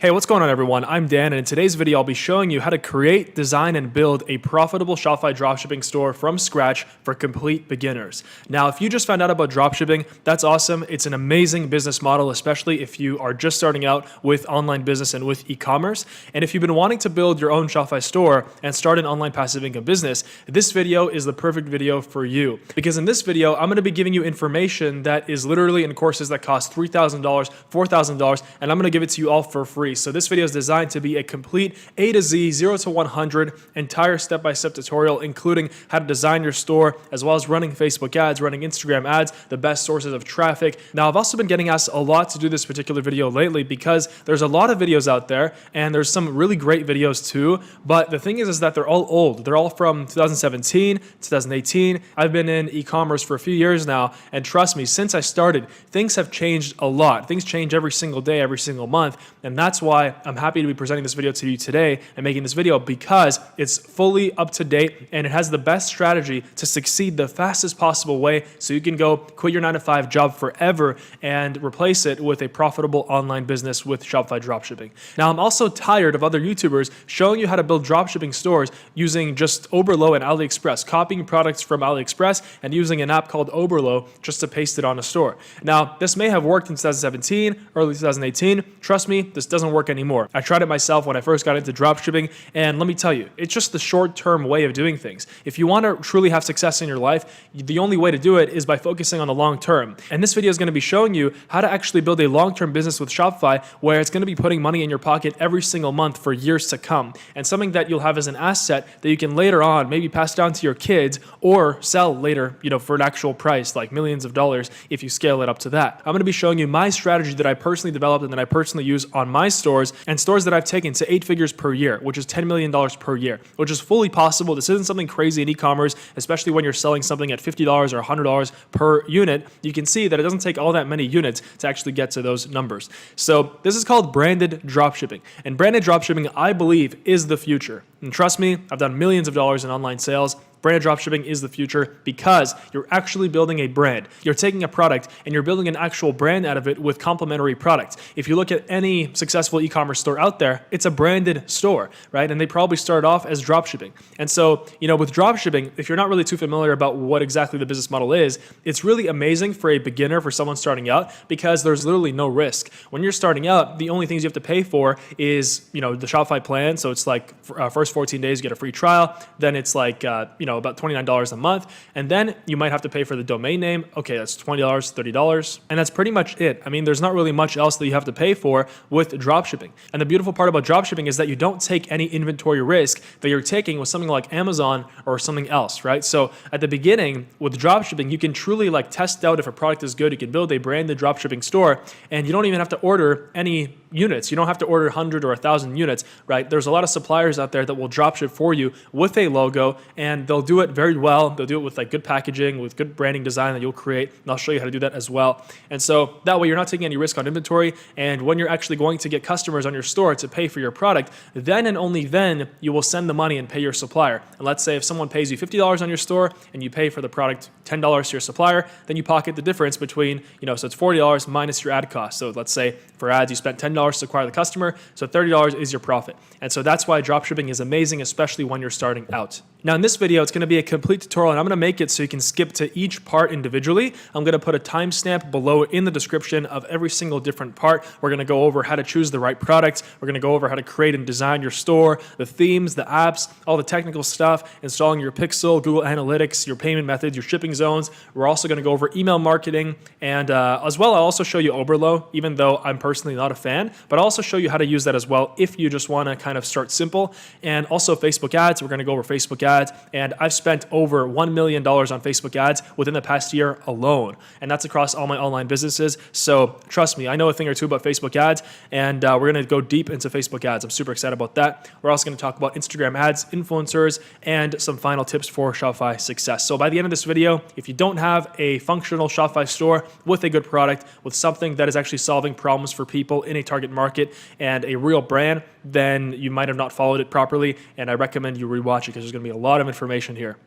Hey, what's going on everyone? I'm Dan, and in today's video, I'll be showing you how to create, design, and build a profitable Shopify dropshipping store from scratch for complete beginners. Now, if you just found out about dropshipping, that's awesome. It's an amazing business model, especially if you are just starting out with online business and with e-commerce. And if you've been wanting to build your own Shopify store and start an online passive income business, this video is the perfect video for you. Because in this video, I'm going to be giving you information that is literally in courses that cost $3,000, $4,000, and I'm going to give it to you all for free. So this video is designed to be a complete A to Z, 0 to 100, entire step-by-step tutorial, including how to design your store, as well as running Facebook ads, running Instagram ads, the best sources of traffic. Now, I've also been getting asked a lot to do this particular video lately because there's a lot of videos out there, and there's some really great videos too, but the thing is that they're all old. They're all from 2017, 2018. I've been in e-commerce for a few years now, and trust me, since I started, things have changed a lot. Things change every single day, every single month, and that's why I'm happy to be presenting this video to you today and making this video, because it's fully up to date and it has the best strategy to succeed the fastest possible way, so you can go quit your 9-to-5 job forever and replace it with a profitable online business with Shopify dropshipping. Now, I'm also tired of other YouTubers showing you how to build dropshipping stores using just Oberlo and AliExpress, copying products from AliExpress and using an app called Oberlo just to paste it on a store. Now, this may have worked in 2017, early 2018. Trust me, this doesn't work anymore. I tried it myself when I first got into dropshipping, and let me tell you, it's just the short-term way of doing things. If you want to truly have success in your life, the only way to do it is by focusing on the long term. And this video is going to be showing you how to actually build a long-term business with Shopify where it's going to be putting money in your pocket every single month for years to come, and something that you'll have as an asset that you can later on maybe pass down to your kids or sell later, for an actual price, like millions of dollars if you scale it up to that. I'm going to be showing you my strategy that I personally developed and that I personally use on my stores, and stores that I've taken to 8 figures per year, which is $10 million per year, which is fully possible. This isn't something crazy in e-commerce, especially when you're selling something at $50 or $100 per unit. You can see that it doesn't take all that many units to actually get to those numbers. So this is called branded dropshipping, and branded dropshipping, I believe, is the future. And trust me, I've done millions of dollars in online sales. Branded dropshipping is the future because you're actually building a brand. You're taking a product and you're building an actual brand out of it with complementary products. If you look at any successful e-commerce store out there, it's a branded store, right? And they probably started off as dropshipping. And so, with dropshipping, if you're not really too familiar about what exactly the business model is, it's really amazing for a beginner, for someone starting out, because there's literally no risk. When you're starting out, the only things you have to pay for is, the Shopify plan. So it's like first 14 days, you get a free trial. Then it's like, about $29 a month. And then you might have to pay for the domain name. Okay, that's $20, $30. And that's pretty much it. I mean, there's not really much else that you have to pay for with dropshipping. And the beautiful part about dropshipping is that you don't take any inventory risk that you're taking with something like Amazon or something else, right? So at the beginning with dropshipping, you can truly test out if a product is good. You can build a branded dropshipping store, and you don't even have to order any units. You don't have to order 100 or 1,000 units, right? There's a lot of suppliers out there that will dropship for you with a logo, and they'll do it very well. They'll do it with good packaging, with good branding design that you'll create, and I'll show you how to do that as well. And so that way you're not taking any risk on inventory, and when you're actually going to get customers on your store to pay for your product, then and only then you will send the money and pay your supplier. And let's say if someone pays you $50 on your store and you pay for the product $10 to your supplier, then you pocket the difference between, so it's $40 minus your ad cost. So let's say for ads, you spent $10 to acquire the customer, so $30 is your profit. And so that's why dropshipping is amazing, especially when you're starting out. Now in this video, it's going to be a complete tutorial, and I'm going to make it so you can skip to each part individually. I'm going to put a timestamp below in the description of every single different part. We're going to go over how to choose the right products. We're going to go over how to create and design your store, the themes, the apps, all the technical stuff, installing your Pixel, Google Analytics, your payment methods, your shipping zones. We're also going to go over email marketing, and as well, I'll also show you Oberlo, even though I'm personally not a fan, but I'll also show you how to use that as well if you just want to kind of start simple. And also Facebook ads. We're going to go over Facebook ads, and I've spent over $1 million on Facebook ads within the past year alone, and that's across all my online businesses. So trust me, I know a thing or two about Facebook ads, and we're going to go deep into Facebook ads. I'm super excited about that. We're also going to talk about Instagram ads, influencers, and some final tips for Shopify success. So by the end of this video, if you don't have a functional Shopify store with a good product, with something that is actually solving problems for people in a target market and a real brand, then you might have not followed it properly, and I recommend you rewatch it because there's going to be a lot of information here.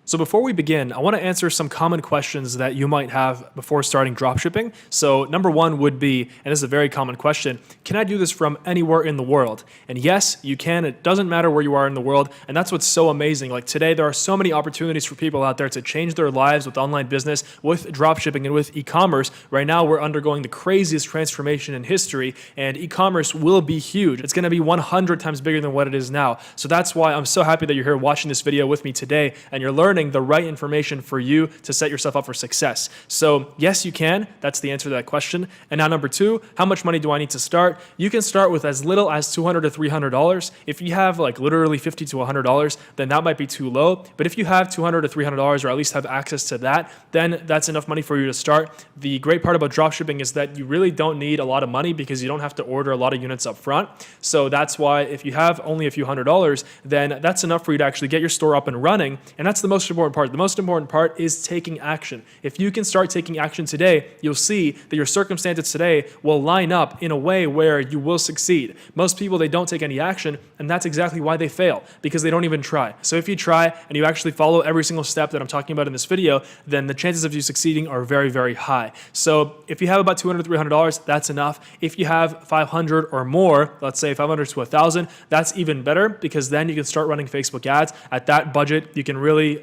So before we begin, I want to answer some common questions that you might have before starting dropshipping. So number one would be, and this is a very common question, can I do this from anywhere in the world? And yes, you can. It doesn't matter where you are in the world. And that's what's so amazing. Like today, there are so many opportunities for people out there to change their lives with online business, with dropshipping, and with e-commerce. Right now, we're undergoing the craziest transformation in history, and e-commerce will be huge. It's going to be 100 times bigger than what it is now. So that's why I'm so happy that you're here watching this video with me today, and you're learning the right information for you to set yourself up for success. So yes, you can. That's the answer to that question. And now number two, how much money do I need to start? You can start with as little as $200 to $300. If you have like literally $50 to $100, then that might be too low. But if you have $200 to $300, or at least have access to that, then that's enough money for you to start. The great part about dropshipping is that you really don't need a lot of money because you don't have to order a lot of units up front. So that's why if you have only a few $100s, then that's enough for you to actually get your store up and running. And that's the most important part. The most important part is taking action. If you can start taking action today, you'll see that your circumstances today will line up in a way where you will succeed. Most people, they don't take any action, and that's exactly why they fail, because they don't even try. So if you try and you actually follow every single step that I'm talking about in this video, then the chances of you succeeding are very, very high. So if you have about $200 to $300, that's enough. If you have 500 or more, let's say 500 to 1,000, that's even better, because then you can start running Facebook ads. At that budget, you can really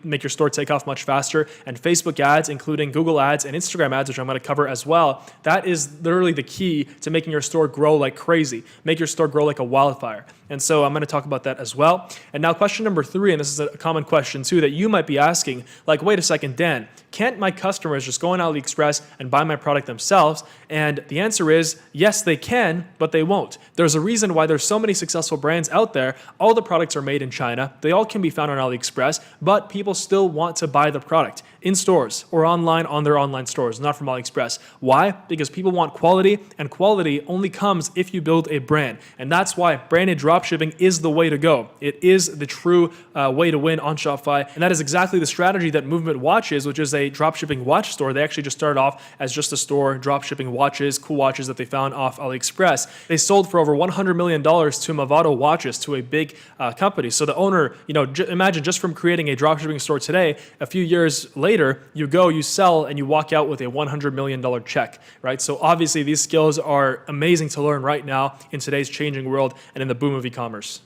make your store take off much faster. And Facebook ads, including Google ads and Instagram ads, which I'm going to cover as well, that is literally the key to making your store grow like crazy. Make your store grow like a wildfire. And so I'm going to talk about that as well. And now question number three, and this is a common question too that you might be asking, like, wait a second, Dan, can't my customers just go on AliExpress and buy my product themselves? And the answer is yes, they can, but they won't. There's a reason why there's so many successful brands out there. All the products are made in China. They all can be found on AliExpress, but people still want to buy the product in stores or online on their online stores, not from AliExpress. Why? Because people want quality, and quality only comes if you build a brand. And that's why branded dropshipping is the way to go. It is the true way to win on Shopify. And that is exactly the strategy that Movement Watches, which is a dropshipping watch store. They actually just started off as just a store dropshipping watches, cool watches that they found off AliExpress. They sold for over $100 million to Movado Watches, to a big company. So the owner, imagine just from creating a dropshipping store today, a few years later, you go, you sell, and you walk out with a $100 million check, right? So obviously these skills are amazing to learn right now in today's changing world and in the boom of e-commerce.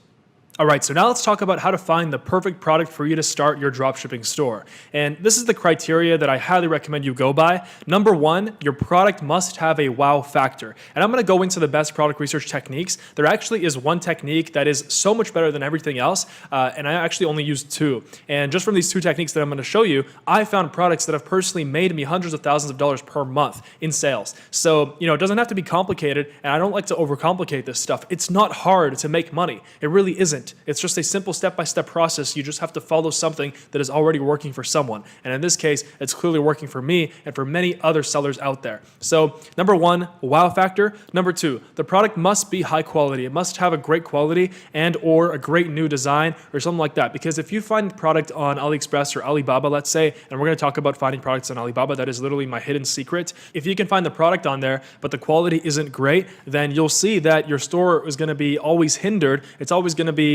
All right, so now let's talk about how to find the perfect product for you to start your dropshipping store. And this is the criteria that I highly recommend you go by. Number one, your product must have a wow factor. And I'm going to go into the best product research techniques. There actually is one technique that is so much better than everything else, and I actually only use two. And just from these two techniques that I'm going to show you, I found products that have personally made me hundreds of thousands of dollars per month in sales. So, it doesn't have to be complicated, and I don't like to overcomplicate this stuff. It's not hard to make money. It really isn't. It's just a simple step-by-step process. You just have to follow something that is already working for someone. And in this case, it's clearly working for me and for many other sellers out there. So number one, wow factor. Number two, the product must be high quality. It must have a great quality and or a great new design or something like that. Because if you find the product on AliExpress or Alibaba, let's say, and we're going to talk about finding products on Alibaba, that is literally my hidden secret. If you can find the product on there, but the quality isn't great, then you'll see that your store is going to be always hindered. It's always going to be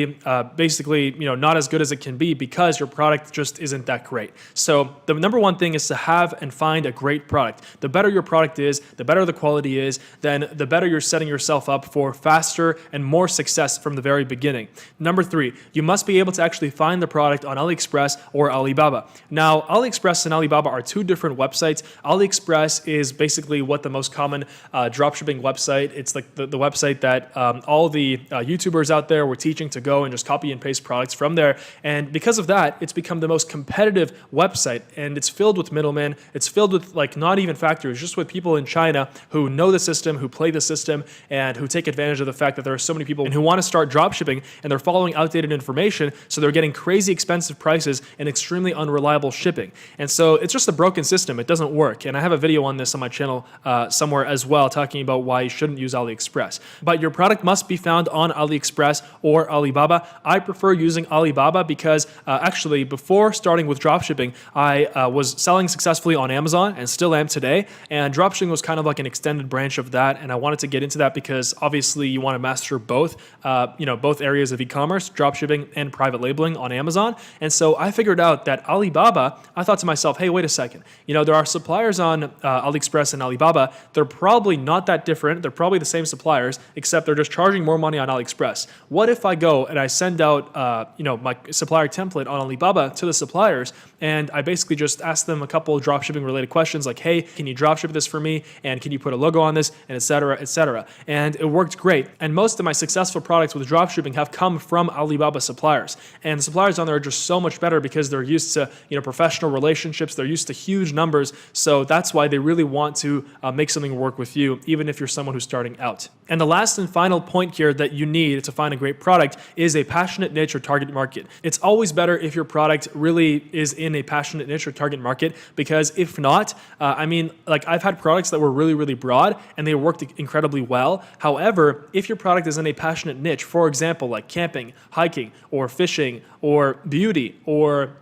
basically, not as good as it can be because your product just isn't that great. So the number one thing is to have and find a great product. The better your product is, the better the quality is, then the better you're setting yourself up for faster and more success from the very beginning. Number three, you must be able to actually find the product on AliExpress or Alibaba. Now, AliExpress and Alibaba are two different websites. AliExpress is basically what the most common dropshipping website. It's like the website that all the YouTubers out there were teaching to go and just copy and paste products from there. And because of that, it's become the most competitive website, and it's filled with middlemen. It's filled with not even factories, just with people in China who know the system, who play the system, and who take advantage of the fact that there are so many people who want to start dropshipping and they're following outdated information. So they're getting crazy expensive prices and extremely unreliable shipping. And so it's just a broken system. It doesn't work. And I have a video on this on my channel somewhere as well, talking about why you shouldn't use AliExpress. But your product must be found on AliExpress or Alibaba. Alibaba. I prefer using Alibaba because actually before starting with dropshipping, I was selling successfully on Amazon and still am today. And dropshipping was kind of like an extended branch of that. And I wanted to get into that because obviously you want to master both, both areas of e-commerce, dropshipping and private labeling on Amazon. And so I figured out that Alibaba, I thought to myself, hey, wait a second. There are suppliers on AliExpress and Alibaba. They're probably not that different. They're probably the same suppliers, except they're just charging more money on AliExpress. What if I go and I send out, my supplier template on Alibaba to the suppliers, and I basically just ask them a couple of dropshipping related questions like, hey, can you dropship this for me? And can you put a logo on this? And et cetera, et cetera. And it worked great. And most of my successful products with dropshipping have come from Alibaba suppliers. And the suppliers on there are just so much better because they're used to, professional relationships. They're used to huge numbers. So that's why they really want to make something work with you, even if you're someone who's starting out. And the last and final point here that you need to find a great product is a passionate niche or target market. It's always better if your product really is in a passionate niche or target market, because if not, I've had products that were really, really broad and they worked incredibly well. However, if your product is in a passionate niche, for example, like camping, hiking, or fishing, or beauty, or,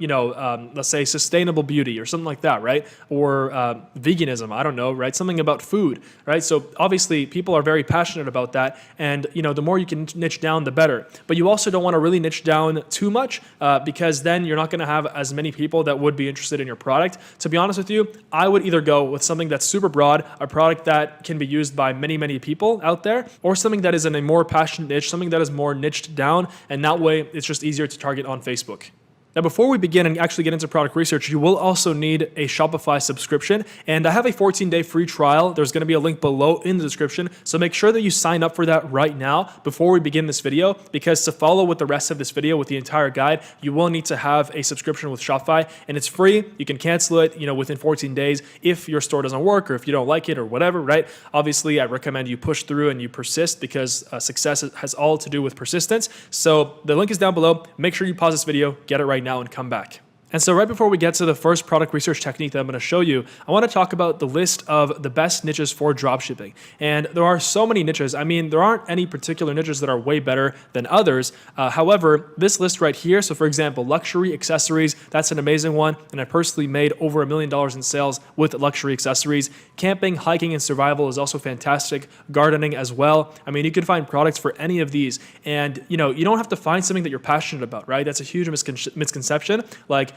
let's say sustainable beauty or something like that, right? Or veganism, I don't know, right? Something about food, right? So obviously people are very passionate about that. And, the more you can niche down, the better. But you also don't want to really niche down too much because then you're not going to have as many people that would be interested in your product. To be honest with you, I would either go with something that's super broad, a product that can be used by many, many people out there, or something that is in a more passionate niche, something that is more niched down. And that way it's just easier to target on Facebook. Now, before we begin and actually get into product research, you will also need a Shopify subscription. And I have a 14-day free trial. There's going to be a link below in the description. So make sure that you sign up for that right now before we begin this video, because to follow with the rest of this video with the entire guide, you will need to have a subscription with Shopify, and it's free. You can cancel it, within 14 days if your store doesn't work or if you don't like it or whatever, right? Obviously, I recommend you push through and you persist, because success has all to do with persistence. So the link is down below. Make sure you pause this video, get it right now, and come back. And so right before we get to the first product research technique that I'm going to show you, I want to talk about the list of the best niches for dropshipping. And there are so many niches. There aren't any particular niches that are way better than others. However, this list right here, so for example, luxury accessories, that's an amazing one. And I personally made over $1 million in sales with luxury accessories. Camping, hiking, and survival is also fantastic. Gardening as well. You can find products for any of these. And, you don't have to find something that you're passionate about, right? That's a huge misconception.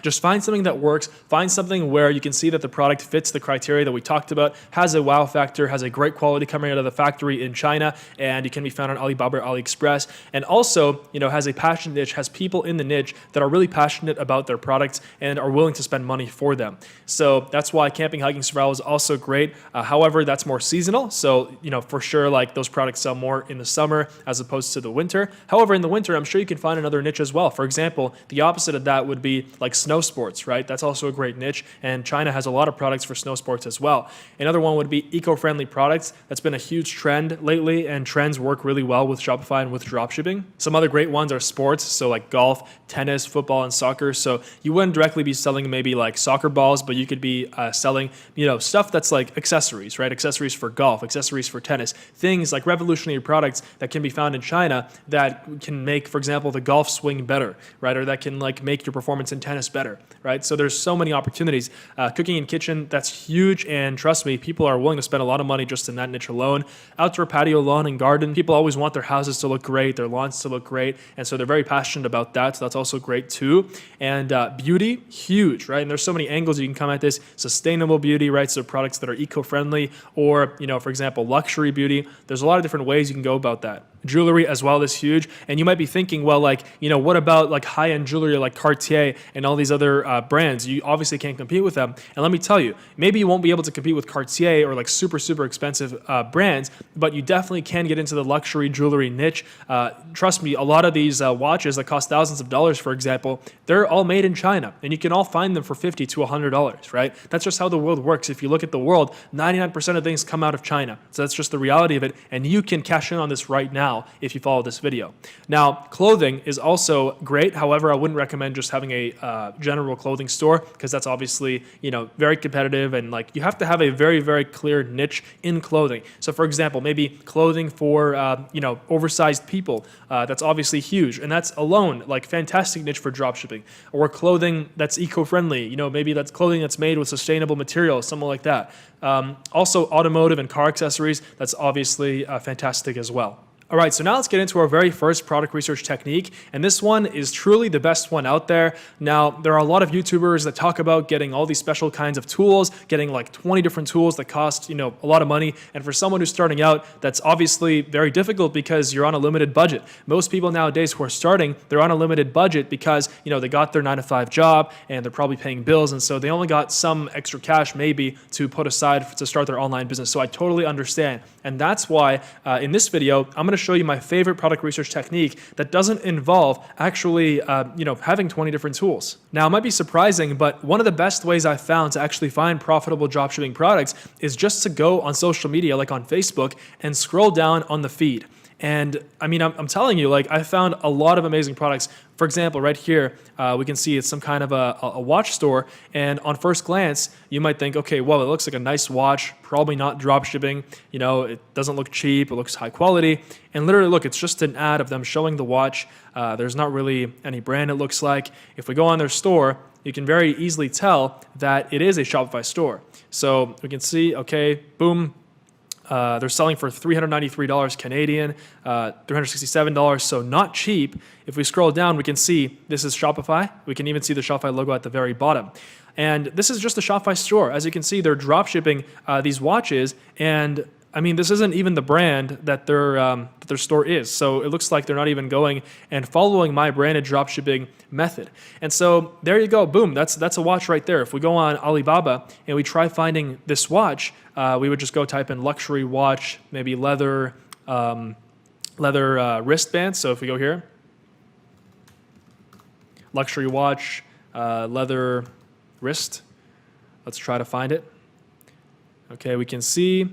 Just find something that works. Find something where you can see that the product fits the criteria that we talked about, has a wow factor, has a great quality coming out of the factory in China, and it can be found on Alibaba or AliExpress. And also, has a passionate niche, has people in the niche that are really passionate about their products and are willing to spend money for them. So that's why camping, hiking, survival is also great. However, that's more seasonal. So, for sure, those products sell more in the summer as opposed to the winter. However, in the winter, I'm sure you can find another niche as well. For example, the opposite of that would be like snow sports, right? That's also a great niche, and China has a lot of products for snow sports as well. Another one would be eco-friendly products. That's been a huge trend lately, and trends work really well with Shopify and with dropshipping. Some other great ones are sports, so like golf, tennis, football, and soccer. So you wouldn't directly be selling maybe like soccer balls, but you could be selling, stuff that's like accessories, right? Accessories for golf, accessories for tennis, things like revolutionary products that can be found in China that can make, for example, the golf swing better, right? Or that can make your performance in tennis better, right? So there's so many opportunities. Cooking and kitchen, that's huge. And trust me, people are willing to spend a lot of money just in that niche alone. Outdoor patio, lawn, and garden. People always want their houses to look great, their lawns to look great. And so they're very passionate about that. So that's also great too. And beauty, huge, right? And there's so many angles you can come at this. Sustainable beauty, right? So products that are eco-friendly, or, for example, luxury beauty. There's a lot of different ways you can go about that. Jewelry as well is huge. And you might be thinking, well, what about high-end jewelry like Cartier and all these other brands? You obviously can't compete with them. And let me tell you, maybe you won't be able to compete with Cartier or super, super expensive brands, but you definitely can get into the luxury jewelry niche. Trust me, a lot of these watches that cost thousands of dollars, for example, they're all made in China, and you can all find them for $50 to $100, right? That's just how the world works. If you look at the world, 99% of things come out of China. So that's just the reality of it. And you can cash in on this right now. now if you follow this video. Now, clothing is also great. However, I wouldn't recommend just having a general clothing store because that's obviously, very competitive, and like you have to have a very, very clear niche in clothing. So for example, maybe clothing for, oversized people. That's obviously huge. And that's alone like fantastic niche for dropshipping. Or clothing that's eco-friendly. Maybe that's clothing that's made with sustainable materials, something like that. Also automotive and car accessories. That's obviously fantastic as well. All right, so now let's get into our very first product research technique, and this one is truly the best one out there. Now, there are a lot of YouTubers that talk about getting all these special kinds of tools, getting like 20 different tools that cost, a lot of money, and for someone who's starting out, that's obviously very difficult because you're on a limited budget. Most people nowadays who are starting, they're on a limited budget because, they got their 9-to-5 job and they're probably paying bills, and so they only got some extra cash maybe to put aside to start their online business. So I totally understand, and that's why in this video, I'm going to show you my favorite product research technique that doesn't involve actually, having 20 different tools. Now, it might be surprising, but one of the best ways I've found to actually find profitable dropshipping products is just to go on social media, like on Facebook, and scroll down on the feed. And I mean, I'm telling you, like I found a lot of amazing products. For example, right here, we can see it's some kind of a watch store. And on first glance, you might think, okay, well, it looks like a nice watch, probably not drop shipping. It doesn't look cheap. It looks high quality. And literally, look, it's just an ad of them showing the watch. There's not really any brand, it looks like. If we go on their store, you can very easily tell that it is a Shopify store. So we can see, okay, boom. They're selling for $393 Canadian, $367, so not cheap. If we scroll down, we can see this is Shopify. We can even see the Shopify logo at the very bottom. And this is just the Shopify store. As you can see, they're drop shipping these watches, and I mean, this isn't even the brand that their store is. So it looks like they're not even going and following my branded dropshipping method. And so there you go. Boom. That's a watch right there. If we go on Alibaba and we try finding this watch, we would just go type in luxury watch, maybe leather wristband. So if we go here, luxury watch, leather wrist. Let's try to find it. Okay, you can see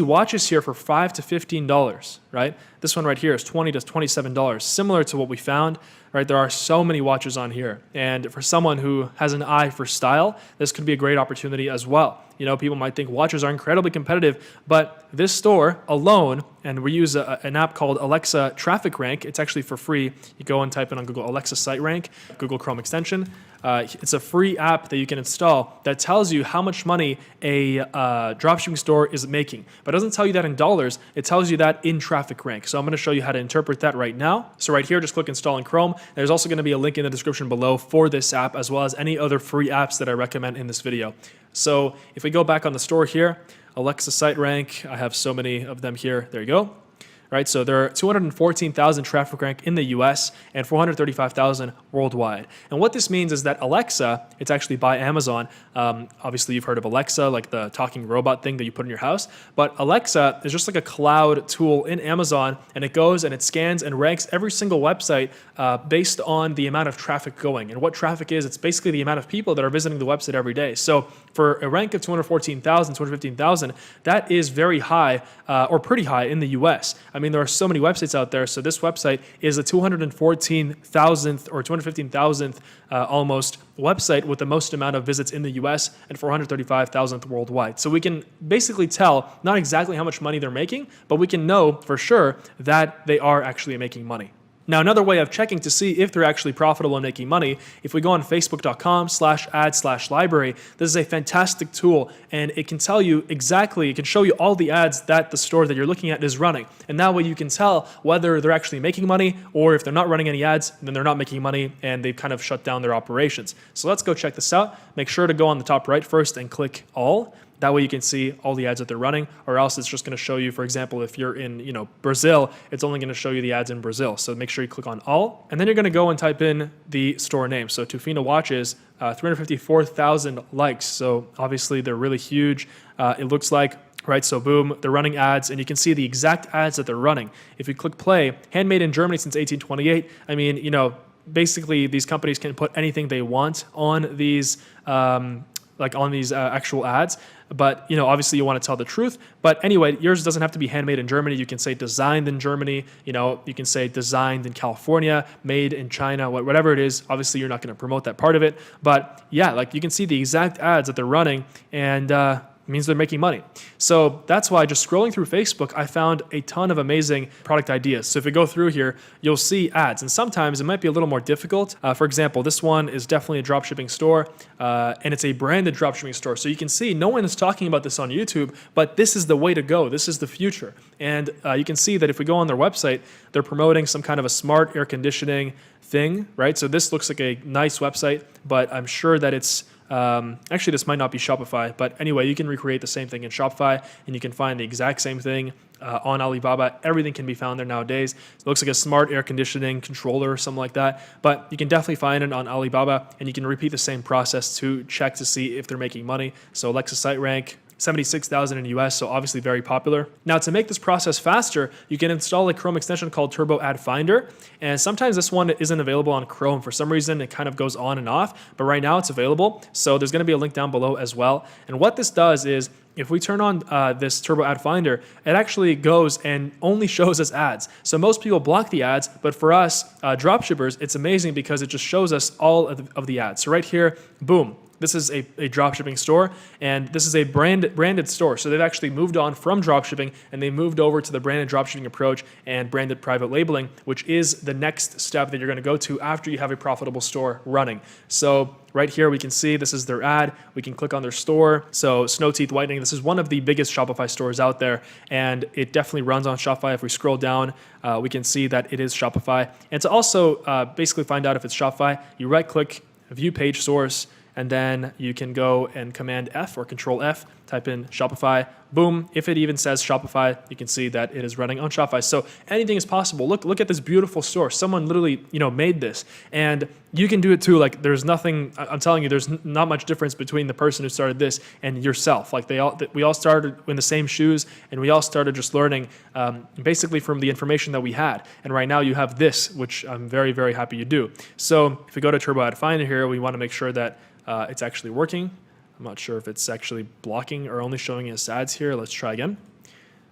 watches here for $5 to $15, right? This one right here is $20 to $27, similar to what we found, right? There are so many watches on here. And for someone who has an eye for style, this could be a great opportunity as well. People might think watches are incredibly competitive, but this store alone, and we use an app called Alexa Traffic Rank. It's actually for free. You go and type in on Google Alexa Site Rank, Google Chrome extension. It's a free app that you can install that tells you how much money a dropshipping store is making. But it doesn't tell you that in dollars. It tells you that in Traffic Rank. So I'm going to show you how to interpret that right now. So right here, just click Install in Chrome. There's also going to be a link in the description below for this app, as well as any other free apps that I recommend in this video. So if we go back on the store here, Alexa Site Rank, I have so many of them here. There you go. Right, so there are 214,000 traffic rank in the US and 435,000 worldwide. And what this means is that Alexa, it's actually by Amazon. Obviously, you've heard of Alexa, like the talking robot thing that you put in your house. But Alexa is just like a cloud tool in Amazon, and it goes and it scans and ranks every single website based on the amount of traffic going. And what traffic is, it's basically the amount of people that are visiting the website every day. So for a rank of 214,000, 215,000, that is very high or pretty high in the US. I mean, there are so many websites out there. So this website is a 214,000th or 215,000th almost website with the most amount of visits in the US and 435,000th worldwide. So we can basically tell not exactly how much money they're making, but we can know for sure that they are actually making money. Now, another way of checking to see if they're actually profitable and making money, if we go on facebook.com/ad/library, this is a fantastic tool, and it can tell you exactly, it can show you all the ads that the store that you're looking at is running. And that way you can tell whether they're actually making money, or if they're not running any ads, then they're not making money and they've kind of shut down their operations. So let's go check this out. Make sure to go on the top right first and click all. That way you can see all the ads that they're running, or else it's just going to show you, for example, if you're in Brazil, it's only going to show you the ads in Brazil. So make sure you click on all, and then you're going to go and type in the store name. So Tufina watches, 354,000 likes. So obviously they're really huge. It looks like, right? So boom, they're running ads, and you can see the exact ads that they're running. If you click play, handmade in Germany since 1828. I mean, basically these companies can put anything they want on these like on these actual ads. But, obviously you want to tell the truth. But anyway, yours doesn't have to be handmade in Germany. You can say designed in Germany. You can say designed in California, made in China, whatever it is. Obviously, you're not going to promote that part of it. But yeah, like you can see the exact ads that they're running, and means they're making money. So that's why just scrolling through Facebook, I found a ton of amazing product ideas. So if you go through here, you'll see ads, and sometimes it might be a little more difficult. For example, this one is definitely a dropshipping store, and it's a branded dropshipping store. So you can see no one is talking about this on YouTube, but this is the way to go. This is the future. And you can see that if we go on their website, they're promoting some kind of a smart air conditioning thing, right? So this looks like a nice website, but I'm sure that it's actually, this might not be Shopify, but anyway, you can recreate the same thing in Shopify, and you can find the exact same thing on Alibaba. Everything can be found there nowadays. It looks like a smart air conditioning controller or something like that, but you can definitely find it on Alibaba, and you can repeat the same process to check to see if they're making money. So Alexa site rank, 76,000 in the US, so obviously very popular. Now, to make this process faster, you can install a Chrome extension called Turbo Ad Finder, and sometimes this one isn't available on Chrome. For some reason, it kind of goes on and off, but right now it's available, so there's gonna be a link down below as well. And what this does is, if we turn on this Turbo Ad Finder, it actually goes and only shows us ads. So most people block the ads, but for us dropshippers, it's amazing because it just shows us all of the ads. So right here, boom. This is a dropshipping store, and this is a branded store. So they've actually moved on from dropshipping, and they moved over to the branded dropshipping approach and branded private labeling, which is the next step that you're going to go to after you have a profitable store running. So right here, we can see this is their ad. We can click on their store. So Snow Teeth Whitening, this is one of the biggest Shopify stores out there, and it definitely runs on Shopify. If we scroll down, we can see that it is Shopify. And to also basically find out if it's Shopify, you right-click, view page source, and then you can go and Command F or Control F, type in Shopify, boom. If it even says Shopify, you can see that it is running on Shopify. So anything is possible. Look at this beautiful store. Someone literally, made this, and you can do it too. Like there's nothing, I'm telling you, there's not much difference between the person who started this and yourself. Like we all started in the same shoes, and we all started just learning basically from the information that we had. And right now you have this, which I'm very, very happy you do. So if we go to Turbo Ad Finder here, we want to make sure that it's actually working. I'm not sure if it's actually blocking or only showing us ads here. Let's try again.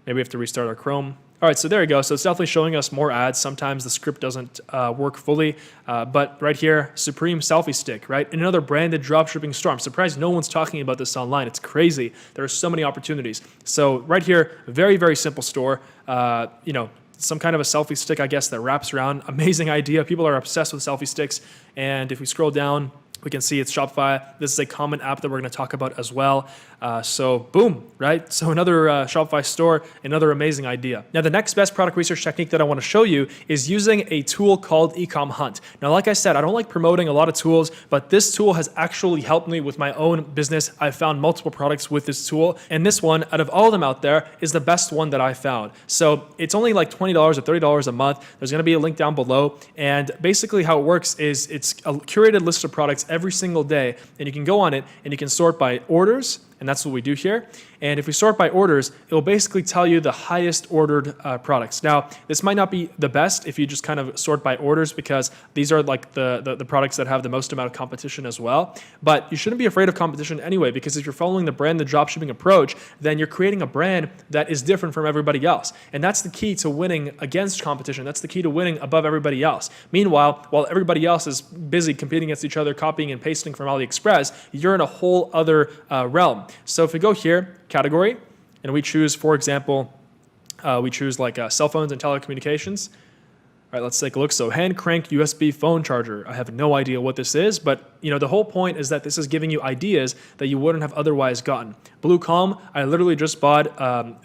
Maybe we have to restart our Chrome. All right, so there you go. So it's definitely showing us more ads. Sometimes the script doesn't work fully, but right here, Supreme Selfie Stick, right? Another branded dropshipping store. I'm surprised no one's talking about this online. It's crazy. There are so many opportunities. So right here, very, very simple store. Some kind of a selfie stick, I guess, that wraps around. Amazing idea. People are obsessed with selfie sticks. And if we scroll down, we can see it's Shopify. This is a common app that we're going to talk about as well. So boom, right? So another Shopify store, another amazing idea. Now, the next best product research technique that I want to show you is using a tool called Ecom Hunt. Now, like I said, I don't like promoting a lot of tools, but this tool has actually helped me with my own business. I've found multiple products with this tool, and this one, out of all of them out there, is the best one that I found. So it's only like $20 or $30 a month. There's going to be a link down below, and basically how it works is it's a curated list of products every single day, and you can go on it and you can sort by orders, and that's what we do here. And if we sort by orders, it will basically tell you the highest ordered products. Now, this might not be the best if you just kind of sort by orders, because these are like the products that have the most amount of competition as well. But you shouldn't be afraid of competition anyway, because if you're following the brand, the dropshipping approach, then you're creating a brand that is different from everybody else. And that's the key to winning against competition. That's the key to winning above everybody else. Meanwhile, while everybody else is busy competing against each other, copying and pasting from AliExpress, you're in a whole other realm. So if we go here, category, and we choose, for example, we choose like cell phones and telecommunications. All right, let's take a look. So hand crank USB phone charger. I have no idea what this is, but the whole point is that this is giving you ideas that you wouldn't have otherwise gotten. Blue Calm, I literally just bought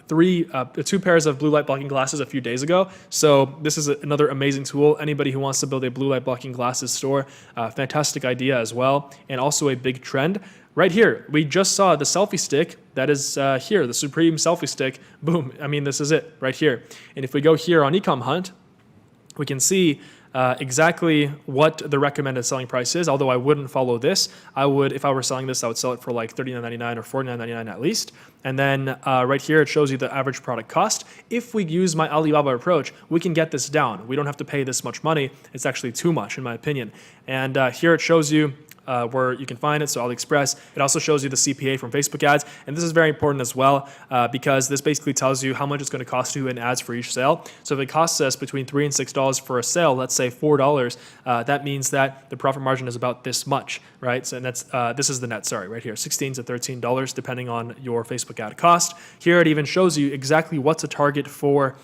two pairs of blue light blocking glasses a few days ago. So this is another amazing tool. Anybody who wants to build a blue light blocking glasses store, fantastic idea as well, and also a big trend. Right here, we just saw the selfie stick. That is here, the Supreme Selfie Stick. Boom. I mean, this is it right here. And if we go here on Ecom Hunt, we can see exactly what the recommended selling price is. Although I wouldn't follow this. I would, if I were selling this, I would sell it for like $39.99 or $49.99 at least. And then right here, it shows you the average product cost. If we use my Alibaba approach, we can get this down. We don't have to pay this much money. It's actually too much, in my opinion. And here it shows you where you can find it, so AliExpress. It also shows you the CPA from Facebook ads, and this is very important as well because this basically tells you how much it's going to cost you in ads for each sale. So if it costs us between $3 and $6 for a sale, let's say $4, that means that the profit margin is about this much, right? So, and that's this is the net, sorry, right here, $16 to $13 depending on your Facebook ad cost. Here it even shows you exactly what to target for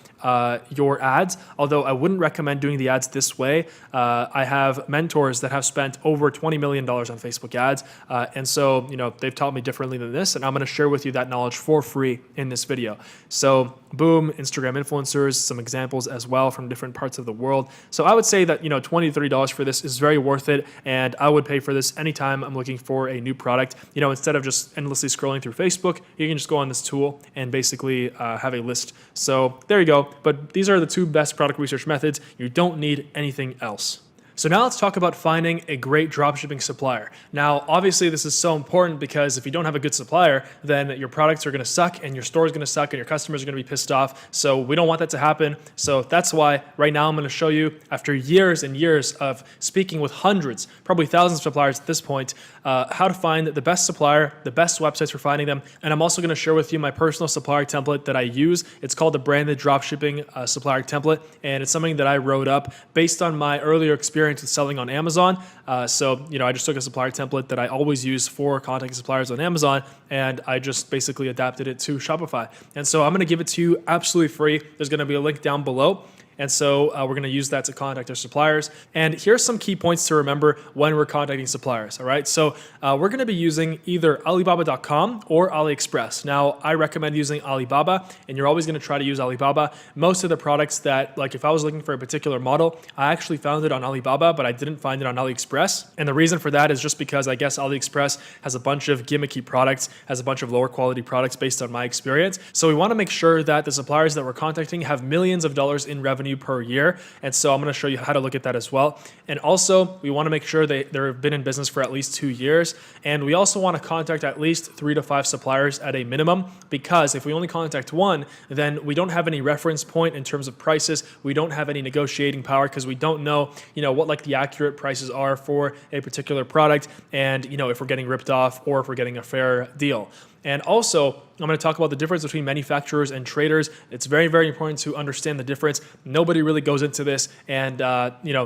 your ads, although I wouldn't recommend doing the ads this way. I have mentors that have spent over $20 million on Facebook ads, and so they've taught me differently than this, and I'm going to share with you that knowledge for free in this video. So boom, Instagram influencers, some examples as well from different parts of the world. So I would say that $20 to $30 for this is very worth it, and I would pay for this anytime I'm looking for a new product. Instead of just endlessly scrolling through Facebook, you can just go on this tool and basically have a list. So there you go. But these are the two best product research methods. You don't need anything else. So now let's talk about finding a great dropshipping supplier. Now, obviously this is so important because if you don't have a good supplier, then your products are going to suck and your store is going to suck and your customers are going to be pissed off. So we don't want that to happen. So that's why right now I'm going to show you, after years and years of speaking with hundreds, probably thousands of suppliers at this point, how to find the best supplier, the best websites for finding them. And I'm also going to share with you my personal supplier template that I use. It's called the branded dropshipping supplier template. And it's something that I wrote up based on my earlier experience with selling on Amazon. I just took a supplier template that I always use for contacting suppliers on Amazon, and I just basically adapted it to Shopify. And so I'm going to give it to you absolutely free. There's going to be a link down below. And so we're going to use that to contact our suppliers. And here's some key points to remember when we're contacting suppliers. All right. So we're going to be using either Alibaba.com or AliExpress. Now, I recommend using Alibaba, and you're always going to try to use Alibaba. Most of the products that, like if I was looking for a particular model, I actually found it on Alibaba, but I didn't find it on AliExpress. And the reason for that is just because I guess AliExpress has a bunch of gimmicky products, has a bunch of lower quality products based on my experience. So we want to make sure that the suppliers that we're contacting have millions of dollars in revenue per year. And so I'm going to show you how to look at that as well. And also we want to make sure they've been in business for at least 2 years. And we also want to contact at least 3 to 5 suppliers at a minimum, because if we only contact one, then we don't have any reference point in terms of prices. We don't have any negotiating power because we don't know, what like the accurate prices are for a particular product. And, if we're getting ripped off or if we're getting a fair deal. And also, I'm going to talk about the difference between manufacturers and traders. It's very, very important to understand the difference. Nobody really goes into this. And,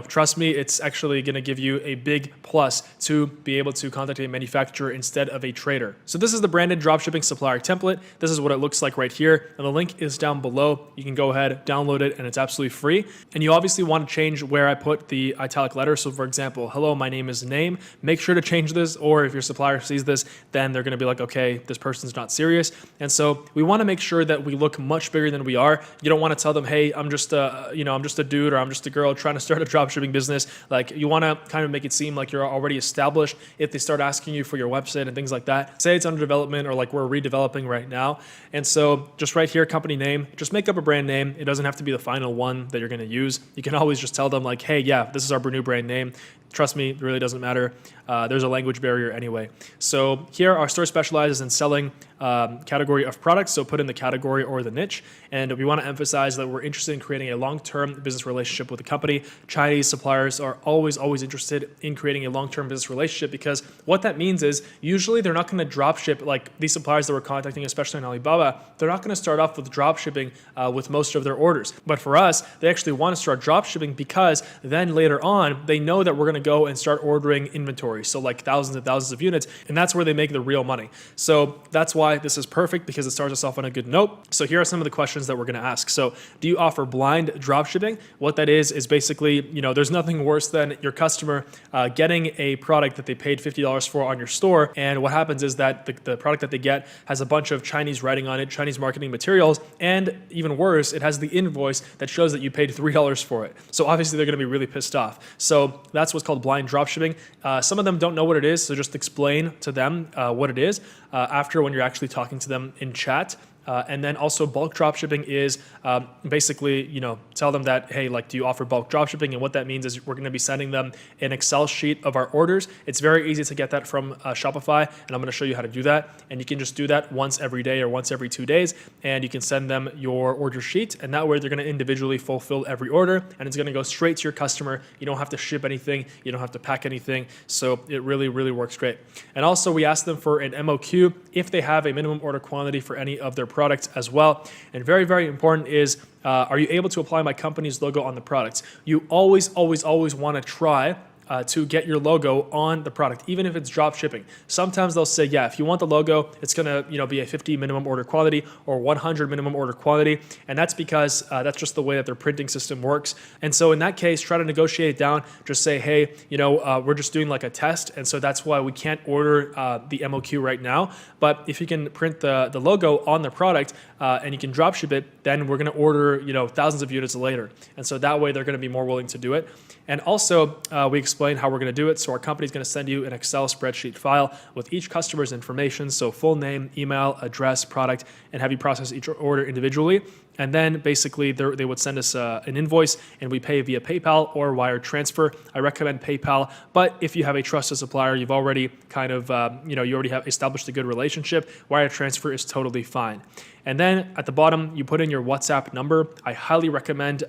trust me, it's actually going to give you a big plus to be able to contact a manufacturer instead of a trader. So this is the branded dropshipping supplier template. This is what it looks like right here. And the link is down below. You can go ahead, download it, and it's absolutely free. And you obviously want to change where I put the italic letter. So for example, hello, my name is name. Make sure to change this, or if your supplier sees this, then they're going to be like, okay, this person's not serious. And so we want to make sure that we look much bigger than we are. You don't want to tell them, hey, I'm just a dude or I'm just a girl trying to start a dropshipping business. Like, you want to kind of make it seem like you're already established. If they start asking you for your website and things like that, say it's under development or like we're redeveloping right now. And so just right here, company name, just make up a brand name. It doesn't have to be the final one that you're going to use. You can always just tell them like, hey, yeah, this is our new brand name. Trust me, it really doesn't matter. There's a language barrier anyway. So here our store specializes in selling category of products. So put in the category or the niche. And we want to emphasize that we're interested in creating a long-term business relationship with the company. Chinese suppliers are always interested in creating a long-term business relationship, because what that means is usually they're not going to drop ship, like these suppliers that we're contacting, especially on Alibaba, they're not going to start off with drop shipping with most of their orders. But for us, they actually want to start drop shipping because then later on, they know that we're going to go and start ordering inventory. So like thousands and thousands of units, and that's where they make the real money. So that's why this is perfect, because it starts us off on a good note. So here are some of the questions that we're going to ask. So do you offer blind drop shipping? What that is basically, there's nothing worse than your customer getting a product that they paid $50 for on your store. And what happens is that the product that they get has a bunch of Chinese writing on it, Chinese marketing materials, and even worse, it has the invoice that shows that you paid $3 for it. So obviously they're going to be really pissed off. So that's what's called blind drop shipping. Some of them don't know what it is, so just explain to them what it is after, when you're actually talking to them in chat. And then also bulk drop shipping is basically, tell them that, hey, like, do you offer bulk drop shipping? And what that means is we're going to be sending them an Excel sheet of our orders. It's very easy to get that from Shopify, and I'm going to show you how to do that. And you can just do that once every day or once every 2 days, and you can send them your order sheet, and that way they're going to individually fulfill every order, and it's going to go straight to your customer. You don't have to ship anything. You don't have to pack anything. So it really, really works great. And also we ask them for an MOQ if they have a minimum order quantity for any of their products as well. And very, very important is, are you able to apply my company's logo on the products? You always, always, always want to try to get your logo on the product, even if it's drop shipping. Sometimes they'll say, yeah, if you want the logo, it's gonna be a 50 minimum order quantity or 100 minimum order quantity, and that's because that's just the way that their printing system works. And so in that case, try to negotiate it down. Just say, hey, we're just doing like a test, and so that's why we can't order the MOQ right now. But if you can print the logo on the product and you can drop ship it, then we're gonna order thousands of units later. And so that way they're gonna be more willing to do it. And also, we explain how we're going to do it. So our company is going to send you an Excel spreadsheet file with each customer's information, so full name, email, address, product, and have you process each order individually. And then basically they would send us an invoice, and we pay via PayPal or wire transfer. I recommend PayPal, but if you have a trusted supplier, you've already kind of, you already have established a good relationship, wire transfer is totally fine. And then at the bottom, you put in your WhatsApp number. I highly recommend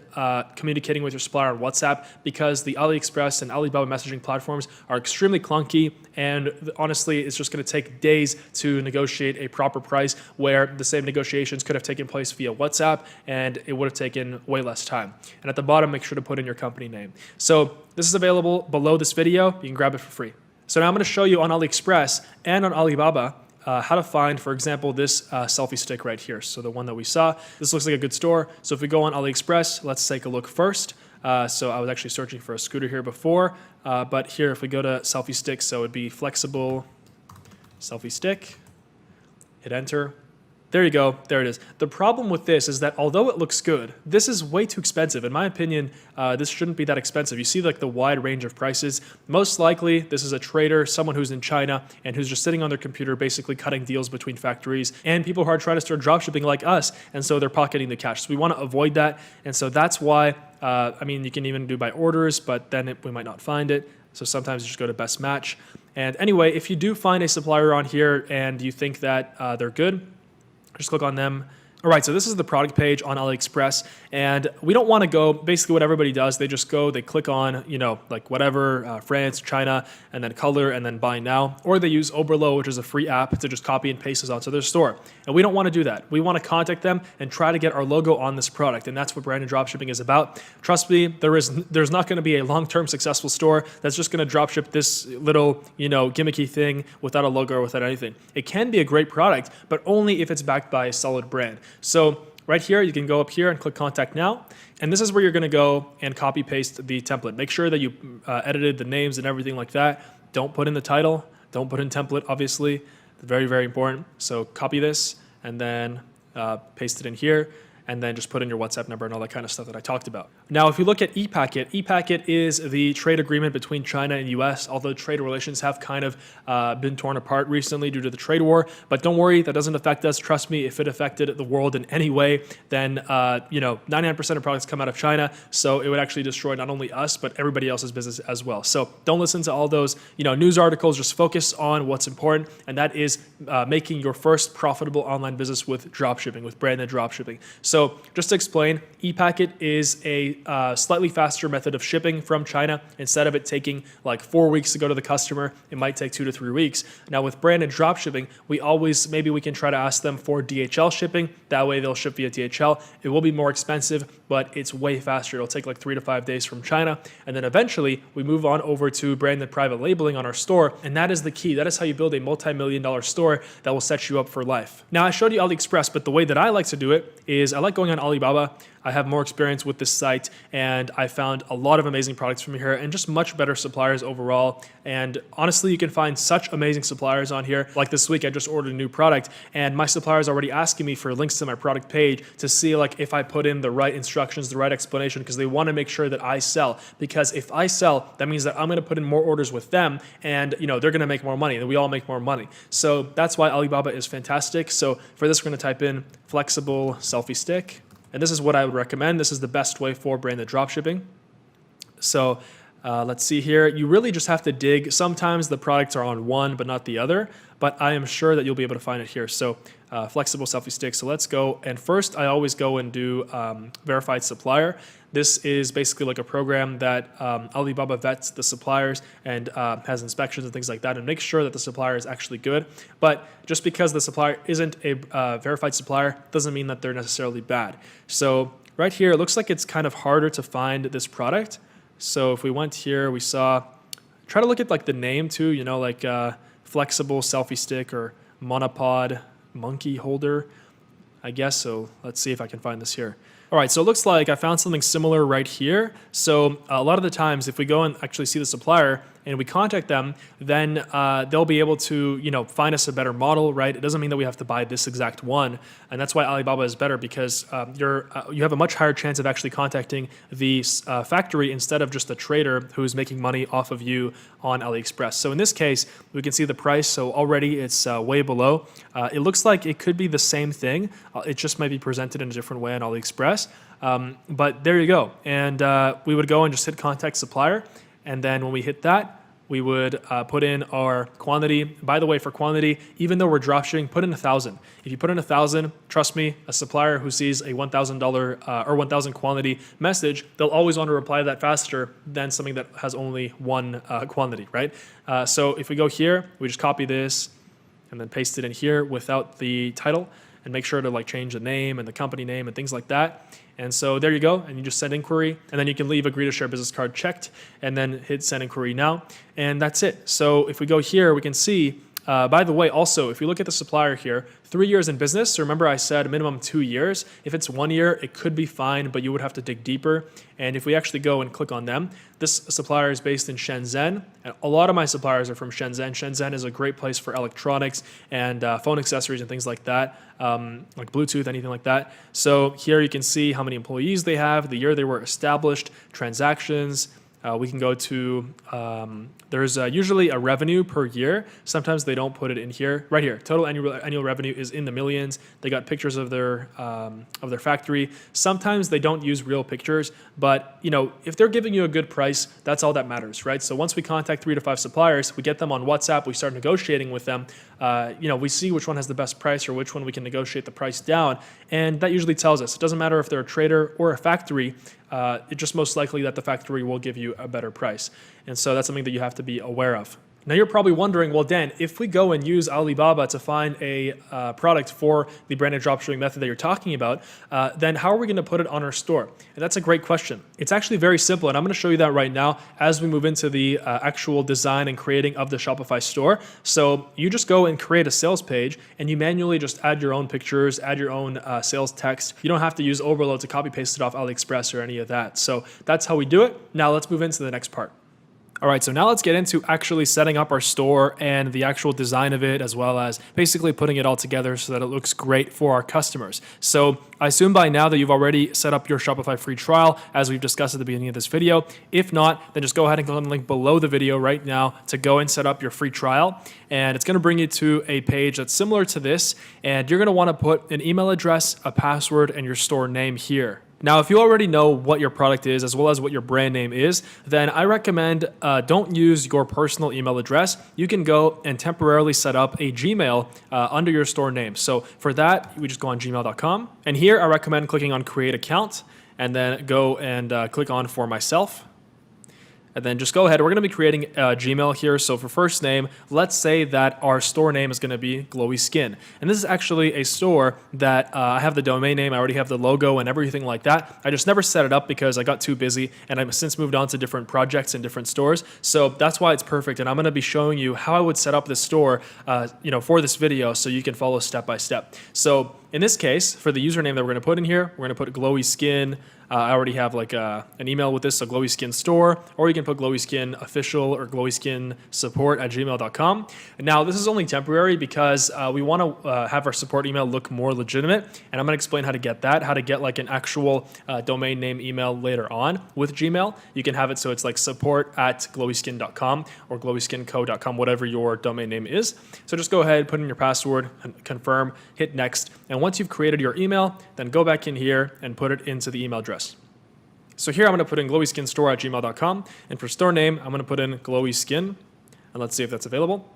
communicating with your supplier on WhatsApp because the AliExpress and Alibaba messaging platforms are extremely clunky, and honestly, it's just going to take days to negotiate a proper price where the same negotiations could have taken place via WhatsApp, and it would have taken way less time. And at the bottom, make sure to put in your company name. So this is available below this video. You can grab it for free. So now I'm going to show you on AliExpress and on Alibaba how to find, for example, this selfie stick right here. So the one that we saw, this looks like a good store. So if we go on AliExpress, let's take a look first. So I was actually searching for a scooter here before, but here if we go to selfie stick, so it'd be flexible selfie stick, hit enter. There you go, there it is. The problem with this is that although it looks good, this is way too expensive. In my opinion, this shouldn't be that expensive. You see like the wide range of prices. Most likely, this is a trader, someone who's in China and who's just sitting on their computer basically cutting deals between factories and people who are trying to start dropshipping like us, and so they're pocketing the cash. So we want to avoid that, and so that's why, you can even do by orders, but then we might not find it. So sometimes you just go to best match. And anyway, if you do find a supplier on here and you think that they're good, just click on them. All right, so this is the product page on AliExpress, and we don't want to go, basically what everybody does, they just go, they click on, like whatever, France, China, and then color, and then buy now, or they use Oberlo, which is a free app, to just copy and paste this onto their store. And we don't want to do that. We want to contact them and try to get our logo on this product, and that's what branded dropshipping is about. Trust me, there's not going to be a long-term successful store that's just going to dropship this little, gimmicky thing without a logo or without anything. It can be a great product, but only if it's backed by a solid brand. So right here, you can go up here and click Contact Now. And this is where you're going to go and copy paste the template. Make sure that you edited the names and everything like that. Don't put in the title. Don't put in template, obviously. Very, very important. So copy this and then paste it in here. And then just put in your WhatsApp number and all that kind of stuff that I talked about. Now, if you look at ePacket, ePacket is the trade agreement between China and US, although trade relations have kind of been torn apart recently due to the trade war. But don't worry, that doesn't affect us. Trust me, if it affected the world in any way, then 99% of products come out of China, so it would actually destroy not only us, but everybody else's business as well. So don't listen to all those news articles. Just focus on what's important, and that is making your first profitable online business with dropshipping, with branded dropshipping. So just to explain, ePacket is a slightly faster method of shipping from China. Instead of it taking like 4 weeks to go to the customer, it might take 2 to 3 weeks. Now with branded dropshipping, maybe we can try to ask them for DHL shipping. That way they'll ship via DHL. It will be more expensive, but it's way faster. It'll take like 3 to 5 days from China. And then eventually we move on over to branded private labeling on our store. And that is the key. That is how you build a multi-million-dollar store that will set you up for life. Now I showed you AliExpress, but the way that I like to do it is I like going on Alibaba. I have more experience with this site, and I found a lot of amazing products from here and just much better suppliers overall. And honestly, you can find such amazing suppliers on here. Like this week, I just ordered a new product, and my supplier is already asking me for links to my product page to see like if I put in the right instructions, the right explanation, because they want to make sure that I sell. Because if I sell, that means that I'm going to put in more orders with them, and they're going to make more money, and we all make more money. So that's why Alibaba is fantastic. So for this, we're going to type in flexible selfie stick, and this is what I would recommend. This is the best way for branded dropshipping. So let's see here. You really just have to dig. Sometimes the products are on one but not the other, but I am sure that you'll be able to find it here. So flexible selfie stick. So let's go. And first, I always go and do verified supplier. This is basically like a program that Alibaba vets the suppliers and has inspections and things like that and makes sure that the supplier is actually good. But just because the supplier isn't a verified supplier doesn't mean that they're necessarily bad. So right here, it looks like it's kind of harder to find this product. So if we went here, we saw, try to look at like the name too, like flexible selfie stick or monopod monkey holder, I guess. So let's see if I can find this here. All right, so it looks like I found something similar right here. So a lot of the times, if we go and actually see the supplier and we contact them, then they'll be able to, find us a better model, right? It doesn't mean that we have to buy this exact one, and that's why Alibaba is better, because you have a much higher chance of actually contacting the factory instead of just the trader who's making money off of you on AliExpress. So in this case, we can see the price. So already it's way below. It looks like it could be the same thing. It just might be presented in a different way on AliExpress. But there you go. And we would go and just hit contact supplier. And then when we hit that, we would put in our quantity. By the way, for quantity, even though we're dropshipping, put in 1,000. If you put in 1,000, trust me, a supplier who sees a $1,000 or 1,000 quantity message, they'll always want to reply to that faster than something that has only one quantity, right? So if we go here, we just copy this and then paste it in here without the title, and make sure to like change the name and the company name and things like that. And so there you go, and you just send inquiry, and then you can leave agree to share business card checked, and then hit send inquiry now, and that's it. So if we go here, we can see, by the way, also, if you look at the supplier here, 3 years in business, so remember I said minimum 2 years. If it's 1 year, it could be fine, but you would have to dig deeper. And if we actually go and click on them, this supplier is based in Shenzhen, and a lot of my suppliers are from Shenzhen. Shenzhen is a great place for electronics and phone accessories and things like that, like Bluetooth, anything like that. So here you can see how many employees they have, the year they were established, transactions. We can go to, there's usually a revenue per year. Sometimes they don't put it in here. Right here, total annual revenue is in the millions. They got pictures of their factory. Sometimes they don't use real pictures, but if they're giving you a good price, that's all that matters, right? So once we contact 3 to 5 suppliers, we get them on WhatsApp, we start negotiating with them. We see which one has the best price or which one we can negotiate the price down, and that usually tells us. It doesn't matter if they're a trader or a factory. It's just most likely that the factory will give you a better price. And so that's something that you have to be aware of. Now you're probably wondering, well, Dan, if we go and use Alibaba to find a product for the branded dropshipping method that you're talking about, then how are we going to put it on our store? And that's a great question. It's actually very simple, and I'm going to show you that right now as we move into the actual design and creating of the Shopify store. So you just go and create a sales page, and you manually just add your own pictures, add your own sales text. You don't have to use Overload to copy paste it off AliExpress or any of that. So that's how we do it. Now let's move into the next part. All right, so now let's get into actually setting up our store and the actual design of it, as well as basically putting it all together so that it looks great for our customers. So I assume by now that you've already set up your Shopify free trial, as we've discussed at the beginning of this video. If not, then just go ahead and click on the link below the video right now to go and set up your free trial. And it's going to bring you to a page that's similar to this, and you're going to want to put an email address, a password, and your store name here. Now, if you already know what your product is, as well as what your brand name is, then I recommend don't use your personal email address. You can go and temporarily set up a Gmail under your store name. So for that, we just go on gmail.com. And here I recommend clicking on Create Account, and then go and click on For Myself. and then just go ahead. We're going to be creating a Gmail here. So for first name, let's say that our store name is going to be Glowy Skin. And this is actually a store that I have the domain name. I already have the logo and everything like that. I just never set it up because I got too busy, and I've since moved on to different projects and different stores. So that's why it's perfect. And I'm going to be showing you how I would set up this store, for this video, so you can follow step by step. So in this case, for the username that we're going to put in here, we're going to put Glowy Skin. I already have like an email with this, so Glowy Skin Store, or you can put Glowy Skin Official or Glowy Skin Support at gmail.com. Now, this is only temporary because we want to have our support email look more legitimate, and I'm going to explain how to get that, how to get like an actual domain name email later on with Gmail. You can have it so it's like support@glowyskin.com or glowyskinco.com, whatever your domain name is. So just go ahead, put in your password, confirm, hit next, and once you've created your email, then go back in here and put it into the email address. So here I'm going to put in glowyskinstore@gmail.com, and for store name, I'm going to put in Glowy Skin, and let's see if that's available.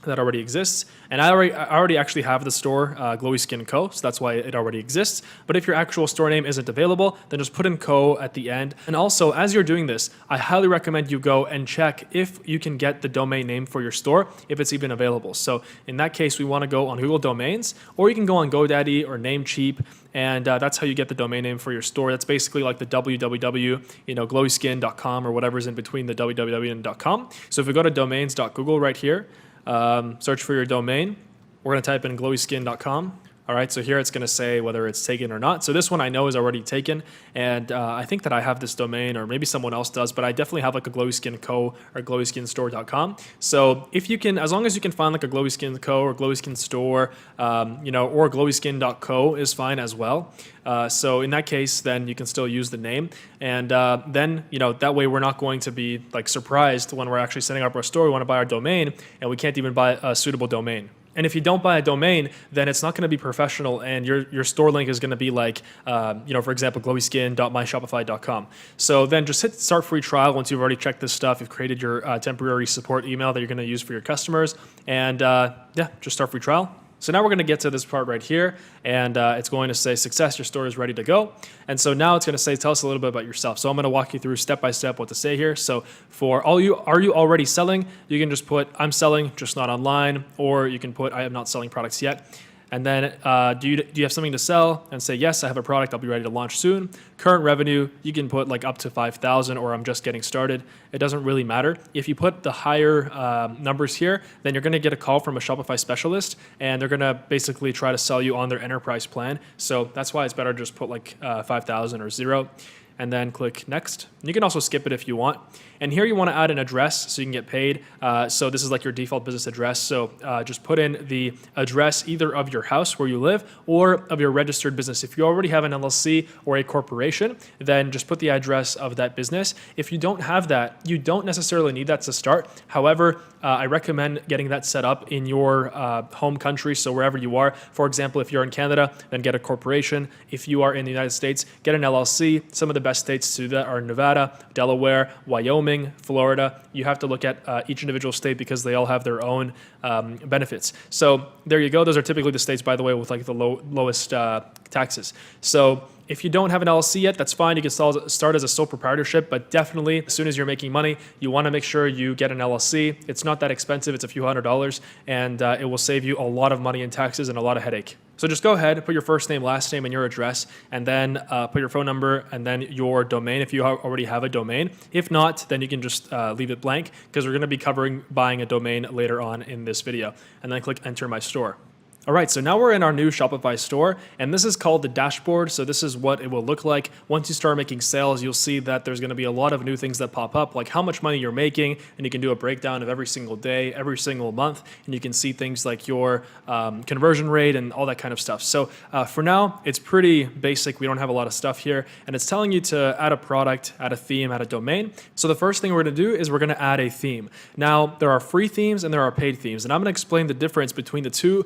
That already exists, and I already actually have the store Glowy Skin Co, so that's why it already exists. But if your actual store name isn't available, then just put in Co at the end. And also, as you're doing this, I highly recommend you go and check if you can get the domain name for your store, if it's even available. So in that case, we want to go on Google Domains, or you can go on GoDaddy or Namecheap, and that's how you get the domain name for your store. That's basically like the www, glowyskin.com or whatever's in between the www and .com. So if we go to domains.google right here, search for your domain. We're going to type in glowyskin.com. All right, so here it's going to say whether it's taken or not. So this one I know is already taken, and I think that I have this domain, or maybe someone else does, but I definitely have like a Glowy Skin Co or glowyskinstore.com. So if you can, as long as you can find like a Glowy Skin Co or Glowy Skin Store, or glowyskin.co is fine as well. So in that case, then you can still use the name, and then that way we're not going to be like surprised when we're actually setting up our store. We want to buy our domain, and we can't even buy a suitable domain. And if you don't buy a domain, then it's not going to be professional, and your store link is going to be like, for example, glowyskin.myshopify.com. So then just hit start free trial once you've already checked this stuff. You've created your temporary support email that you're going to use for your customers, and just start free trial. So now we're going to get to this part right here, and it's going to say success, your store is ready to go. And so now it's going to say, tell us a little bit about yourself. So I'm going to walk you through step by step what to say here. So for are you already selling? You can just put I'm selling, just not online, or you can put I am not selling products yet. And then do you have something to sell? And say, yes, I have a product. I'll be ready to launch soon. Current revenue, you can put like up to 5,000, or I'm just getting started. It doesn't really matter. If you put the higher numbers here, then you're going to get a call from a Shopify specialist, and they're going to basically try to sell you on their enterprise plan. So that's why it's better to just put like 5,000 or 0. And then click next. You can also skip it if you want. And here you want to add an address so you can get paid. So this is like your default business address. So just put in the address either of your house where you live or of your registered business. If you already have an LLC or a corporation, then just put the address of that business. If you don't have that, you don't necessarily need that to start. However, I recommend getting that set up in your home country, so wherever you are. For example, if you're in Canada, then get a corporation. If you are in the United States, get an LLC. Some of the best states to do that are Nevada, Delaware, Wyoming, Florida. You have to look at each individual state because they all have their own benefits. So there you go. Those are typically the states, by the way, with like the lowest taxes. So if you don't have an LLC yet, that's fine. You can start as a sole proprietorship, but definitely as soon as you're making money, you want to make sure you get an LLC. It's not that expensive. It's a few $100s, and it will save you a lot of money in taxes and a lot of headache. So just go ahead, put your first name, last name, and your address, and then put your phone number and then your domain if you already have a domain. If not, then you can just leave it blank, because we're going to be covering buying a domain later on in this video. And then click enter my store. All right, so now we're in our new Shopify store, and this is called the dashboard. So this is what it will look like. Once you start making sales, you'll see that there's going to be a lot of new things that pop up, like how much money you're making, and you can do a breakdown of every single day, every single month, and you can see things like your conversion rate and all that kind of stuff. So for now, it's pretty basic. We don't have a lot of stuff here, and it's telling you to add a product, add a theme, add a domain. So the first thing we're going to do is we're going to add a theme. Now, there are free themes and there are paid themes, and I'm going to explain the difference between the two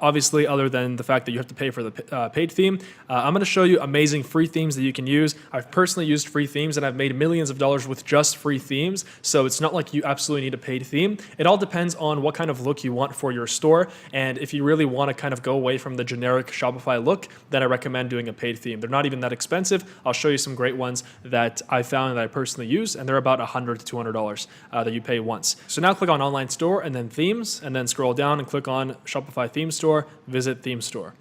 Obviously, other than the fact that you have to pay for the paid theme, I'm going to show you amazing free themes that you can use. I've personally used free themes and I've made millions of dollars with just free themes. So it's not like you absolutely need a paid theme. It all depends on what kind of look you want for your store. And if you really want to kind of go away from the generic Shopify look, then I recommend doing a paid theme. They're not even that expensive. I'll show you some great ones that I found that I personally use, and they're about $100 to $200 that you pay once. So now click on Online Store and then Themes, and then scroll down and click on Shopify Theme Store, visit Theme Store.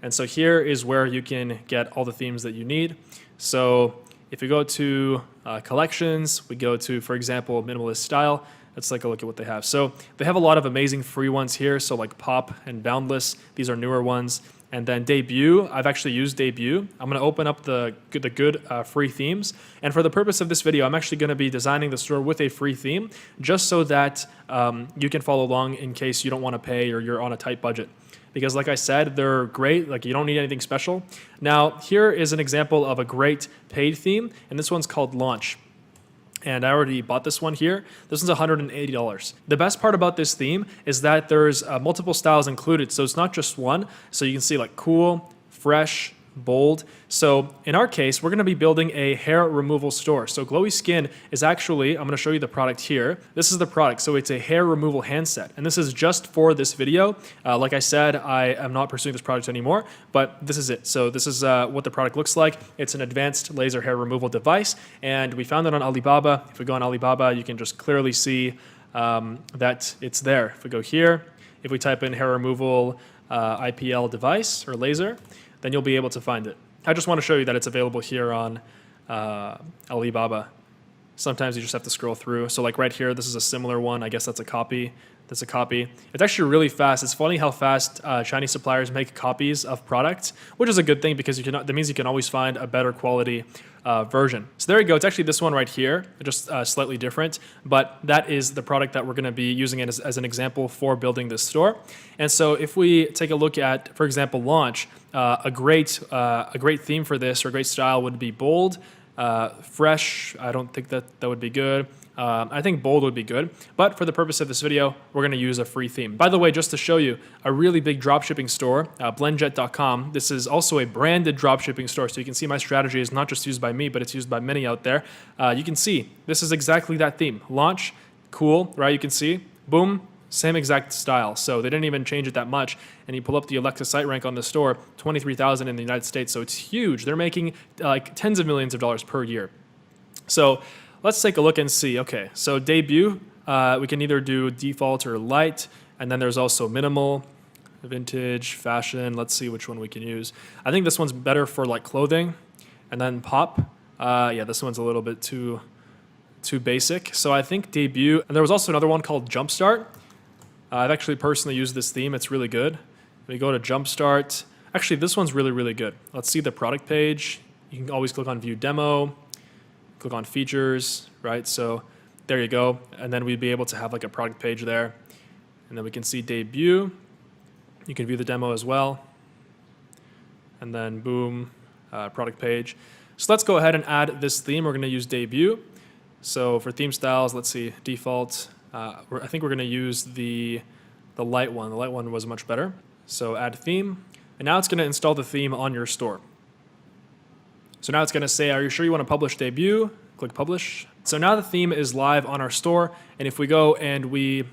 And so here is where you can get all the themes that you need. So if we go to collections, we go to, for example, minimalist style. Let's take a look at what they have. So they have a lot of amazing free ones here. So like Pop and Boundless, these are newer ones. And then Debut, I've actually used Debut. I'm going to open up the good free themes. And for the purpose of this video, I'm actually going to be designing the store with a free theme, just so that you can follow along in case you don't want to pay or you're on a tight budget. Because like I said, they're great. Like, you don't need anything special. Now, here is an example of a great paid theme, and this one's called Launch. And I already bought this one here. This one's $180. The best part about this theme is that there's multiple styles included. So it's not just one. So you can see like cool, fresh, bold. So in our case, we're going to be building a hair removal store. So Glowy Skin is actually, I'm going to show you the product here. This is the product. So it's a hair removal handset. And this is just for this video. Like I said, I am not pursuing this product anymore, but this is it. So this is what the product looks like. It's an advanced laser hair removal device. And we found it on Alibaba. If we go on Alibaba, you can just clearly see that it's there. If we go here, if we type in hair removal IPL device or laser, then you'll be able to find it. I just want to show you that it's available here on Alibaba. Sometimes you just have to scroll through. So like right here, this is a similar one. I guess that's a copy. That's a copy. It's actually really fast. It's funny how fast Chinese suppliers make copies of products, which is a good thing because that means you can always find a better quality version. So there you go. It's actually this one right here, just slightly different, but that is the product that we're going to be using it as an example for building this store. And so if we take a look at, for example, Launch, a great theme for this or a great style would be bold, fresh. I don't think that would be good. I think bold would be good, but for the purpose of this video, we're going to use a free theme. By the way, just to show you, a really big dropshipping store, blendjet.com. This is also a branded dropshipping store, so you can see my strategy is not just used by me, but it's used by many out there. You can see this is exactly that theme. Launch, cool, right? You can see, boom, same exact style. So they didn't even change it that much. And you pull up the Alexa site rank on the store, 23,000 in the United States. So it's huge. They're making like tens of millions of dollars per year. So let's take a look and see. Okay, so Debut, we can either do default or light, and then there's also minimal, vintage, fashion. Let's see which one we can use. I think this one's better for like clothing, and then Pop. Yeah, this one's a little bit too basic. So I think Debut, and there was also another one called Jumpstart. I've actually personally used this theme. It's really good. We go to Jumpstart. Actually, this one's really, really good. Let's see the product page. You can always click on View Demo. Click on features, right? So there you go. And then we'd be able to have like a product page there. And then we can see Debut. You can view the demo as well. And then boom, product page. So let's go ahead and add this theme. We're going to use Debut. So for theme styles, let's see, default. I think we're going to use the light one. The light one was much better. So add theme. And now it's going to install the theme on your store. So now it's going to say, are you sure you want to publish Debut? Click Publish. So now the theme is live on our store. And if we go and we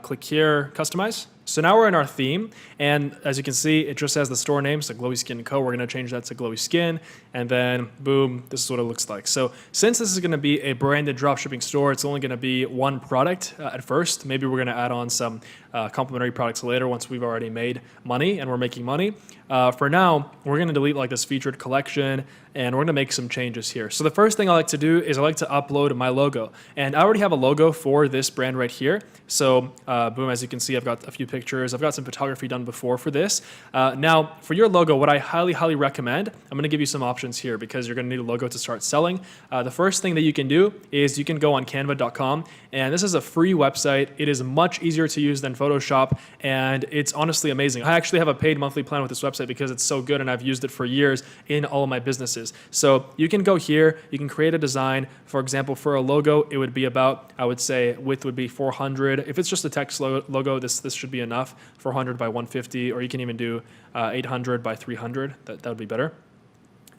click here, Customize. So now we're in our theme. And as you can see, it just has the store name. So Glowy Skin Co. We're going to change that to Glowy Skin. And then boom, this is what it looks like. So since this is going to be a branded dropshipping store, it's only going to be one product at first. Maybe we're going to add on some complementary products later once we've already made money and we're making money. For now, we're going to delete like this featured collection and we're going to make some changes here. So the first thing I like to do is I like to upload my logo. And I already have a logo for this brand right here. So boom, as you can see, I've got a few pictures. I've got some photography done before for this. Now, for your logo, what I highly, highly recommend, I'm going to give you some options here because you're going to need a logo to start selling. The first thing that you can do is you can go on canva.com, and this is a free website. It is much easier to use than Photoshop, and it's honestly amazing. I actually have a paid monthly plan with this website because it's so good, and I've used it for years in all of my businesses. So you can go here, you can create a design, for example, for a logo, it would be about, I would say width would be 400. If it's just a text logo, this should be enough, 400 by 150, or you can even do 800 by 300. That would be better.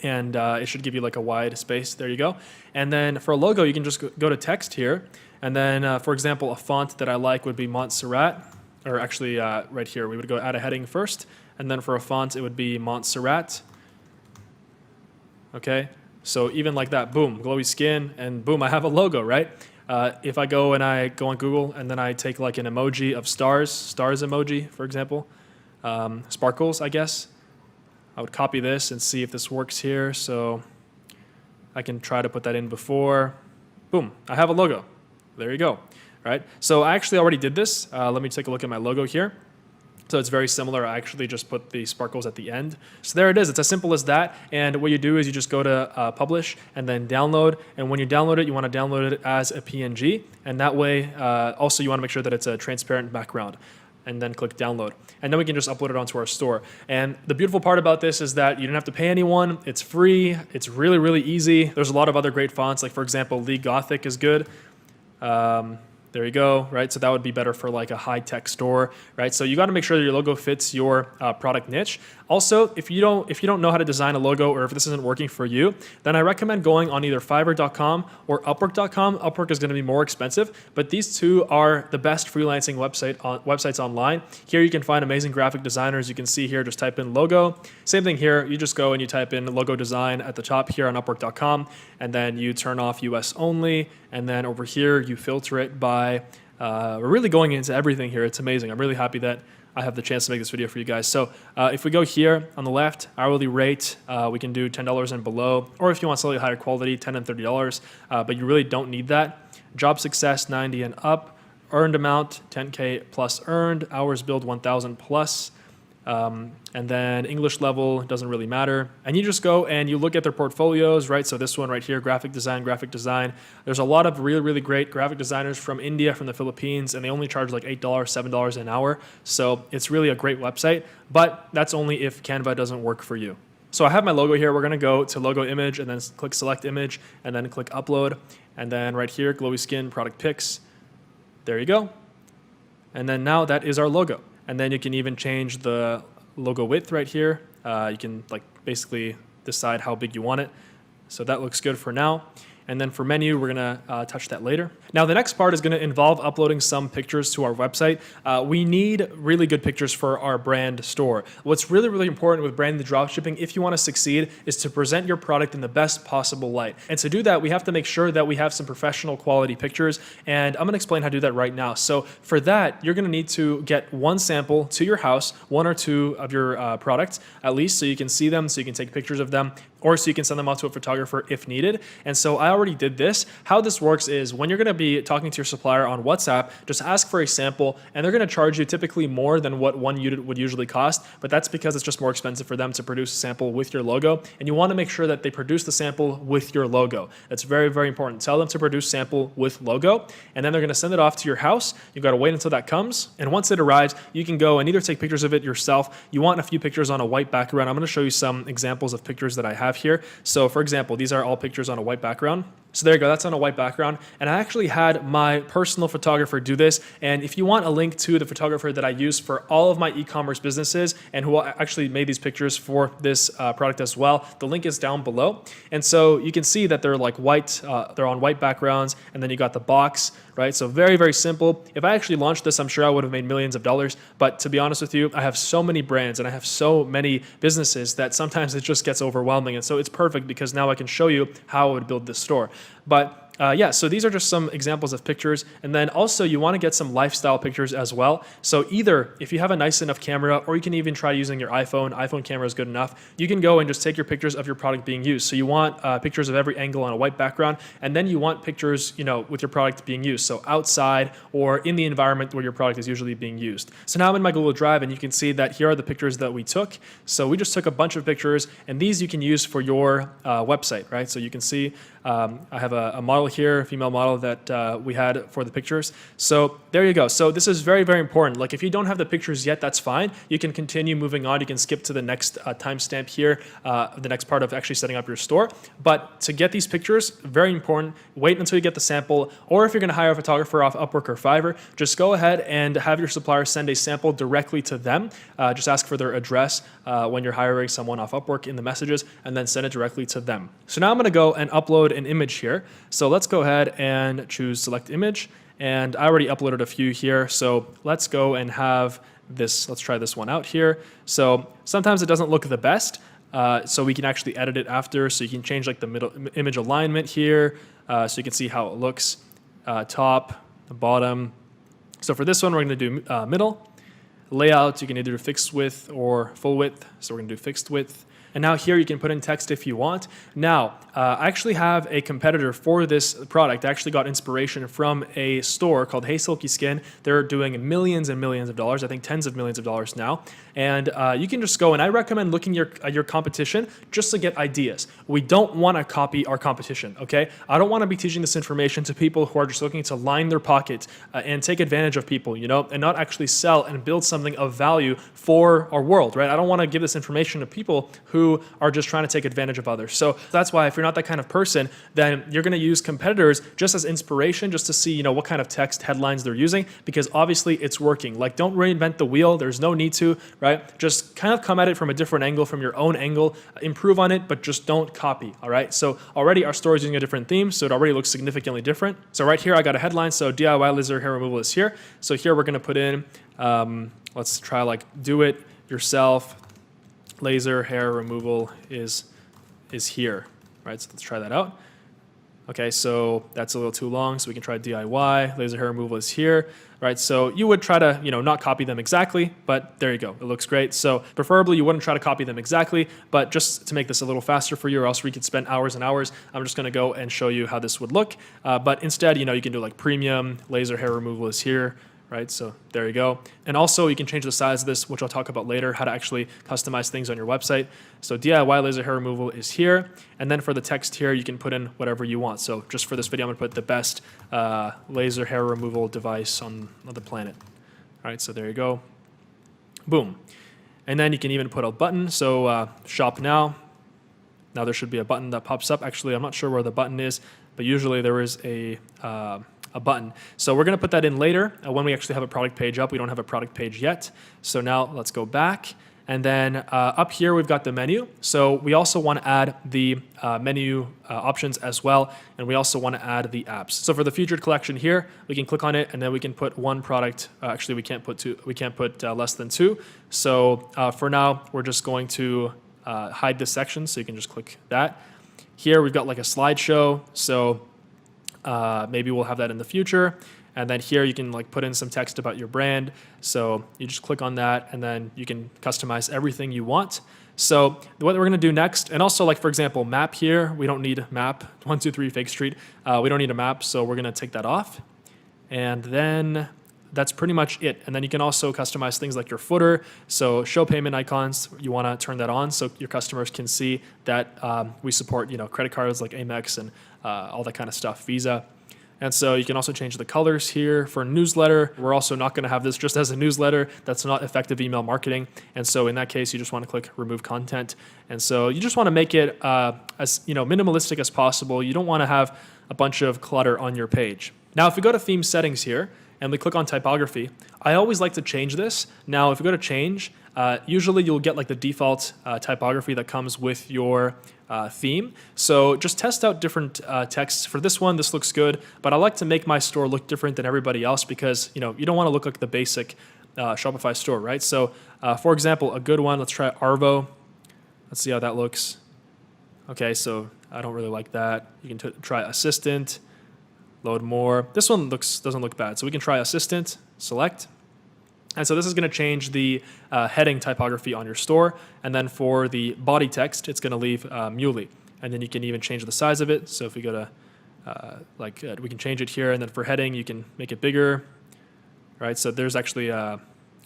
And it should give you like a wide space. There you go. And then for a logo, you can just go to text here. And then, for example, a font that I like would be Montserrat, or actually right here, we would go add a heading first. And then for a font, it would be Montserrat. Okay, so even like that, boom, glowy skin, and boom, I have a logo, right? If I go and I go on Google and then I take like an emoji of stars emoji, for example, sparkles, I guess, I would copy this and see if this works here. So I can try to put that in before. Boom, I have a logo. There you go, right? So I actually already did this. Let me take a look at my logo here. So it's very similar. I actually just put the sparkles at the end. So there it is. It's as simple as that. And what you do is you just go to publish and then download. And when you download it, you want to download it as a PNG. And that way, also you want to make sure that it's a transparent background. And then click download. And then we can just upload it onto our store. And the beautiful part about this is that you don't have to pay anyone. It's free. It's really, really easy. There's a lot of other great fonts. Like for example, Lee Gothic is good. There you go, right? So that would be better for like a high-tech store, right? So you got to make sure that your logo fits your product niche. Also, if you don't know how to design a logo, or if this isn't working for you, then I recommend going on either Fiverr.com or Upwork.com. Upwork is going to be more expensive, but these two are the best freelancing websites online. Here you can find amazing graphic designers. You can see here, just type in logo. Same thing here. You just go and you type in logo design at the top here on Upwork.com, and then you turn off US only, and then over here you filter it by we're really going into everything here. It's amazing. I'm really happy that I have the chance to make this video for you guys. So if we go here on the left, hourly rate, we can do $10 and below, or if you want slightly higher quality, $10 and $30, but you really don't need that. Job success, 90 and up. Earned amount, 10K plus earned. Hours billed, 1,000 plus. And then English level, doesn't really matter. And you just go and you look at their portfolios, right? So this one right here, graphic design. There's a lot of really, really great graphic designers from India, from the Philippines, and they only charge like $8, $7 an hour. So it's really a great website, but that's only if Canva doesn't work for you. So I have my logo here. We're going to go to logo image and then click select image and then click upload. And then right here, glowy skin, product pics. There you go. And then now that is our logo. And then you can even change the logo width right here. You can like basically decide how big you want it. So that looks good for now. And then for menu, we're gonna touch that later. Now the next part is gonna involve uploading some pictures to our website. We need really good pictures for our brand store. What's really, really important with branded dropshipping, if you wanna succeed, is to present your product in the best possible light. And to do that, we have to make sure that we have some professional quality pictures. And I'm gonna explain how to do that right now. So for that, you're gonna need to get one sample to your house, one or two of your products at least, so you can see them, so you can take pictures of them, or so you can send them out to a photographer if needed. And so I already did this. How this works is when you're gonna be talking to your supplier on WhatsApp, just ask for a sample, and they're gonna charge you typically more than what one unit would usually cost, but that's because it's just more expensive for them to produce a sample with your logo, and you wanna make sure that they produce the sample with your logo. That's very, very important. Tell them to produce sample with logo, and then they're gonna send it off to your house. You gotta wait until that comes, and once it arrives, you can go and either take pictures of it yourself. You want a few pictures on a white background. I'm gonna show you some examples of pictures that I have here. So for example, these are all pictures on a white background. So there you go, that's on a white background. And I actually had my personal photographer do this. And if you want a link to the photographer that I use for all of my e-commerce businesses and who actually made these pictures for this product as well, the link is down below. And so you can see that they're like white, they're on white backgrounds, and then you got the box, right? So very, very simple. If I actually launched this, I'm sure I would have made millions of dollars. But to be honest with you, I have so many brands and I have so many businesses that sometimes it just gets overwhelming. And so it's perfect because now I can show you how I would build this store. But yeah, so these are just some examples of pictures. And then also you want to get some lifestyle pictures as well. So either if you have a nice enough camera, or you can even try using your iPhone camera is good enough. You can go and just take your pictures of your product being used. So you want pictures of every angle on a white background. And then you want pictures, you know, with your product being used. So outside or in the environment where your product is usually being used. So now I'm in my Google Drive and you can see that here are the pictures that we took. So we just took a bunch of pictures, and these you can use for your website, right? So you can see I have a model here, a female model that we had for the pictures. So there you go. So this is very, very important. Like if you don't have the pictures yet, that's fine. You can continue moving on. You can skip to the next timestamp here, the next part of actually setting up your store. But to get these pictures, very important, wait until you get the sample, or if you're gonna hire a photographer off Upwork or Fiverr, just go ahead and have your supplier send a sample directly to them. Just ask for their address when you're hiring someone off Upwork in the messages, and then send it directly to them. So now I'm gonna go and upload an image here. So let's go ahead and choose select image. And I already uploaded a few here. So let's go and have this, let's try this one out here. So sometimes it doesn't look the best. So we can actually edit it after. So you can change like the middle image alignment here. So you can see how it looks, top, bottom. So for this one, we're gonna do middle. Layout, you can either do fixed width or full width. So we're gonna do fixed width. And now here you can put in text if you want. Now, I actually have a competitor for this product. I actually got inspiration from a store called Hey Silky Skin. They're doing millions and millions of dollars, I think tens of millions of dollars now. And you can just go, and I recommend looking at your competition just to get ideas. We don't want to copy our competition, okay? I don't want to be teaching this information to people who are just looking to line their pockets and take advantage of people, you know, and not actually sell and build something of value for our world, right? I don't want to give this information to people who are just trying to take advantage of others. So that's why if you're not that kind of person, then you're going to use competitors just as inspiration, just to see, you know, what kind of text headlines they're using, because obviously it's working. Like, don't reinvent the wheel. There's no need to, right? Just kind of come at it from a different angle, from your own angle, improve on it, but just don't copy, all right? So already our store is using a different theme, so it already looks significantly different. So right here, I got a headline. So DIY laser hair removal is here. So here we're going to put in, let's try like do it yourself. Laser hair removal is here, right? So let's try that out. Okay, so that's a little too long, so we can try DIY. Laser hair removal is here, right? So you would try to, you know, not copy them exactly, but there you go. It looks great. So preferably you wouldn't try to copy them exactly, but just to make this a little faster for you, or else we could spend hours and hours, I'm just gonna go and show you how this would look. But instead, you know, you can do like premium, laser hair removal is here, right? So there you go. And also you can change the size of this, which I'll talk about later, how to actually customize things on your website. So DIY laser hair removal is here. And then for the text here, you can put in whatever you want. So just for this video, I'm gonna put the best laser hair removal device on the planet. All right, so there you go. Boom. And then you can even put a button. So shop now. Now there should be a button that pops up. Actually, I'm not sure where the button is, but usually there is a button. So we're going to put that in later when we actually have a product page up. We don't have a product page yet. So now let's go back. And then up here, we've got the menu. So we also want to add the menu options as well. And we also want to add the apps. So for the featured collection here, we can click on it and then we can put one product. Actually, we can't put two. We can't put less than two. So for now, we're just going to hide this section. So you can just click that. Here, we've got like a slideshow. So maybe we'll have that in the future. And then here you can like put in some text about your brand. So you just click on that and then you can customize everything you want. So what we're gonna do next, and also like for example, map here, we don't need map, 123 Fake Street. We don't need a map, so we're gonna take that off. And then that's pretty much it. And then you can also customize things like your footer. So show payment icons, you wanna turn that on so your customers can see that we support, you know, credit cards like Amex and all that kind of stuff, Visa. And so you can also change the colors here for newsletter. We're also not gonna have this just as a newsletter. That's not effective email marketing. And so in that case, you just wanna click remove content. And so you just wanna make it as minimalistic as possible. You don't wanna have a bunch of clutter on your page. Now, if we go to theme settings here, and we click on typography, I always like to change this. Now, if you go to change, usually you'll get like the default typography that comes with your theme. So just test out different texts. For this one, this looks good, but I like to make my store look different than everybody else because you don't want to look like the basic Shopify store, right? So for example, a good one, let's try Arvo. Let's see how that looks. Okay, so I don't really like that. You can try assistant. Load more. This one doesn't look bad. So we can try assistant, select. And so this is going to change the heading typography on your store. And then for the body text, it's going to leave Muley. And then you can even change the size of it. So if we go to, we can change it here. And then for heading, you can make it bigger. Right? So there's actually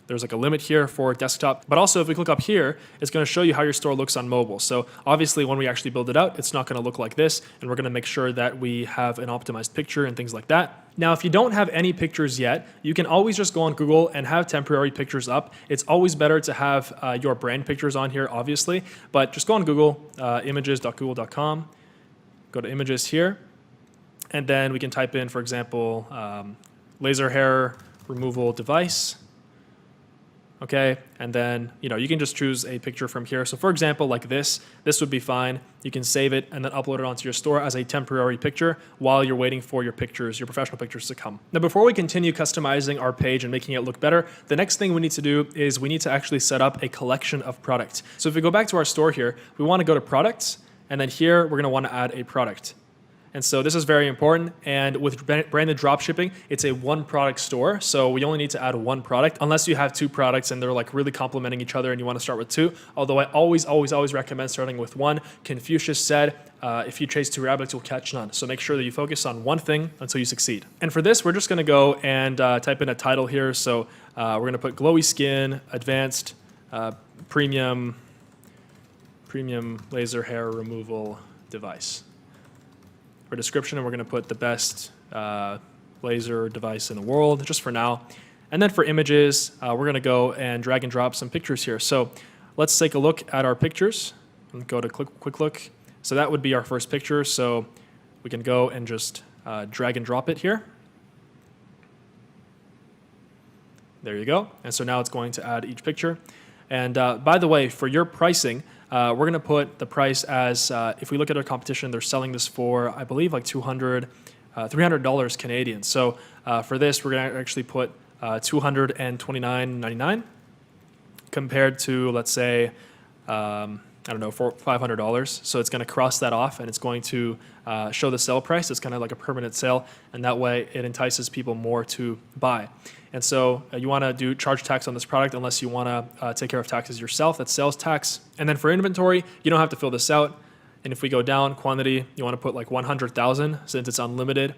there's like a limit here for desktop. But also if we click up here, it's going to show you how your store looks on mobile. So obviously when we actually build it out, it's not going to look like this. And we're going to make sure that we have an optimized picture and things like that. Now, if you don't have any pictures yet, you can always just go on Google and have temporary pictures up. It's always better to have your brand pictures on here, obviously. But just go on Google, images.google.com, go to images here. And then we can type in, for example, laser hair removal device. Okay, and then you can just choose a picture from here. So for example, like this would be fine. You can save it and then upload it onto your store as a temporary picture while you're waiting for your pictures, your professional pictures to come. Now, before we continue customizing our page and making it look better, the next thing we need to do is we need to actually set up a collection of products. So if we go back to our store here, we want to go to products, and then here we're going to want to add a product. And so this is very important. And with branded dropshipping, it's a one product store. So we only need to add one product unless you have two products and they're like really complementing each other and you want to start with two. Although I always recommend starting with one. Confucius said, if you chase two rabbits, you'll catch none. So make sure that you focus on one thing until you succeed. And for this, we're just going to go and type in a title here. So we're going to put glowy skin, advanced, premium laser hair removal device. For description, and we're going to put the best laser device in the world, just for now. And then for images, we're going to go and drag and drop some pictures here. So let's take a look at our pictures and go to quick look. So that would be our first picture. So we can go and just drag and drop it here. There you go. And so now it's going to add each picture. And by the way, for your pricing, we're going to put the price as, if we look at our competition, they're selling this for, I believe, like $300 Canadian. So for this, we're going to actually put $229.99 compared to, let's say, I don't know, for $500. So it's going to cross that off and it's going to show the sale price. It's kind of like a permanent sale, and that way it entices people more to buy. And so you want to charge tax on this product unless you want to take care of taxes yourself. That's sales tax. And then for inventory, you don't have to fill this out. And if we go down quantity, you want to put like 100,000 since it's unlimited.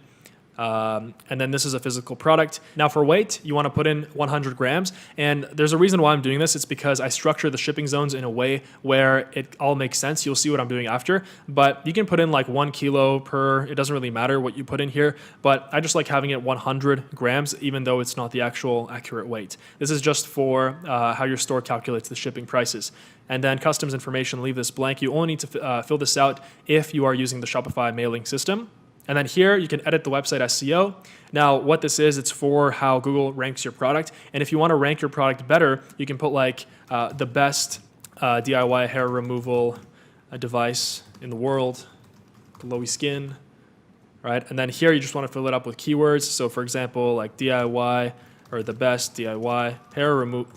And then this is a physical product. Now for weight, you want to put in 100 grams. And there's a reason why I'm doing this. It's because I structure the shipping zones in a way where it all makes sense. You'll see what I'm doing after. But you can put in like 1 kilo per, it doesn't really matter what you put in here. But I just like having it 100 grams, even though it's not the actual accurate weight. This is just for how your store calculates the shipping prices. And then customs information, leave this blank. You only need to fill this out if you are using the Shopify mailing system. And then here you can edit the website SEO. Now what this is, it's for how Google ranks your product. And if you want to rank your product better, you can put like the best DIY hair removal device in the world, glowy skin, right? And then here you just want to fill it up with keywords. So for example, like DIY or the best DIY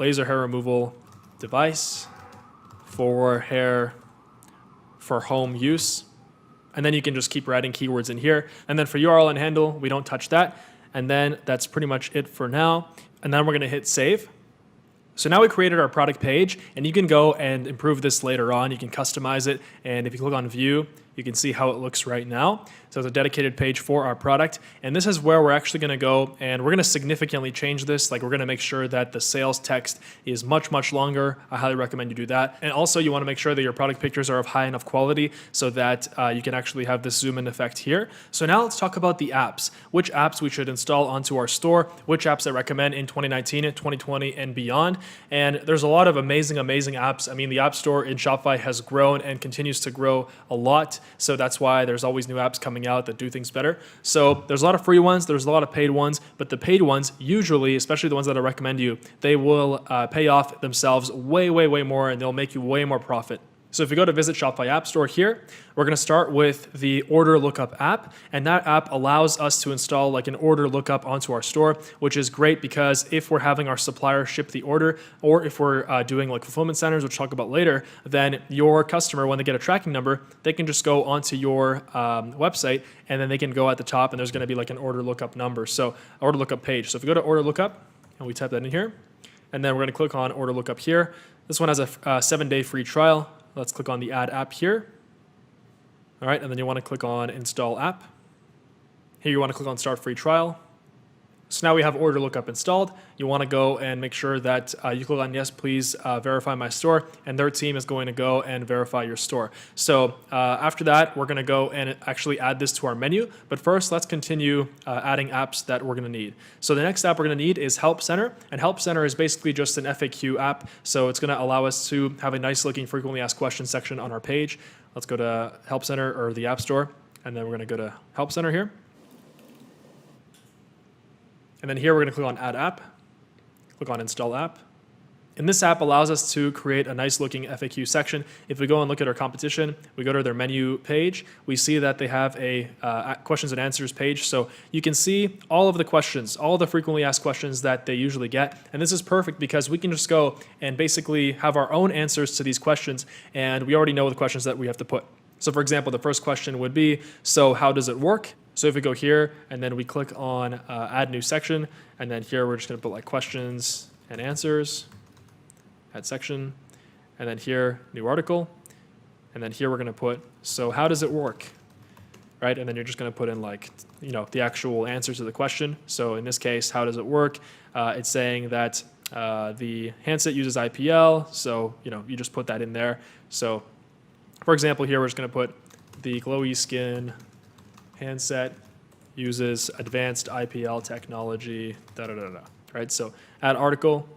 laser hair removal device for home use. And then you can just keep writing keywords in here. And then for URL and handle, we don't touch that. And then that's pretty much it for now. And then we're going to hit save. So now we created our product page, and you can go and improve this later on. You can customize it. And if you click on view, you can see how it looks right now. So it's a dedicated page for our product. And this is where we're actually going to go, and we're going to significantly change this. Like, we're going to make sure that the sales text is much, much longer. I highly recommend you do that. And also you want to make sure that your product pictures are of high enough quality so that you can actually have this zoom in effect here. So now let's talk about the apps, which apps we should install onto our store, which apps I recommend in 2019, 2020, and beyond. And there's a lot of amazing apps. I mean, the App Store in Shopify has grown and continues to grow a lot. So that's why there's always new apps coming out that do things better. So there's a lot of free ones, there's a lot of paid ones, but the paid ones usually, especially the ones that I recommend you, they will pay off themselves way more, and they'll make you way more profit. So if you go to Visit Shopify App Store here, we're going to start with the Order Lookup app, and that app allows us to install like an order lookup onto our store, which is great because if we're having our supplier ship the order, or if we're doing like fulfillment centers, which we'll talk about later, then your customer, when they get a tracking number, they can just go onto your website, and then they can go at the top, and there's going to be like an order lookup number, so order lookup page. So if we go to Order Lookup, and we type that in here, and then we're going to click on Order Lookup here. This one has a 7-day free trial. Let's click on the Add App here. All right, and then you want to click on Install App. Here you want to click on Start Free Trial. So now we have order lookup installed. You want to go and make sure that you click on yes, please verify my store, and their team is going to go and verify your store. So after that, we're going to go and actually add this to our menu. But first, let's continue adding apps that we're going to need. So the next app we're going to need is Help Center, and Help Center is basically just an FAQ app. So it's going to allow us to have a nice looking frequently asked questions section on our page. Let's go to Help Center or the App Store, and then we're going to go to Help Center here. And then here we're going to click on Add App, click on Install App. And this app allows us to create a nice looking FAQ section. If we go and look at our competition, we go to their menu page, we see that they have a questions and answers page. So you can see all of the questions, all of the frequently asked questions that they usually get. And this is perfect because we can just go and basically have our own answers to these questions, and we already know the questions that we have to put. So for example, the first question would be, so how does it work? So if we go here and then we click on add new section, and then here we're just going to put like questions and answers, add section, and then here new article, and then here we're going to put, so how does it work? Right? And then you're just going to put in like, the actual answer to the question. So in this case, how does it work? It's saying that the handset uses IPL. So, you just put that in there. So for example, here we're just going to put the glowy skin handset uses advanced IPL technology, right? So add article,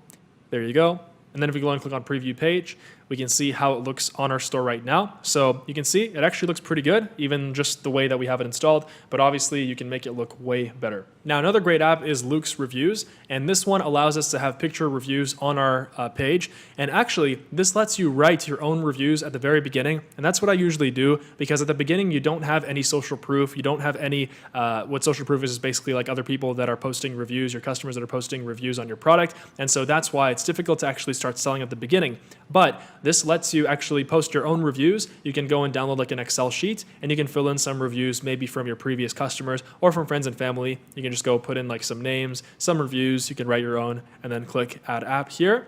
there you go. And then if we go and click on preview page, we can see how it looks on our store right now. So you can see it actually looks pretty good, even just the way that we have it installed, but obviously you can make it look way better. Now, another great app is Luke's Reviews, and this one allows us to have picture reviews on our page. And actually, this lets you write your own reviews at the very beginning, and that's what I usually do, because at the beginning, you don't have any social proof. You don't have any, what social proof is basically like other people that are posting reviews, your customers that are posting reviews on your product, and so that's why it's difficult to actually start selling at the beginning. But this lets you actually post your own reviews. You can go and download like an Excel sheet, and you can fill in some reviews maybe from your previous customers or from friends and family. You can just go put in like some names, some reviews, you can write your own, and then click Add App here.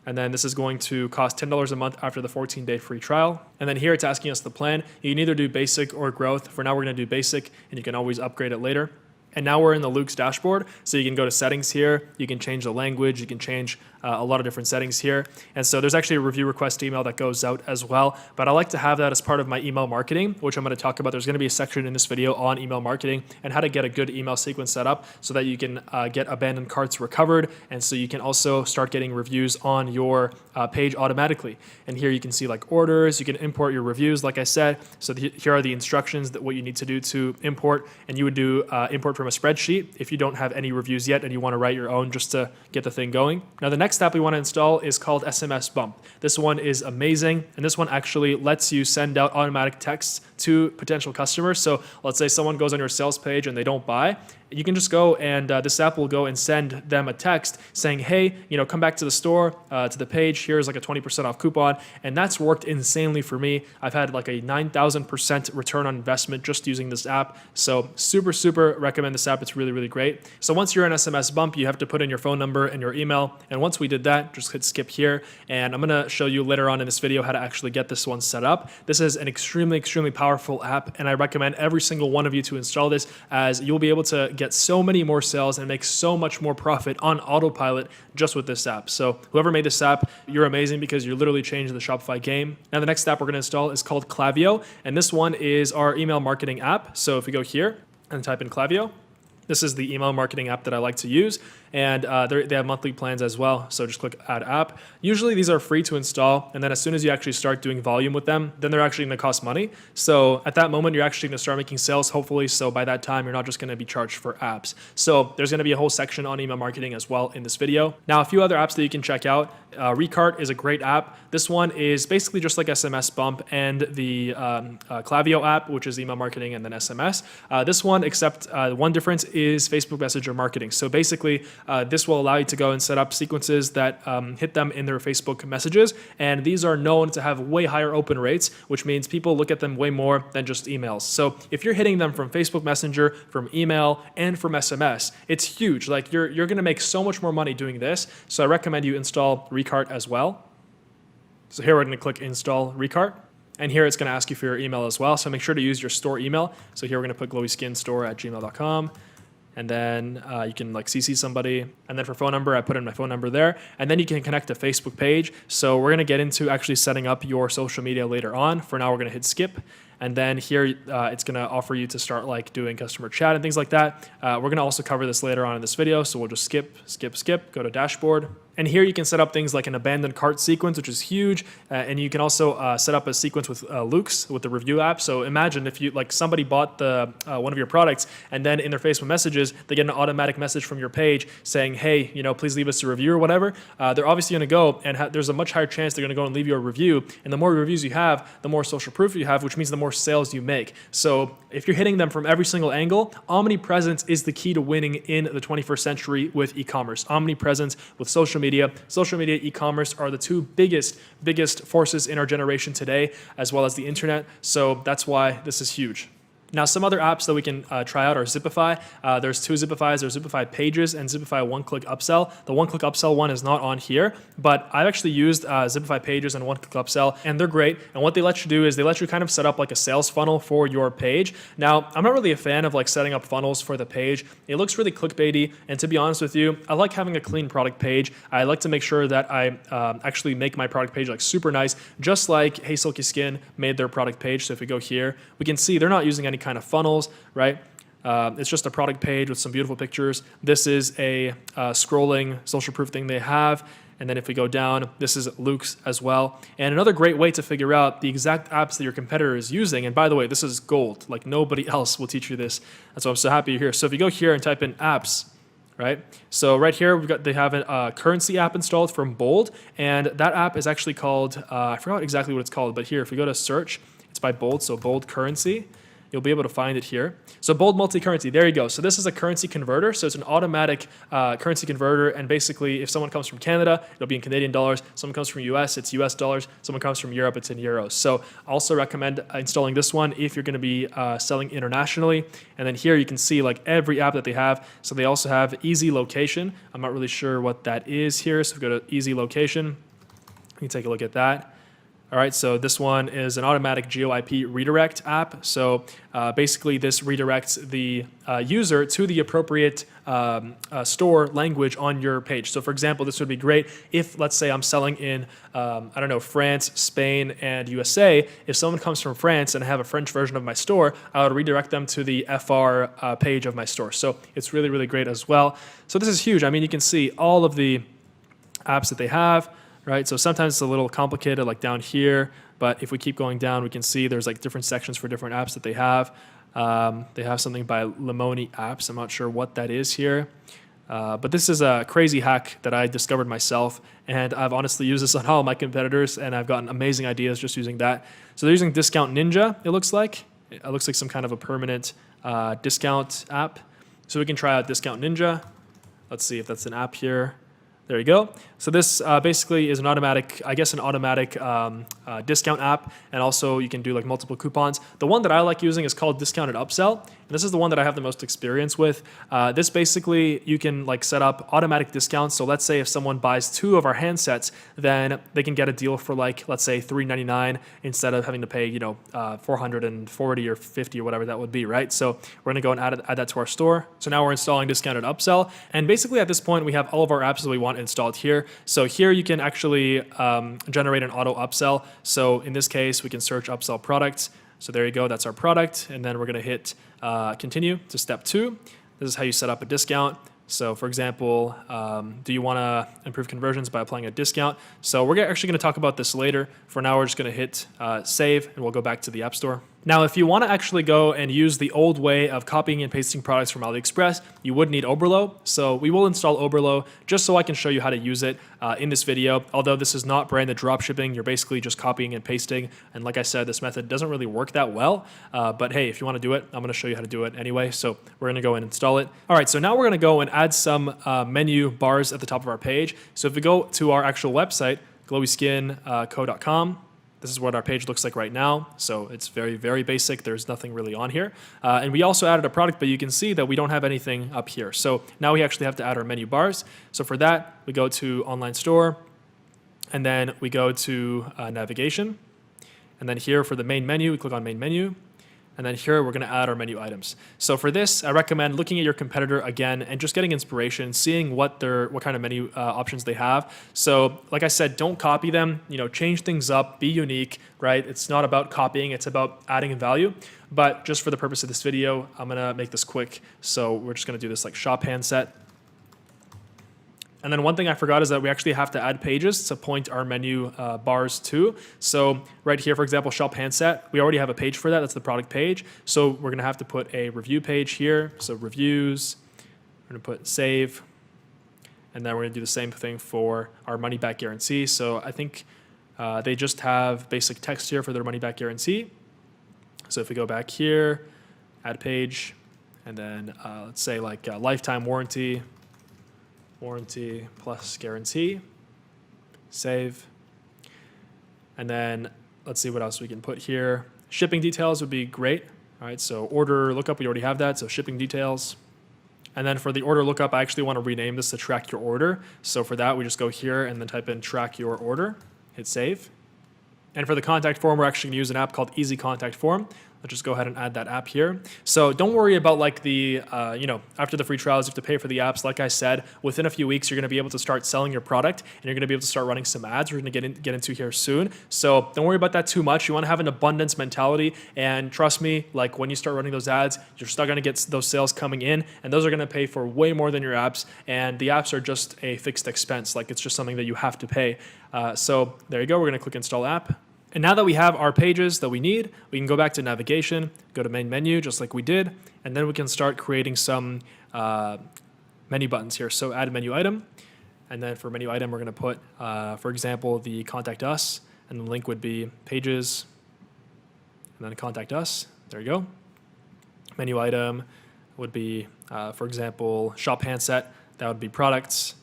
And then this is going to cost $10 a month after the 14-day free trial. And then here it's asking us the plan. You can either do basic or growth. For now, we're going to do basic, and you can always upgrade it later. And now we're in the Luke's dashboard. So you can go to settings here. You can change the language. You can change a lot of different settings here. And so there's actually a review request email that goes out as well. But I like to have that as part of my email marketing, which I'm going to talk about. There's going to be a section in this video on email marketing and how to get a good email sequence set up so that you can get abandoned carts recovered. And so you can also start getting reviews on your page automatically. And here you can see like orders. You can import your reviews, like I said. So here are the instructions that what you need to do to import. And you would do import from a spreadsheet if you don't have any reviews yet and you want to write your own just to get the thing going. Now the next app we want to install is called SMS Bump. This one is amazing, and this one actually lets you send out automatic texts to potential customers. So let's say someone goes on your sales page and they don't buy. You can just go and this app will go and send them a text saying, hey, come back to the store, to the page. Here's like a 20% off coupon. And that's worked insanely for me. I've had like a 9,000% return on investment just using this app. So super recommend this app. It's really, really great. So once you're in SMS Bump, you have to put in your phone number and your email. And once we did that, just hit skip here. And I'm going to show you later on in this video how to actually get this one set up. This is an extremely powerful app. And I recommend every single one of you to install this, as you'll be able to get so many more sales and make so much more profit on autopilot just with this app. So whoever made this app, you're amazing, because you're literally changing the Shopify game. Now the next app we're going to install is called Klaviyo, and this one is our email marketing app. So if we go here and type in Klaviyo, this is the email marketing app that I like to use, and they have monthly plans as well. So just click Add App. Usually these are free to install, and then as soon as you actually start doing volume with them, then they're actually going to cost money. So at that moment, you're actually going to start making sales, hopefully. So by that time, you're not just going to be charged for apps. So there's going to be a whole section on email marketing as well in this video. Now, a few other apps that you can check out. Recart is a great app. This one is basically just like SMS Bump and the Klaviyo app, which is email marketing and then SMS. This one, except one difference is Facebook Messenger marketing. So basically, this will allow you to go and set up sequences that hit them in their Facebook messages. And these are known to have way higher open rates, which means people look at them way more than just emails. So if you're hitting them from Facebook Messenger, from email, and from SMS, it's huge. Like you're going to make so much more money doing this. So I recommend you install Recart as well. So here we're going to click Install Recart. And here it's going to ask you for your email as well. So make sure to use your store email. So here we're going to put glowyskinstore@gmail.com. and then you can like CC somebody. And then for phone number, I put in my phone number there, and then you can connect a Facebook page. So we're gonna get into actually setting up your social media later on. For now, we're gonna hit skip. And then here, it's gonna offer you to start like doing customer chat and things like that. We're gonna also cover this later on in this video. So we'll just skip, go to dashboard. And here you can set up things like an abandoned cart sequence, which is huge. And you can also set up a sequence with Luke's, with the review app. So imagine if you like somebody bought the one of your products, and then in their Facebook messages, they get an automatic message from your page saying, hey, please leave us a review or whatever. They're obviously gonna go, and there's a much higher chance they're gonna go and leave you a review. And the more reviews you have, the more social proof you have, which means the more sales you make. So if you're hitting them from every single angle, omnipresence is the key to winning in the 21st century with e-commerce. Omnipresence with social media, e-commerce are the two biggest forces in our generation today, as well as the internet. So that's why this is huge. Now, some other apps that we can try out are Zipify. There's two Zipifys. There's Zipify Pages and Zipify One-Click Upsell. The One-Click Upsell one is not on here, but I've actually used Zipify Pages and One-Click Upsell, and they're great. And what they let you do is they let you kind of set up like a sales funnel for your page. Now, I'm not really a fan of like setting up funnels for the page. It looks really clickbaity, and to be honest with you, I like having a clean product page. I like to make sure that I actually make my product page like super nice, just like Hey Silky Skin made their product page. So if we go here, we can see they're not using any kind of funnels, right? It's just a product page with some beautiful pictures. This is a scrolling social proof thing they have. And then if we go down, this is Luke's as well. And another great way to figure out the exact apps that your competitor is using. And by the way, this is gold. Like nobody else will teach you this. That's why I'm so happy you're here. So if you go here and type in apps, right? So right here, they have a currency app installed from Bold. And that app is actually called, I forgot exactly what it's called, but here, if we go to search, it's by Bold, so Bold Currency. You'll be able to find it here. So Bold Multi-Currency, there you go. So this is a currency converter. So it's an automatic currency converter. And basically, if someone comes from Canada, it'll be in Canadian dollars. Someone comes from US, it's US dollars. Someone comes from Europe, it's in euros. So I also recommend installing this one if you're gonna be selling internationally. And then here you can see like every app that they have. So they also have Easy Location. I'm not really sure what that is here. So we go to Easy Location. You can take a look at that. All right, so this one is an automatic GeoIP redirect app. So basically this redirects the user to the appropriate store language on your page. So for example, this would be great if, let's say I'm selling in, I don't know, France, Spain, and USA. If someone comes from France and I have a French version of my store, I would redirect them to the FR page of my store. So it's really, really great as well. So this is huge. I mean, you can see all of the apps that they have. Right, so sometimes it's a little complicated, like down here, but if we keep going down, we can see there's like different sections for different apps that they have. They have something by Lemoni Apps. I'm not sure what that is here, but this is a crazy hack that I discovered myself, and I've honestly used this on all my competitors, and I've gotten amazing ideas just using that. So they're using Discount Ninja, it looks like. It looks like some kind of a permanent discount app. So we can try out Discount Ninja. Let's see if that's an app here. There you go. So this basically is an automatic, discount app, and also you can do like multiple coupons. The one that I like using is called Discounted Upsell, and this is the one that I have the most experience with. This basically, you can like set up automatic discounts. So let's say if someone buys 2 of our handsets, then they can get a deal for like, let's say $399 instead of having to pay, $440 or $50 or whatever that would be, right? So we're gonna go and add that to our store. So now we're installing Discounted Upsell, and basically at this point we have all of our apps that we want installed here. So here you can actually generate an auto upsell. So in this case, we can search upsell products. So there you go, that's our product. And then we're gonna hit continue to step 2. This is how you set up a discount. So for example, do you wanna improve conversions by applying a discount? So we're actually gonna talk about this later. For now, we're just gonna hit save, and we'll go back to the App Store. Now, if you want to actually go and use the old way of copying and pasting products from AliExpress, you would need Oberlo. So we will install Oberlo just so I can show you how to use it in this video. Although this is not branded dropshipping, you're basically just copying and pasting. And like I said, this method doesn't really work that well. But hey, if you want to do it, I'm going to show you how to do it anyway. So we're going to go and install it. All right, so now we're going to go and add some menu bars at the top of our page. So if we go to our actual website, glowyskinco.com, this is what our page looks like right now. So it's very, very basic. There's nothing really on here. And we also added a product, but you can see that we don't have anything up here. So now we actually have to add our menu bars. So for that, we go to Online Store, and then we go to Navigation. And then here for the main menu, we click on Main Menu. And then here, we're going to add our menu items. So for this, I recommend looking at your competitor again and just getting inspiration, seeing what kind of menu options they have. So like I said, don't copy them, change things up, be unique, right? It's not about copying, it's about adding value. But just for the purpose of this video, I'm going to make this quick. So we're just going to do this like shop handset. And then one thing I forgot is that we actually have to add pages to point our menu bars to. So right here, for example, shop handset, we already have a page for that. That's the product page. So we're going to have to put a review page here. So reviews, we're going to put save. And then we're going to do the same thing for our money back guarantee. So I think they just have basic text here for their money back guarantee. So if we go back here, add page, and then let's say like lifetime warranty plus guarantee, save. And then let's see what else we can put here. Shipping details would be great. All right, so order lookup, we already have that, so shipping details. And then for the order lookup, I actually want to rename this to track your order. So for that, we just go here and then type in track your order, hit save. And for the contact form, we're actually going to use an app called Easy Contact Form. Let's just go ahead and add that app here. So don't worry about like the, after the free trials, you have to pay for the apps. Like I said, within a few weeks, you're going to be able to start selling your product and you're going to be able to start running some ads. We're going to get into here soon. So don't worry about that too much. You want to have an abundance mentality. And trust me, like when you start running those ads, you're still going to get those sales coming in and those are going to pay for way more than your apps. And the apps are just a fixed expense. Like it's just something that you have to pay. So there you go. We're going to click install app. And now that we have our pages that we need, we can go back to navigation, go to main menu, just like we did, and then we can start creating some menu buttons here. So add menu item, and then for menu item, we're going to put, for example, the contact us, and the link would be pages, and then contact us. There you go. Menu item would be, for example, shop handset. That would be products.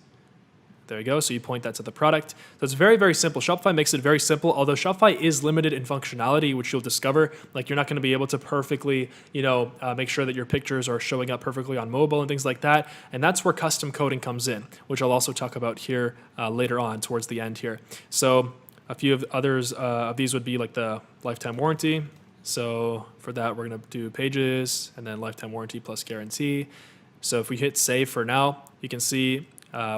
There you go. So you point that to the product. So it's very, very simple. Shopify makes it very simple, although Shopify is limited in functionality, which you'll discover. Like you're not going to be able to perfectly, make sure that your pictures are showing up perfectly on mobile and things like that. And that's where custom coding comes in, which I'll also talk about here later on towards the end here. So a few of others of these would be like the lifetime warranty. So for that, we're going to do pages and then lifetime warranty plus guarantee. So if we hit save for now, you can see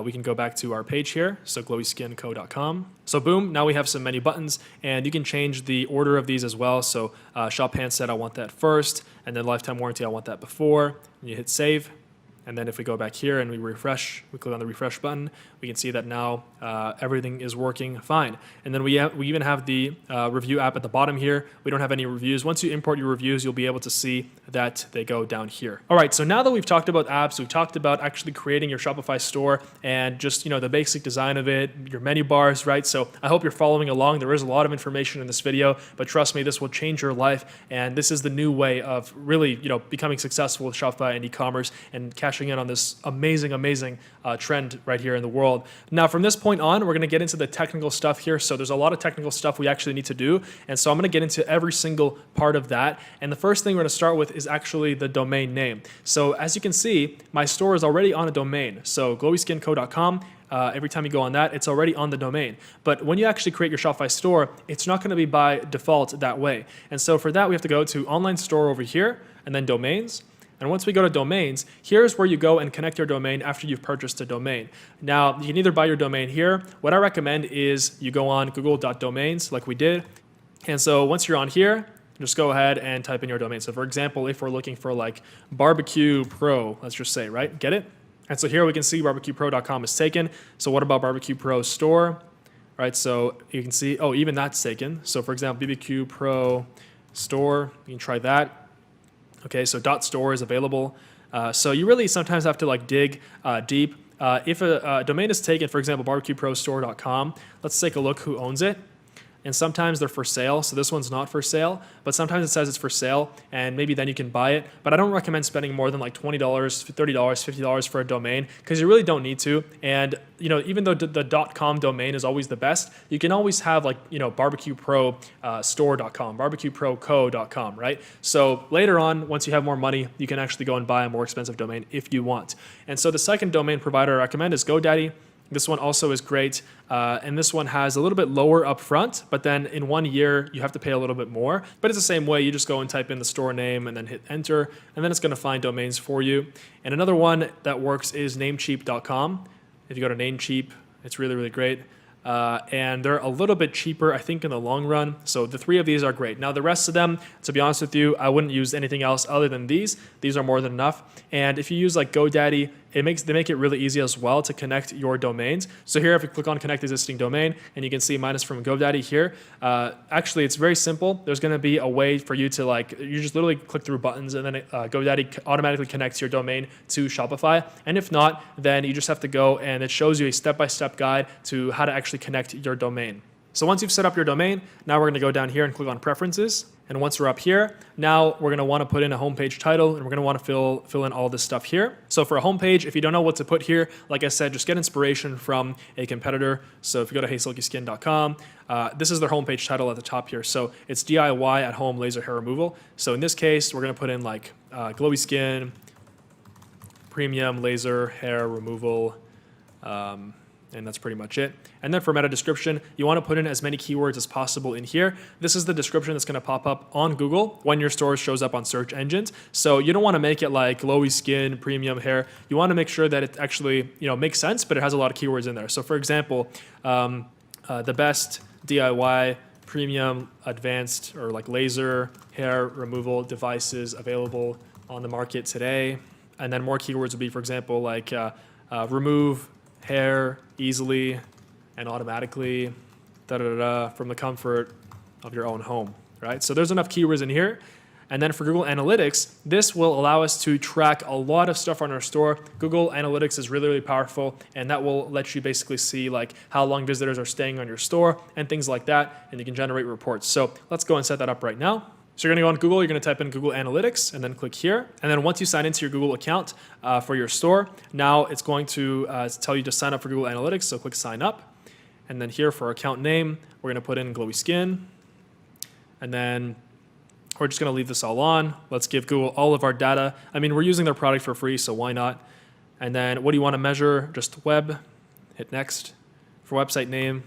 we can go back to our page here, so glowyskinco.com. So boom, now we have some menu buttons, and you can change the order of these as well. So shop handset, I want that first, and then lifetime warranty, I want that before. And you hit save, and then if we go back here and we refresh, we click on the refresh button, we can see that now everything is working fine. And then we even have the review app at the bottom here. We don't have any reviews. Once you import your reviews, you'll be able to see that they go down here. All right, so now that we've talked about apps, we've talked about actually creating your Shopify store and just, the basic design of it, your menu bars, right? So I hope you're following along. There is a lot of information in this video, but trust me, this will change your life. And this is the new way of really, becoming successful with Shopify and e-commerce and cashing in on this amazing trend right here in the world. Now, from this point on, we're going to get into the technical stuff here. So there's a lot of technical stuff we actually need to do. And so I'm going to get into every single part of that. And the first thing we're going to start with is actually the domain name. So as you can see, my store is already on a domain. So glowyskinco.com. Every time you go on that, it's already on the domain. But when you actually create your Shopify store, it's not going to be by default that way. And so for that, we have to go to online store over here and then domains. And once we go to domains, here's where you go and connect your domain after you've purchased a domain. Now, you can either buy your domain here. What I recommend is you go on google.domains like we did. And so once you're on here, just go ahead and type in your domain. So for example, if we're looking for like barbecue pro, let's just say, right? Get it? And so here we can see barbecuepro.com is taken. So what about barbecue pro store? Right, so you can see, oh, even that's taken. So for example, BBQ Pro store, you can try that. Okay, so .store is available. So you really sometimes have to like dig deep. If a domain is taken, for example, barbecueprostore.com, let's take a look who owns it. And sometimes they're for sale, so this one's not for sale, but sometimes it says it's for sale, and maybe then you can buy it. But I don't recommend spending more than like $20, $30, $50 for a domain, because you really don't need to. And even though the .com domain is always the best, you can always have like barbecuepro store.com, barbecueproco.com, right? So later on, once you have more money, you can actually go and buy a more expensive domain if you want. And so the second domain provider I recommend is GoDaddy. This one also is great. And this one has a little bit lower up front, but then in 1 year, you have to pay a little bit more. But it's the same way. You just go and type in the store name and then hit enter, and then it's going to find domains for you. And another one that works is namecheap.com. If you go to Namecheap, it's really, really great. And they're a little bit cheaper, I think, in the long run. So the 3 of these are great. Now, the rest of them, to be honest with you, I wouldn't use anything else other than these. These are more than enough. And if you use like GoDaddy, they make it really easy as well to connect your domains. So here, if you click on connect existing domain, and you can see mine is from GoDaddy here. Actually, it's very simple. There's going to be a way for you to you just literally click through buttons, and then GoDaddy automatically connects your domain to Shopify. And if not, then you just have to go, and it shows you a step-by-step guide to how to actually connect your domain. So once you've set up your domain, now we're going to go down here and click on preferences. And once we're up here, now we're going to want to put in a homepage title, and we're going to want to fill in all this stuff here. So for a homepage, if you don't know what to put here, like I said, just get inspiration from a competitor. So if you go to heysilkyskin.com, this is their homepage title at the top here. So it's DIY at home laser hair removal. So in this case, we're going to put in like glowy skin, premium laser hair removal, and that's pretty much it. And then for meta description, you want to put in as many keywords as possible in here. This is the description that's going to pop up on Google when your store shows up on search engines. So you don't want to make it like glowy skin, premium hair. You want to make sure that it actually makes sense, but it has a lot of keywords in there. So for example, the best DIY premium advanced or like laser hair removal devices available on the market today. And then more keywords would be, for example, like remove hair easily and automatically from the comfort of your own home, right? So there's enough keywords in here. And then for Google Analytics, this will allow us to track a lot of stuff on our store. Google Analytics is really, really powerful, and that will let you basically see like how long visitors are staying on your store and things like that, and you can generate reports. So let's go and set that up right now. So you're going to go on Google, you're going to type in Google Analytics, and then click here. And then once you sign into your Google account for your store, now it's going to tell you to sign up for Google Analytics, so click sign up. And then here for our account name, we're going to put in glowy skin. And then we're just going to leave this all on. Let's give Google all of our data. I mean, we're using their product for free, so why not? And then what do you want to measure? Just web. Hit next. For website name,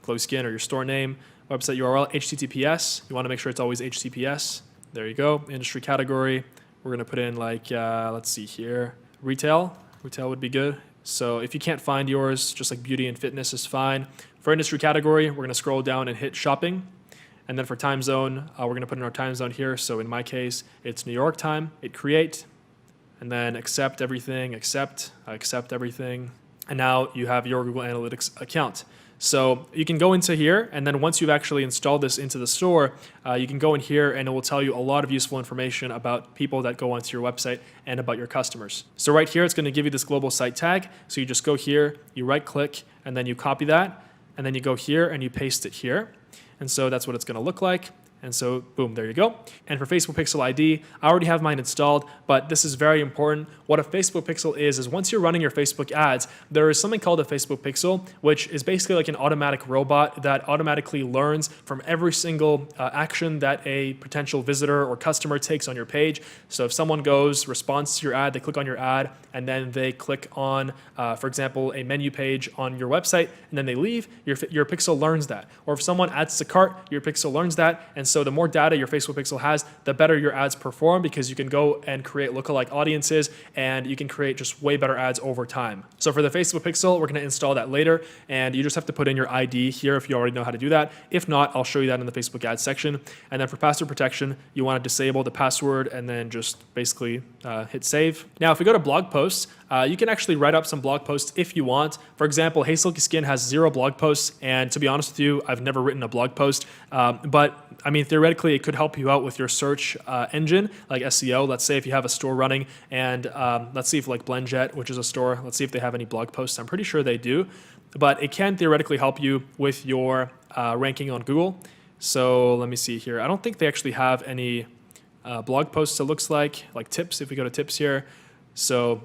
glowy skin or your store name. Website URL, HTTPS. You want to make sure it's always HTTPS. There you go. Industry category. We're going to put in like, let's see here, retail. Retail would be good. So if you can't find yours, just like beauty and fitness is fine. For industry category, we're going to scroll down and hit shopping. And then for time zone, we're going to put in our time zone here. So in my case, it's New York time. Hit create. And then accept everything, accept everything. And now you have your Google Analytics account. So you can go into here, and then once you've actually installed this into the store, you can go in here and it will tell you a lot of useful information about people that go onto your website and about your customers. So right here, it's going to give you this global site tag. So you just go here, you right click, and then you copy that, and then you go here and you paste it here. And so that's what it's going to look like. And so, boom, there you go. And for Facebook Pixel ID, I already have mine installed, but this is very important. What a Facebook Pixel is once you're running your Facebook ads, there is something called a Facebook Pixel, which is basically like an automatic robot that automatically learns from every single action that a potential visitor or customer takes on your page. So if someone goes, responds to your ad, they click on your ad, and then they click on, for example, a menu page on your website, and then they leave, your Pixel learns that. Or if someone adds to cart, your Pixel learns that, and so the more data your Facebook Pixel has, the better your ads perform, because you can go and create lookalike audiences and you can create just way better ads over time. So for the Facebook Pixel, we're going to install that later, and you just have to put in your ID here if you already know how to do that. If not, I'll show you that in the Facebook ads section. And then for password protection, you want to disable the password and then just basically hit save. Now, if we go to blog posts, you can actually write up some blog posts if you want. For example, Hey Silky Skin has 0 blog posts, and to be honest with you, I've never written a blog post, but I mean, theoretically, it could help you out with your search engine, like SEO. Let's say if you have a store running, and let's see if like BlendJet, which is a store, let's see if they have any blog posts. I'm pretty sure they do, but it can theoretically help you with your ranking on Google. So let me see here. I don't think they actually have any blog posts, it looks like tips, if we go to tips here. So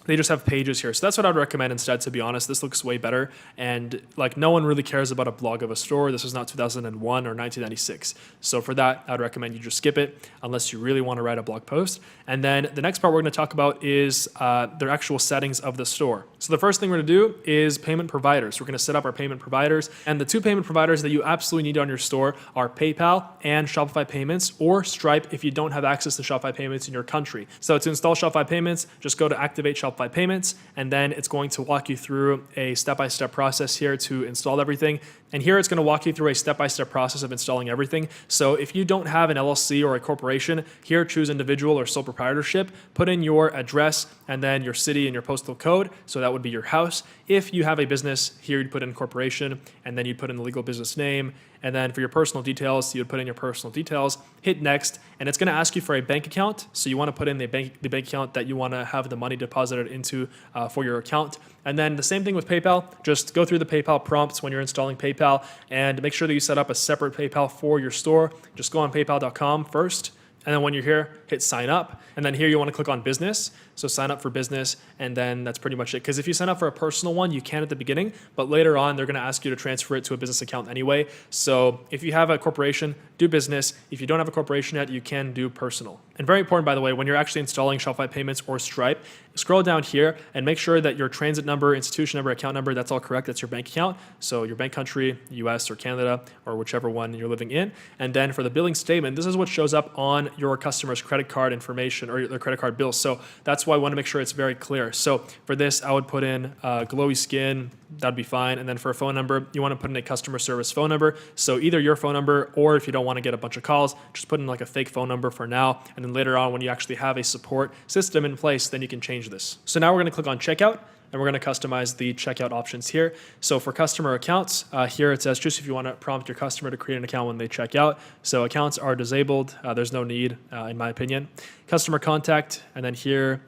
they just have pages here. So that's what I'd recommend instead, to be honest. This looks way better. And like, no one really cares about a blog of a store. This is not 2001 or 1996. So for that, I'd recommend you just skip it unless you really want to write a blog post. And then the next part we're going to talk about is the actual settings of the store. So the first thing we're going to do is payment providers. We're going to set up our payment providers. And the two payment providers that you absolutely need on your store are PayPal and Shopify Payments, or Stripe if you don't have access to Shopify Payments in your country. So to install Shopify Payments, just go to Activate Shopify Payments, and then it's going to walk you through a step-by-step process here to install everything. And here it's going to walk you through a step-by-step process of installing everything. So if you don't have an LLC or a corporation, here choose individual or sole proprietorship, put in your address and then your city and your postal code. So that would be your house. If you have a business, here you'd put in corporation, and then you'd put in the legal business name. And then for your personal details, you would put in your personal details, hit next, and it's going to ask you for a bank account. So you want to put in the bank account that you want to have the money deposited into for your account. And then the same thing with PayPal. Just go through the PayPal prompts when you're installing PayPal and make sure that you set up a separate PayPal for your store. Just go on paypal.com first. And then when you're here, hit sign up. And then here you want to click on business. So sign up for business, and then that's pretty much it. Because if you sign up for a personal one, you can at the beginning, but later on, they're going to ask you to transfer it to a business account anyway. So if you have a corporation, do business. If you don't have a corporation yet, you can do personal. And very important, by the way, when you're actually installing Shopify Payments or Stripe, scroll down here and make sure that your transit number, institution number, account number, that's all correct. That's your bank account. So your bank country, US or Canada, or whichever one you're living in. And then for the billing statement, this is what shows up on your customer's credit card information or their credit card bills. So that's why I want to make sure it's very clear. So for this, I would put in glowy skin. That'd be fine. And then for a phone number, you want to put in a customer service phone number. So either your phone number, or if you don't want to get a bunch of calls, just put in like a fake phone number for now. And then later on, when you actually have a support system in place, then you can change this. So now we're going to click on checkout, and we're going to customize the checkout options here. So for customer accounts, here it says just if you want to prompt your customer to create an account when they check out. So accounts are disabled. There's no need, in my opinion. Customer contact, and then here,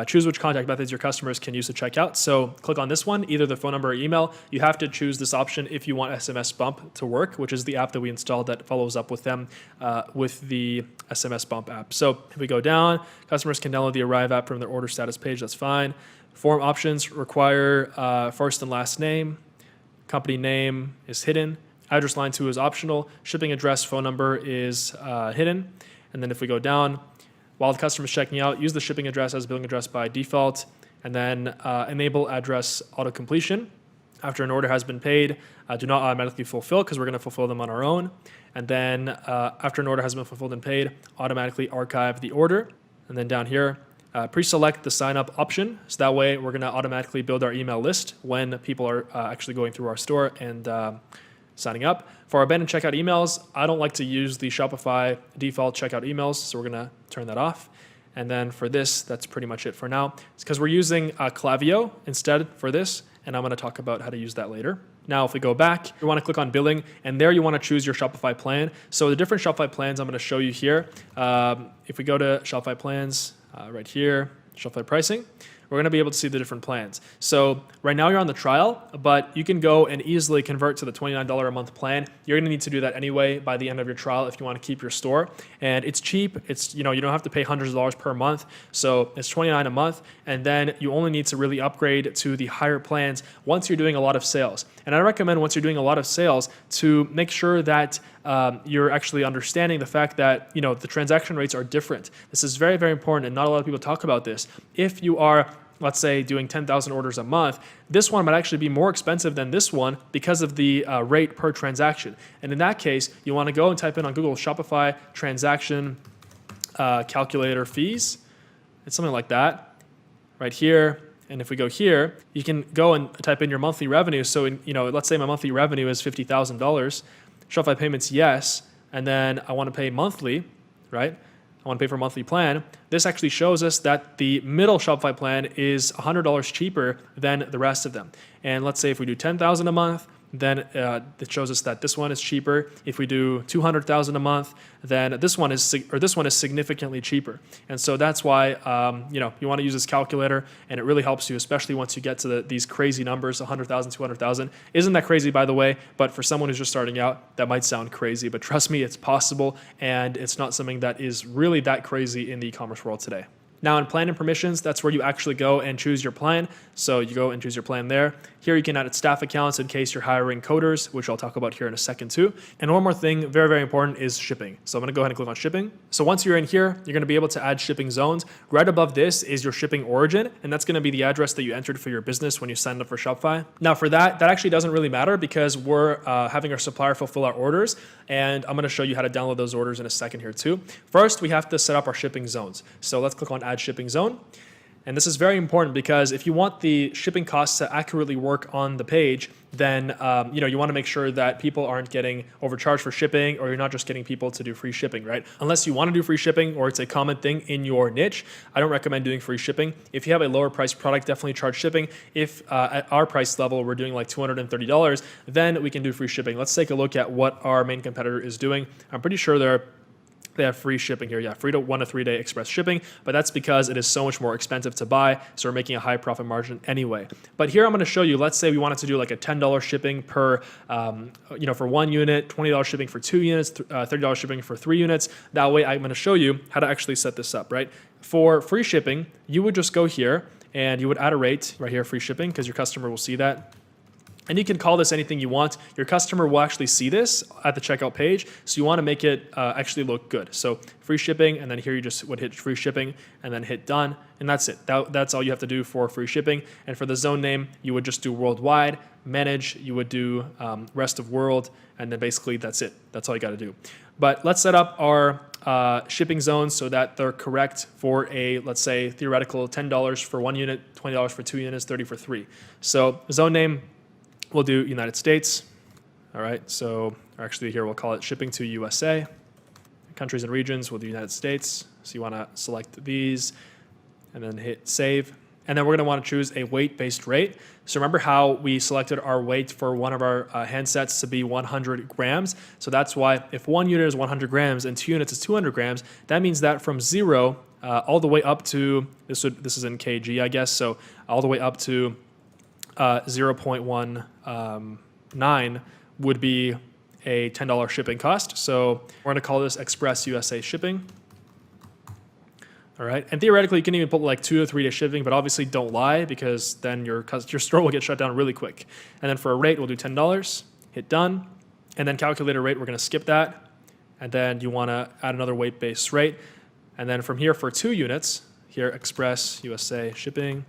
choose which contact methods your customers can use to check out. So click on this one, either the phone number or email. You have to choose this option if you want SMS Bump to work, which is the app that we installed that follows up with them with the SMS Bump app. So if we go down, customers can download the Arrive app from their order status page. That's fine. Form options require first and last name. Company name is hidden. Address line 2 is optional. Shipping address, phone number is hidden. And then if we go down, while the customer is checking out, use the shipping address as billing address by default, and then enable address auto completion. After an order has been paid, do not automatically fulfill, because we're going to fulfill them on our own. And then after an order has been fulfilled and paid, automatically archive the order. And then down here, pre-select the sign up option. So that way we're going to automatically build our email list when people are actually going through our store and signing up. For our abandoned checkout emails, I don't like to use the Shopify default checkout emails, so we're going to turn that off. And then for this, that's pretty much it for now. It's because we're using Klaviyo instead for this, and I'm going to talk about how to use that later. Now, if we go back, you want to click on billing, and there you want to choose your Shopify plan. So the different Shopify plans I'm going to show you here. If we go to Shopify plans, right here, Shopify pricing, we're going to be able to see the different plans. So right now you're on the trial, but you can go and easily convert to the $29 a month plan. You're going to need to do that anyway by the end of your trial if you want to keep your store. And it's cheap. It's, you don't have to pay hundreds of dollars per month. So it's $29 a month. And then you only need to really upgrade to the higher plans once you're doing a lot of sales. And I recommend once you're doing a lot of sales to make sure that you're actually understanding the fact that, the transaction rates are different. This is very, very important, and not a lot of people talk about this. If you are, let's say, doing 10,000 orders a month, this one might actually be more expensive than this one because of the rate per transaction. And in that case, you want to go and type in on Google Shopify transaction calculator fees. It's something like that right here. And if we go here, you can go and type in your monthly revenue. So, let's say my monthly revenue is $50,000. Shopify payments, yes. And then I want to pay monthly, right? I want to pay for a monthly plan. This actually shows us that the middle Shopify plan is $100 cheaper than the rest of them. And let's say if we do $10,000 a month, then it shows us that this one is cheaper. If we do $200,000 a month, then this one is significantly cheaper. And so that's why you want to use this calculator, and it really helps you, especially once you get to these crazy numbers, 100,000, 200,000. Isn't that crazy, by the way? But for someone who's just starting out, that might sound crazy. But trust me, it's possible, and it's not something that is really that crazy in the e-commerce world today. Now in plan and permissions, that's where you actually go and choose your plan. So you go and choose your plan there. Here you can add staff accounts in case you're hiring coders, which I'll talk about here in a second too. And one more thing, very, very important, is shipping. So I'm gonna go ahead and click on shipping. So once you're in here, you're gonna be able to add shipping zones. Right above this is your shipping origin, and that's gonna be the address that you entered for your business when you signed up for Shopify. Now for that actually doesn't really matter because we're having our supplier fulfill our orders, and I'm gonna show you how to download those orders in a second here too. First, we have to set up our shipping zones. So let's click on add shipping zone. And this is very important because if you want the shipping costs to accurately work on the page, then you want to make sure that people aren't getting overcharged for shipping, or you're not just getting people to do free shipping, right? Unless you want to do free shipping or it's a common thing in your niche, I don't recommend doing free shipping. If you have a lower price product, definitely charge shipping. If at our price level, we're doing like $230, then we can do free shipping. Let's take a look at what our main competitor is doing. I'm pretty sure they have free shipping here. Yeah, free to 1 to 3 day express shipping, but that's because it is so much more expensive to buy. So we're making a high profit margin anyway. But here I'm going to show you, let's say we wanted to do like a $10 shipping per, for 1 unit, $20 shipping for 2 units, $30 shipping for 3 units. That way I'm going to show you how to actually set this up, right? For free shipping, you would just go here and you would add a rate right here, free shipping, because your customer will see that. And you can call this anything you want. Your customer will actually see this at the checkout page. So you want to make it actually look good. So free shipping, and then here you just would hit free shipping and then hit done. And that's it. That's all you have to do for free shipping. And for the zone name, you would just do worldwide. Manage, you would do rest of world. And then basically that's it. That's all you got to do. But let's set up our shipping zones so that they're correct for a, let's say, theoretical $10 for 1 unit, $20 for 2 units, $30 for 3. So zone name, we'll do United States. All right, so actually here we'll call it shipping to USA. Countries and regions, we'll do United States. So you want to select these and then hit save. And then we're going to want to choose a weight-based rate. So remember how we selected our weight for one of our handsets to be 100 grams. So that's why if 1 unit is 100 grams and 2 units is 200 grams, that means that from 0 all the way up to, this is in kg, I guess, so all the way up to 0.19 would be a $10 shipping cost. So we're going to call this Express USA shipping. All right, and theoretically you can even put like 2 to 3 day shipping, but obviously don't lie because then your store will get shut down really quick. And then for a rate, we'll do $10, hit done, and then calculate a rate, we're going to skip that. And then you want to add another weight-based rate. And then from here for 2 units, here Express USA shipping,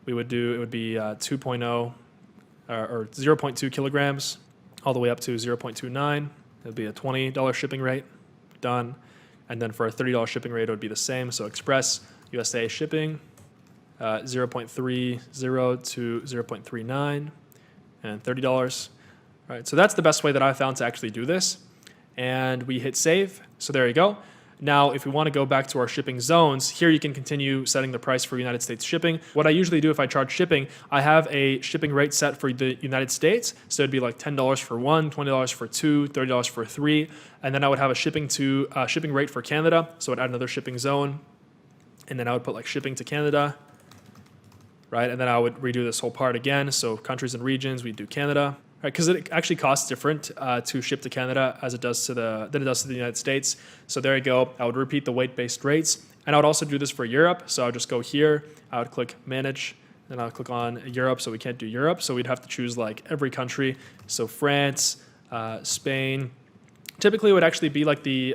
it would be 2.0 or 0.2 kilograms all the way up to 0.29. It would be a $20 shipping rate, done. And then for a $30 shipping rate, it would be the same. So Express USA shipping, 0.30 to 0.39 and $30. All right, so that's the best way that I found to actually do this. And we hit save. So there you go. Now, if we want to go back to our shipping zones, here you can continue setting the price for United States shipping. What I usually do if I charge shipping, I have a shipping rate set for the United States. So it'd be like $10 for 1, $20 for 2, $30 for 3. And then I would have a shipping rate for Canada. So I'd add another shipping zone. And then I would put like shipping to Canada, right? And then I would redo this whole part again. So countries and regions, we do Canada. Right, because it actually costs different to ship to Canada as it does to the United States. So there you go. I would repeat the weight-based rates, and I would also do this for Europe. So I would just go here. I would click Manage, then I would click on Europe. So we can't do Europe. So we'd have to choose like every country. So France, Spain. Typically, it would actually be like the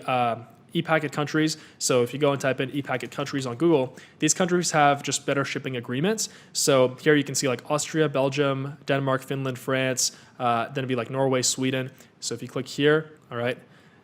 e-packet countries. So if you go and type in e-packet countries on Google, these countries have just better shipping agreements. So here you can see like Austria, Belgium, Denmark, Finland, France, then it'd be like Norway, Sweden. So if you click here, all right,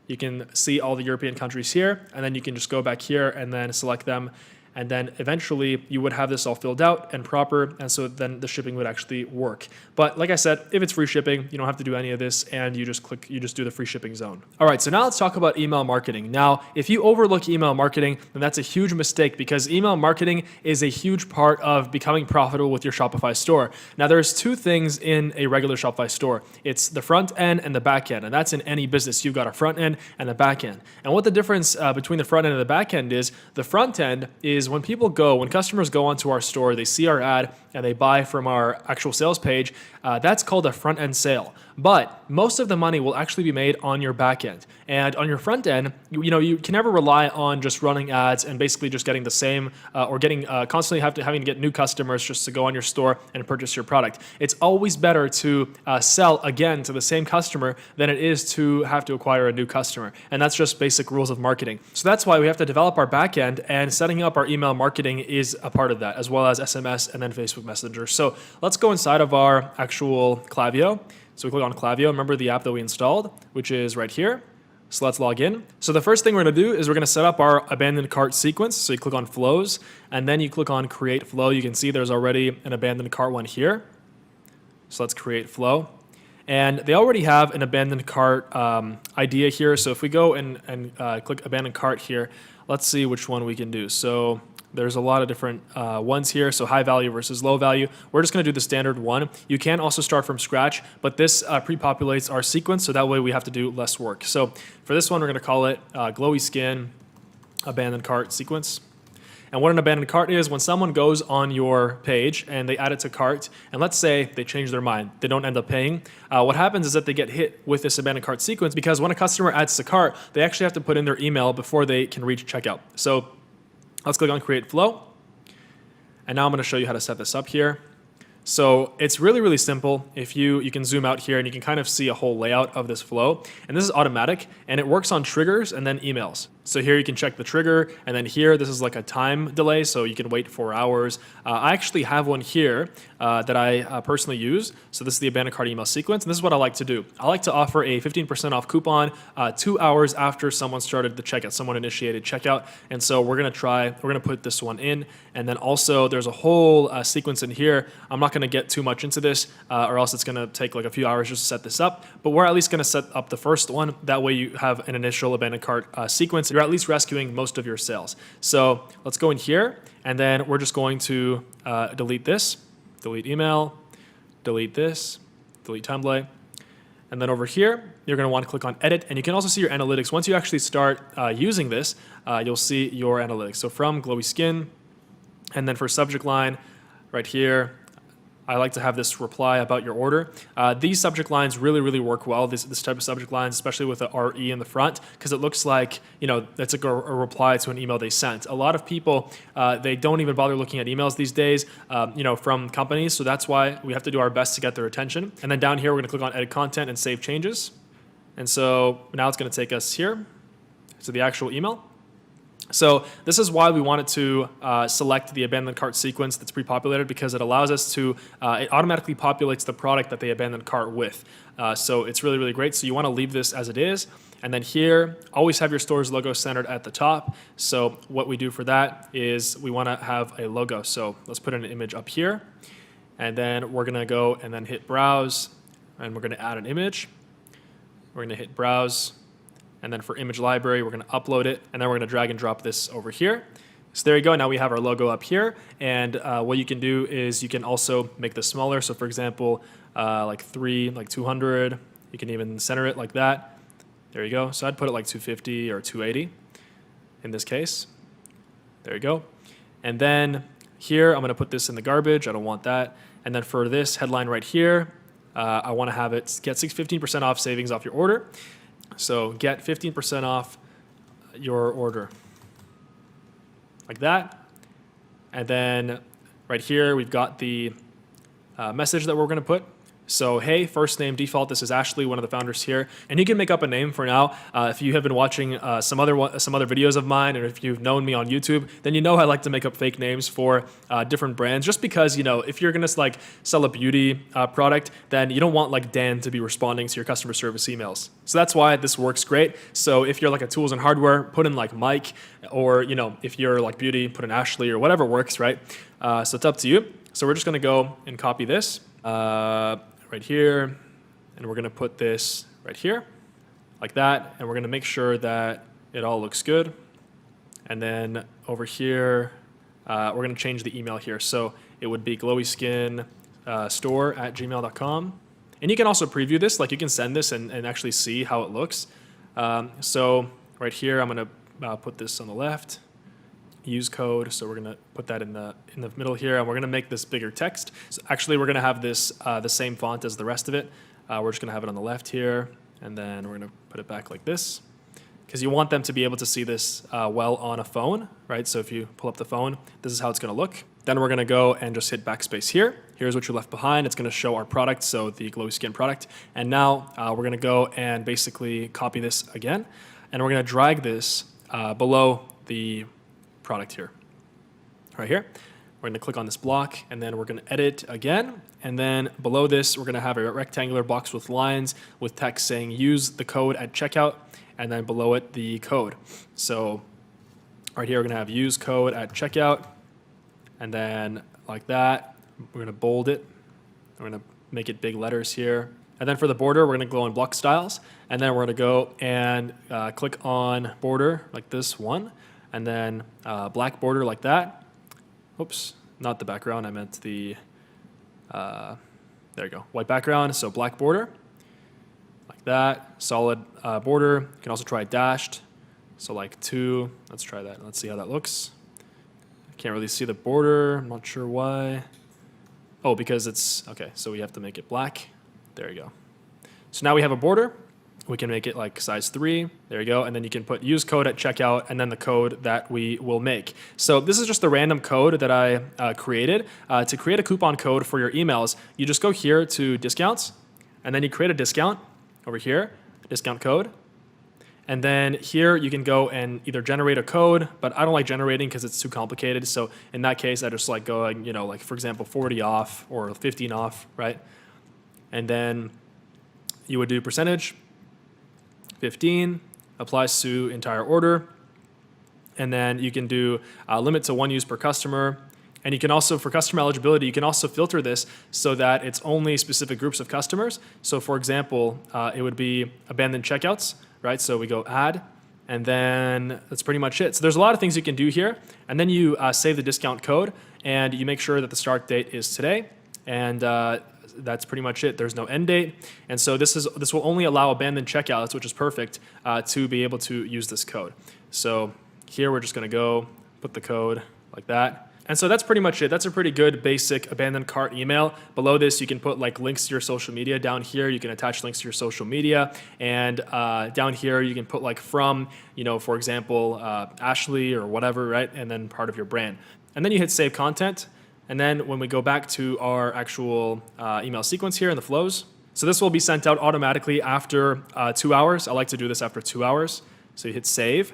you can see all the European countries here, and then you can just go back here and then select them. And then eventually you would have this all filled out and proper, and so then the shipping would actually work. But like I said, if it's free shipping, you don't have to do any of this, and you just do the free shipping zone. All right, so now let's talk about email marketing. Now, if you overlook email marketing, then that's a huge mistake because email marketing is a huge part of becoming profitable with your Shopify store. Now, there's 2 things in a regular Shopify store. It's the front end and the back end, and that's in any business. You've got a front end and a back end. And what the difference between the front end and the back end is, the front end is when customers go onto our store, they see our ad and they buy from our actual sales page, that's called a front end sale. But most of the money will actually be made on your back end. And on your front end, you can never rely on just running ads and basically just getting the same or getting constantly having to get new customers just to go on your store and purchase your product. It's always better to sell again to the same customer than it is to have to acquire a new customer. And that's just basic rules of marketing. So that's why we have to develop our backend, and setting up our email marketing is a part of that, as well as SMS and then Facebook Messenger. So let's go inside of our actual Klaviyo. So we click on Klaviyo. Remember the app that we installed, which is right here. So let's log in. So the first thing we're going to do is we're going to set up our abandoned cart sequence. So you click on flows, and then you click on create flow. You can see there's already an abandoned cart one here. So let's create flow. And they already have an abandoned cart idea here. So if we go and click abandoned cart here, let's see which one we can do. So there's a lot of different ones here. So high value versus low value. We're just going to do the standard one. You can also start from scratch, but this pre-populates our sequence, so that way we have to do less work. So for this one, we're going to call it glowy skin abandoned cart sequence. And what an abandoned cart is, when someone goes on your page and they add it to cart, and let's say they change their mind, they don't end up paying, what happens is that they get hit with this abandoned cart sequence, because when a customer adds to cart, they actually have to put in their email before they can reach checkout. So let's click on create flow. And now I'm going to show you how to set this up here. So it's really, really simple. If you can zoom out here and you can kind of see a whole layout of this flow. And this is automatic, and it works on triggers and then emails. So here you can check the trigger, and then here this is like a time delay, so you can wait 4 hours. I actually have one here that I personally use. So this is the abandoned cart email sequence, and this is what I like to do. I like to offer a 15% off coupon 2 hours after someone started the checkout, someone initiated checkout. And so we're gonna put this one in, and then also there's a whole sequence in here. I'm not gonna get too much into this, or else it's gonna take like a few hours just to set this up. But we're at least gonna set up the first one. That way you have an initial abandoned cart sequence. You're at least rescuing most of your sales. So let's go in here, and then we're just going to delete this, delete email, delete this, delete template. And then over here, you're going to want to click on edit, and you can also see your analytics. Once you actually start using this, you'll see your analytics. So from glowy skin, and then for subject line right here, I like to have this reply about your order. These subject lines really, really work well, this type of subject lines, especially with the RE in the front, because it looks like, that's like a reply to an email they sent. A lot of people, they don't even bother looking at emails these days, from companies, so that's why we have to do our best to get their attention. And then down here, we're gonna click on edit content and save changes. And so now it's gonna take us here to the actual email. So this is why we wanted to select the abandoned cart sequence that's pre-populated, because it allows us to, it automatically populates the product that they abandoned cart with. So it's really, really great. So you want to leave this as it is. And then here, always have your store's logo centered at the top. So what we do for that is we want to have a logo. So let's put an image up here. And then we're going to go and then hit browse. And we're going to add an image. We're going to hit browse. And then for image library, we're going to upload it, and then we're going to drag and drop this over here. So there you go. Now we have our logo up here, and what you can do is you can also make this smaller. So for example, like 200. You can even center it like that. There you go. So I'd put it like 250 or 280 in this case. There you go. And then here, I'm going to put this in the garbage. I don't want that. And then for this headline right here, I want to have it get 15% off savings off your order. So get 15% off your order, like that. And then right here, we've got the message that we're going to put. So, hey, first name default, this is Ashley, one of the founders here. And you can make up a name for now. If you have been watching some other videos of mine, or if you've known me on YouTube, then you know I like to make up fake names for different brands, just because, if you're going to sell a beauty product, then you don't want like Dan to be responding to your customer service emails. So that's why this works great. So if you're like a tools and hardware, put in like Mike, or, if you're like beauty, put in Ashley, or whatever works, right? So it's up to you. So we're just going to go and copy this. Right here, and we're going to put this right here, like that, and we're going to make sure that it all looks good. And then over here, we're going to change the email here. So it would be glowyskinsstore@gmail.com. And you can also preview this, like you can send this and actually see how it looks. So right here, I'm going to put this on the left. Use code, so we're going to put that in the middle here, and we're going to make this bigger text. So actually, we're going to have this the same font as the rest of it. We're just going to have it on the left here, and then we're going to put it back like this. because you want them to be able to see this well on a phone, right? So if you pull up the phone, this is how it's going to look. Then we're going to go and just hit backspace here. Here's what you left behind. It's going to show our product, so the glowy skin product. And now we're going to go and basically copy this again. And we're going to drag this below the product here, right here. We're going to click on this block, and then we're going to edit again. And then below this, we're going to have a rectangular box with lines with text saying use the code at checkout, and then below it, the code. So right here, we're going to have use code at checkout, and then like that, we're going to bold it. We're going to make it big letters here. And then for the border, we're going to go on block styles, and then we're going to go and click on border like this one, and then black border like that. Oops, not the background, I meant the, there you go, white background, so black border, like that, solid border. You can also try dashed, so like 2, let's try that, let's see how that looks. I can't really see the border, I'm not sure why. Oh, because it's, okay, so we have to make it black, there you go. So now we have a border. We can make it like size 3. There you go. And then you can put use code at checkout and then the code that we will make. So this is just the random code that I created. To create a coupon code for your emails, you just go here to discounts, and then you create a discount over here, discount code. And then here you can go and either generate a code, but I don't like generating because it's too complicated. So in that case, I just like going, you know, like for example, 40 off or 15 off, right? And then you would do percentage. 15 applies to entire order, and then you can do limit to 1 use per customer. And you can also, for customer eligibility, you can also filter this so that it's only specific groups of customers. So for example, it would be abandoned checkouts, right? So we go add, and then that's pretty much it. So there's a lot of things you can do here, and then you save the discount code, and you make sure that the start date is today, and that's pretty much it. There's no end date. And so this will only allow abandoned checkouts, which is perfect, to be able to use this code. So here we're just going to go put the code like that. And so that's pretty much it. That's a pretty good basic abandoned cart email. Below this, you can put like links to your social media. Down here, you can attach links to your social media. And down here, you can put like from, you know, for example, Ashley or whatever, right? And then part of your brand. And then you hit save content. And then when we go back to our actual email sequence here in the flows, so this will be sent out automatically after 2 hours. I like to do this after 2 hours. So you hit save.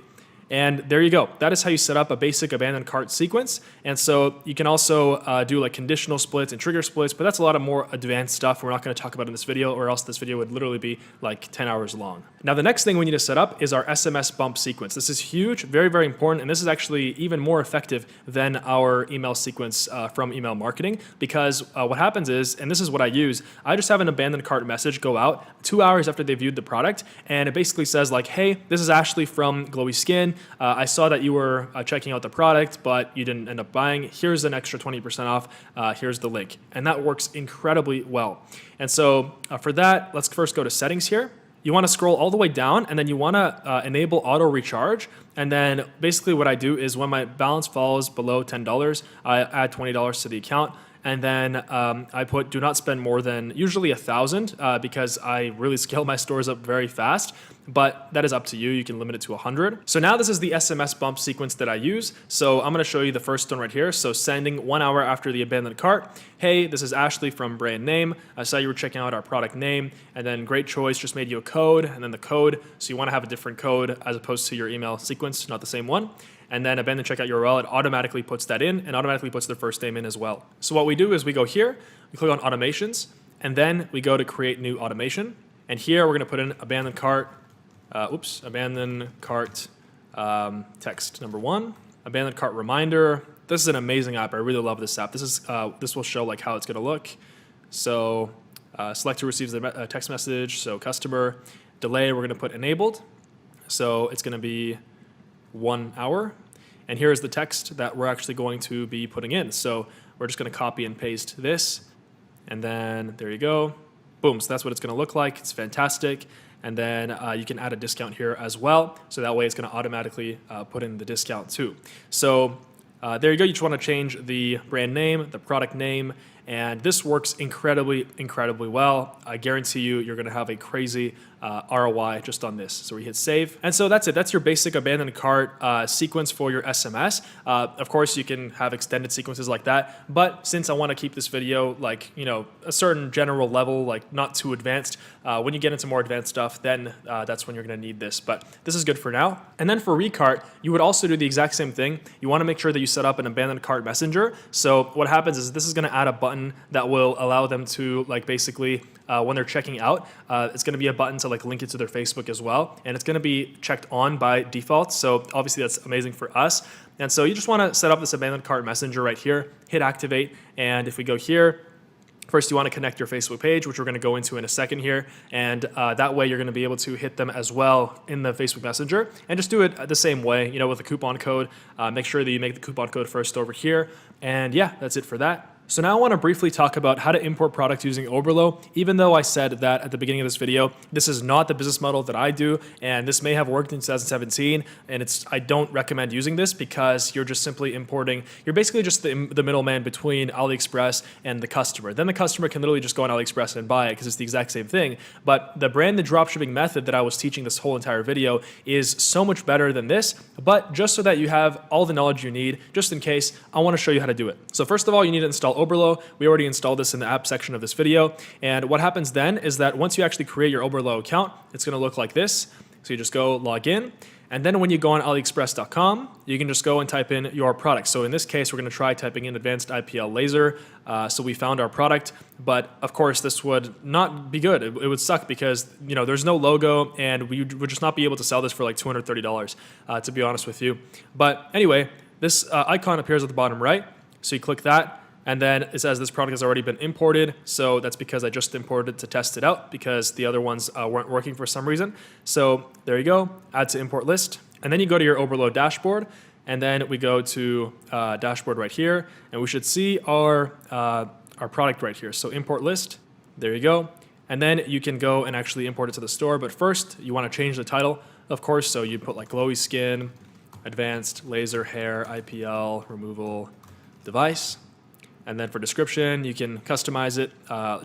And there you go. That is how you set up a basic abandoned cart sequence. And so you can also do like conditional splits and trigger splits, but that's a lot of more advanced stuff we're not going to talk about in this video, or else this video would literally be like 10 hours long. Now, the next thing we need to set up is our SMS bump sequence. This is huge, very, very important, and this is actually even more effective than our email sequence from email marketing, because what happens is, and this is what I use, I just have an abandoned cart message go out 2 hours after they viewed the product, and it basically says like, hey, this is Ashley from Glowy Skin. I saw that you were checking out the product, but you didn't end up buying. Here's an extra 20% off. Here's the link. And that works incredibly well. And so for that, let's first go to settings here. You want to scroll all the way down, and then you want to enable auto recharge. And then basically what I do is when my balance falls below $10, I add $20 to the account. And then I put do not spend more than usually 1,000 because I really scale my stores up very fast. But that is up to you. You can limit it to 100. So now this is the SMS bump sequence that I use. So I'm going to show you the first one right here. So sending 1 hour after the abandoned cart. Hey, this is Ashley from brand name. I saw you were checking out our product name. And then great choice, just made you a code. And then the code. So you want to have a different code as opposed to your email sequence, not the same one. And then abandoned checkout URL, it automatically puts that in and automatically puts their first name in as well. So what we do is we go here, we click on automations, and then we go to create new automation. And here we're going to put in abandoned cart, abandoned cart text number 1, abandoned cart reminder. This is an amazing app. I really love this app. This will show like how it's going to look. So select who receives the text message. So customer delay, we're going to put enabled. So it's going to be 1 hour. And here's the text that we're actually going to be putting in. So we're just going to copy and paste this. And then there you go. Boom. So that's what it's going to look like. It's fantastic. And then you can add a discount here as well. So that way it's going to automatically put in the discount too. So there you go. You just want to change the brand name, the product name, and this works incredibly, incredibly well. I guarantee you, you're going to have a crazy ROI just on this. So we hit save. And so that's it. That's your basic abandoned cart sequence for your SMS. Of course, you can have extended sequences like that. But since I want to keep this video like, a certain general level, like not too advanced, when you get into more advanced stuff, then that's when you're going to need this. But this is good for now. And then for recart, you would also do the exact same thing. You want to make sure that you set up an abandoned cart messenger. So what happens is this is going to add a button that will allow them to like basically when they're checking out, it's going to be a button to like link it to their Facebook as well. And it's going to be checked on by default. So obviously that's amazing for us. And so you just want to set up this abandoned cart messenger right here, hit activate. And if we go here, first, you want to connect your Facebook page, which we're going to go into in a second here. And that way you're going to be able to hit them as well in the Facebook Messenger. And just do it the same way, with a coupon code. Make sure that you make the coupon code first over here. And yeah, that's it for that. So now I want to briefly talk about how to import products using Oberlo. Even though I said that at the beginning of this video, this is not the business model that I do, and this may have worked in 2017, and I don't recommend using this because you're just simply importing, you're basically just the middleman between AliExpress and the customer. Then the customer can literally just go on AliExpress and buy it because it's the exact same thing. But the branded dropshipping method that I was teaching this whole entire video is so much better than this, but just so that you have all the knowledge you need, just in case, I want to show you how to do it. So first of all, you need to install Oberlo. We already installed this in the app section of this video. And what happens then is that once you actually create your Oberlo account, it's going to look like this. So you just go log in. And then when you go on AliExpress.com, you can just go and type in your product. So in this case, we're going to try typing in advanced IPL laser. So we found our product, but of course this would not be good. It would suck because there's no logo, and we would just not be able to sell this for like $230, to be honest with you. But anyway, this icon appears at the bottom right. So you click that. And then it says this product has already been imported. So that's because I just imported it to test it out because the other ones weren't working for some reason. So there you go, add to import list. And then you go to your Oberlo dashboard. And then we go to dashboard right here. And we should see our product right here. So import list, there you go. And then you can go and actually import it to the store. But first, you want to change the title, of course. So you put like glowy skin, advanced laser hair, IPL, removal device. And then for description, you can customize it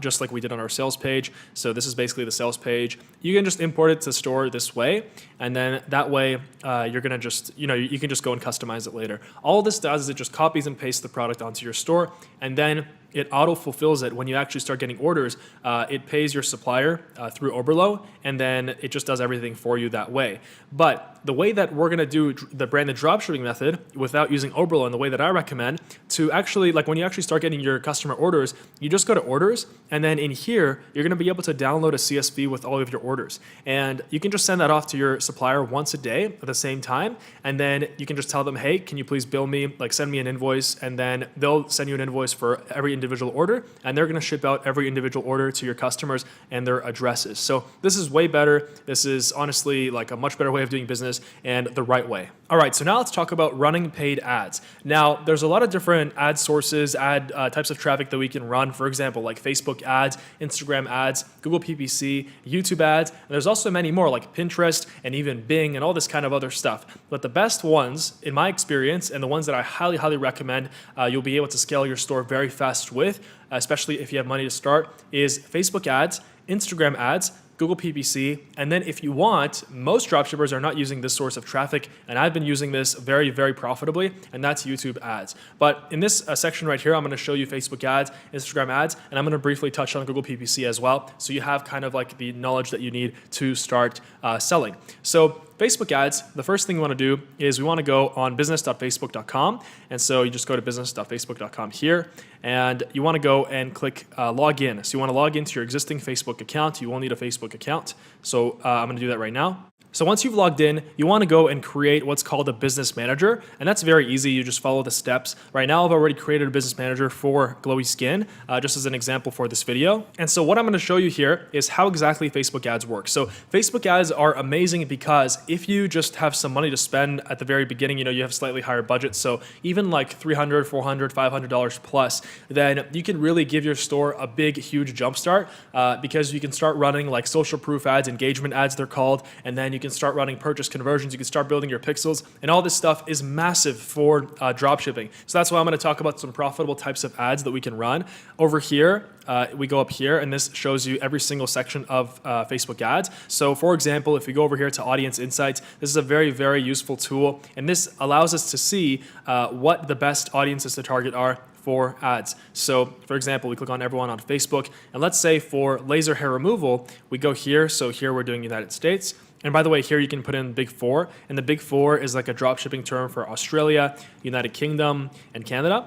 just like we did on our sales page. So this is basically the sales page. You can just import it to store this way. And then that way, you're going to just, you can just go and customize it later. All this does is it just copies and pastes the product onto your store. And then it auto fulfills it when you actually start getting orders. It pays your supplier through Oberlo, and then it just does everything for you that way. But the way that we're going to do the branded dropshipping method without using Oberlo, and the way that I recommend to actually, like when you actually start getting your customer orders, you just go to orders, and then in here, you're going to be able to download a CSV with all of your orders. And you can just send that off to your supplier once a day at the same time. And then you can just tell them, hey, can you please bill me, like send me an invoice, and then they'll send you an invoice for every individual order, and they're going to ship out every individual order to your customers and their addresses. So this is way better. This is honestly like a much better way of doing business and the right way. All right, so now let's talk about running paid ads. Now, there's a lot of different ad sources, ad types of traffic that we can run. For example, like Facebook ads, Instagram ads, Google PPC, YouTube ads, and there's also many more like Pinterest and even Bing and all this kind of other stuff. But the best ones, in my experience, and the ones that I highly, highly recommend you'll be able to scale your store very fast with, especially if you have money to start, is Facebook ads, Instagram ads, Google PPC, and then if you want, most dropshippers are not using this source of traffic, and I've been using this very, very profitably, and that's YouTube ads. But in this section right here, I'm going to show you Facebook ads, Instagram ads, and I'm going to briefly touch on Google PPC as well, so you have kind of like the knowledge that you need to start selling. So Facebook ads, the first thing we want to do is we want to go on business.facebook.com. And so you just go to business.facebook.com here, and you want to go and click log in. So you want to log into your existing Facebook account. You will need a Facebook account. So I'm going to do that right now. So once you've logged in, you want to go and create what's called a business manager. And that's very easy. You just follow the steps. Right now, I've already created a business manager for Glowy Skin, just as an example for this video. And so what I'm going to show you here is how exactly Facebook ads work. So Facebook ads are amazing because if you just have some money to spend at the very beginning, you have a slightly higher budget. So even like $300, $400, $500 plus, then you can really give your store a big, huge jump start because you can start running like social proof ads, engagement ads, they're called, and then you can start running purchase conversions, you can start building your pixels, and all this stuff is massive for dropshipping. So that's why I'm going to talk about some profitable types of ads that we can run. Over here, we go up here, and this shows you every single section of Facebook ads. So for example, if you go over here to Audience Insights, this is a very, very useful tool, and this allows us to see what the best audiences to target are for ads. So for example, we click on everyone on Facebook, and let's say for laser hair removal, we go here. So here we're doing United States. And by the way, here you can put in Big Four, and the Big Four is like a drop shipping term for Australia, United Kingdom, and Canada.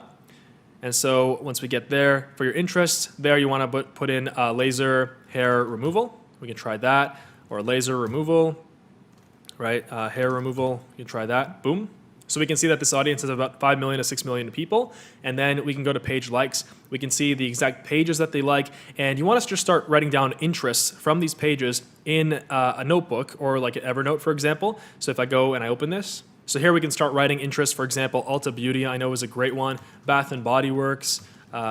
And so once we get there, for your interests, there you want to put in laser hair removal. We can try that, or laser removal, right? Hair removal, you can try that, boom. So we can see that this audience is about 5 million to 6 million people. And then we can go to page likes. We can see the exact pages that they like. And you want us to just start writing down interests from these pages in a notebook or like an Evernote, for example. So if I go and I open this, so here we can start writing interests. For example, Ulta Beauty, I know is a great one. Bath and Body Works,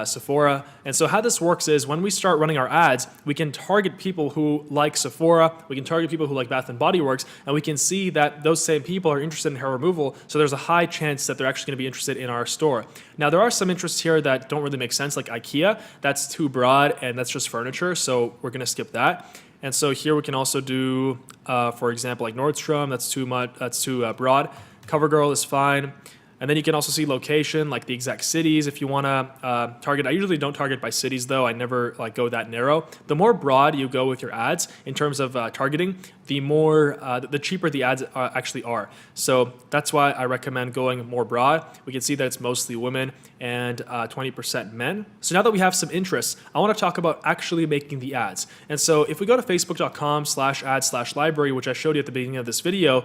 Sephora. And so how this works is when we start running our ads, we can target people who like Sephora, we can target people who like Bath and Body Works, and we can see that those same people are interested in hair removal, so there's a high chance that they're actually going to be interested in our store. Now there are some interests here that don't really make sense, like IKEA. That's too broad and that's just furniture, so we're going to skip that. And so here we can also do, for example, like Nordstrom, that's too much, that's too broad. CoverGirl is fine. And then you can also see location, like the exact cities if you want to target. I usually don't target by cities though. I never like go that narrow. The more broad you go with your ads in terms of targeting, the cheaper the ads actually are. So that's why I recommend going more broad. We can see that it's mostly women and 20% men. So now that we have some interests, I want to talk about actually making the ads. And so if we go to facebook.com/ads/library, which I showed you at the beginning of this video,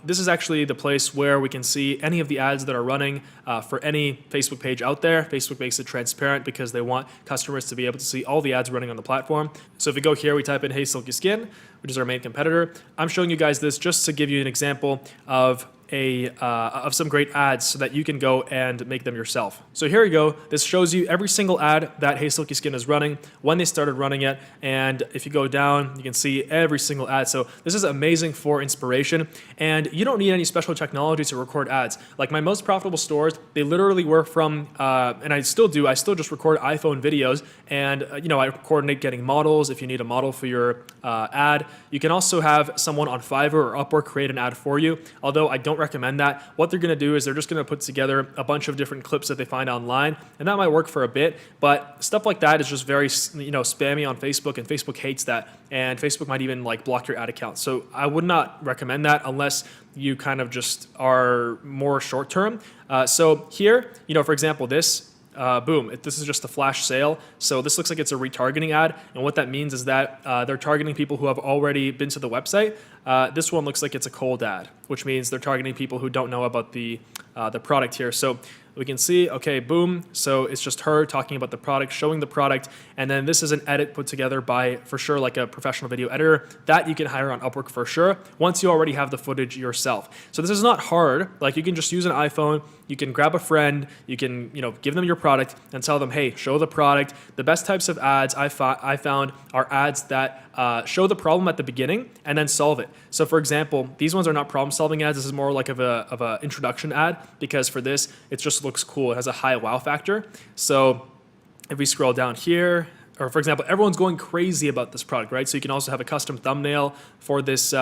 this is actually the place where we can see any of the ads that are running for any Facebook page out there. Facebook makes it transparent because they want customers to be able to see all the ads running on the platform. So if we go here, we type in Hey Silky Skin, which is our main competitor. I'm showing you guys this just to give you an example of some great ads so that you can go and make them yourself. So here we go. This shows you every single ad that Hey Silky Skin is running, when they started running it, and if you go down, you can see every single ad. So this is amazing for inspiration, and you don't need any special technology to record ads. Like my most profitable stores, they literally were from, and I still do, I still just record iPhone videos, and I coordinate getting models if you need a model for your ad. You can also have someone on Fiverr or Upwork create an ad for you, although I don't recommend that. What they're going to do is they're just going to put together a bunch of different clips that they find online, and that might work for a bit, but stuff like that is just very spammy on Facebook, and Facebook hates that, and Facebook might even like block your ad account. So I would not recommend that unless you kind of just are more short term. So here, for example, this boom, this is just a flash sale. So this looks like it's a retargeting ad. And what that means is that they're targeting people who have already been to the website. This one looks like it's a cold ad, which means they're targeting people who don't know about the product here. So we can see, okay, boom. So it's just her talking about the product, showing the product. And then this is an edit put together by, for sure, like a professional video editor that you can hire on Upwork for sure, once you already have the footage yourself. So this is not hard. Like you can just use an iPhone, you can grab a friend, you can, give them your product and tell them, hey, show the product. The best types of ads I found are ads that show the problem at the beginning and then solve it. So for example, these ones are not problem solving ads. This is more like of a introduction ad, because for this, it just looks cool. It has a high wow factor. So if we scroll down here, or for example, everyone's going crazy about this product, right? So you can also have a custom thumbnail for this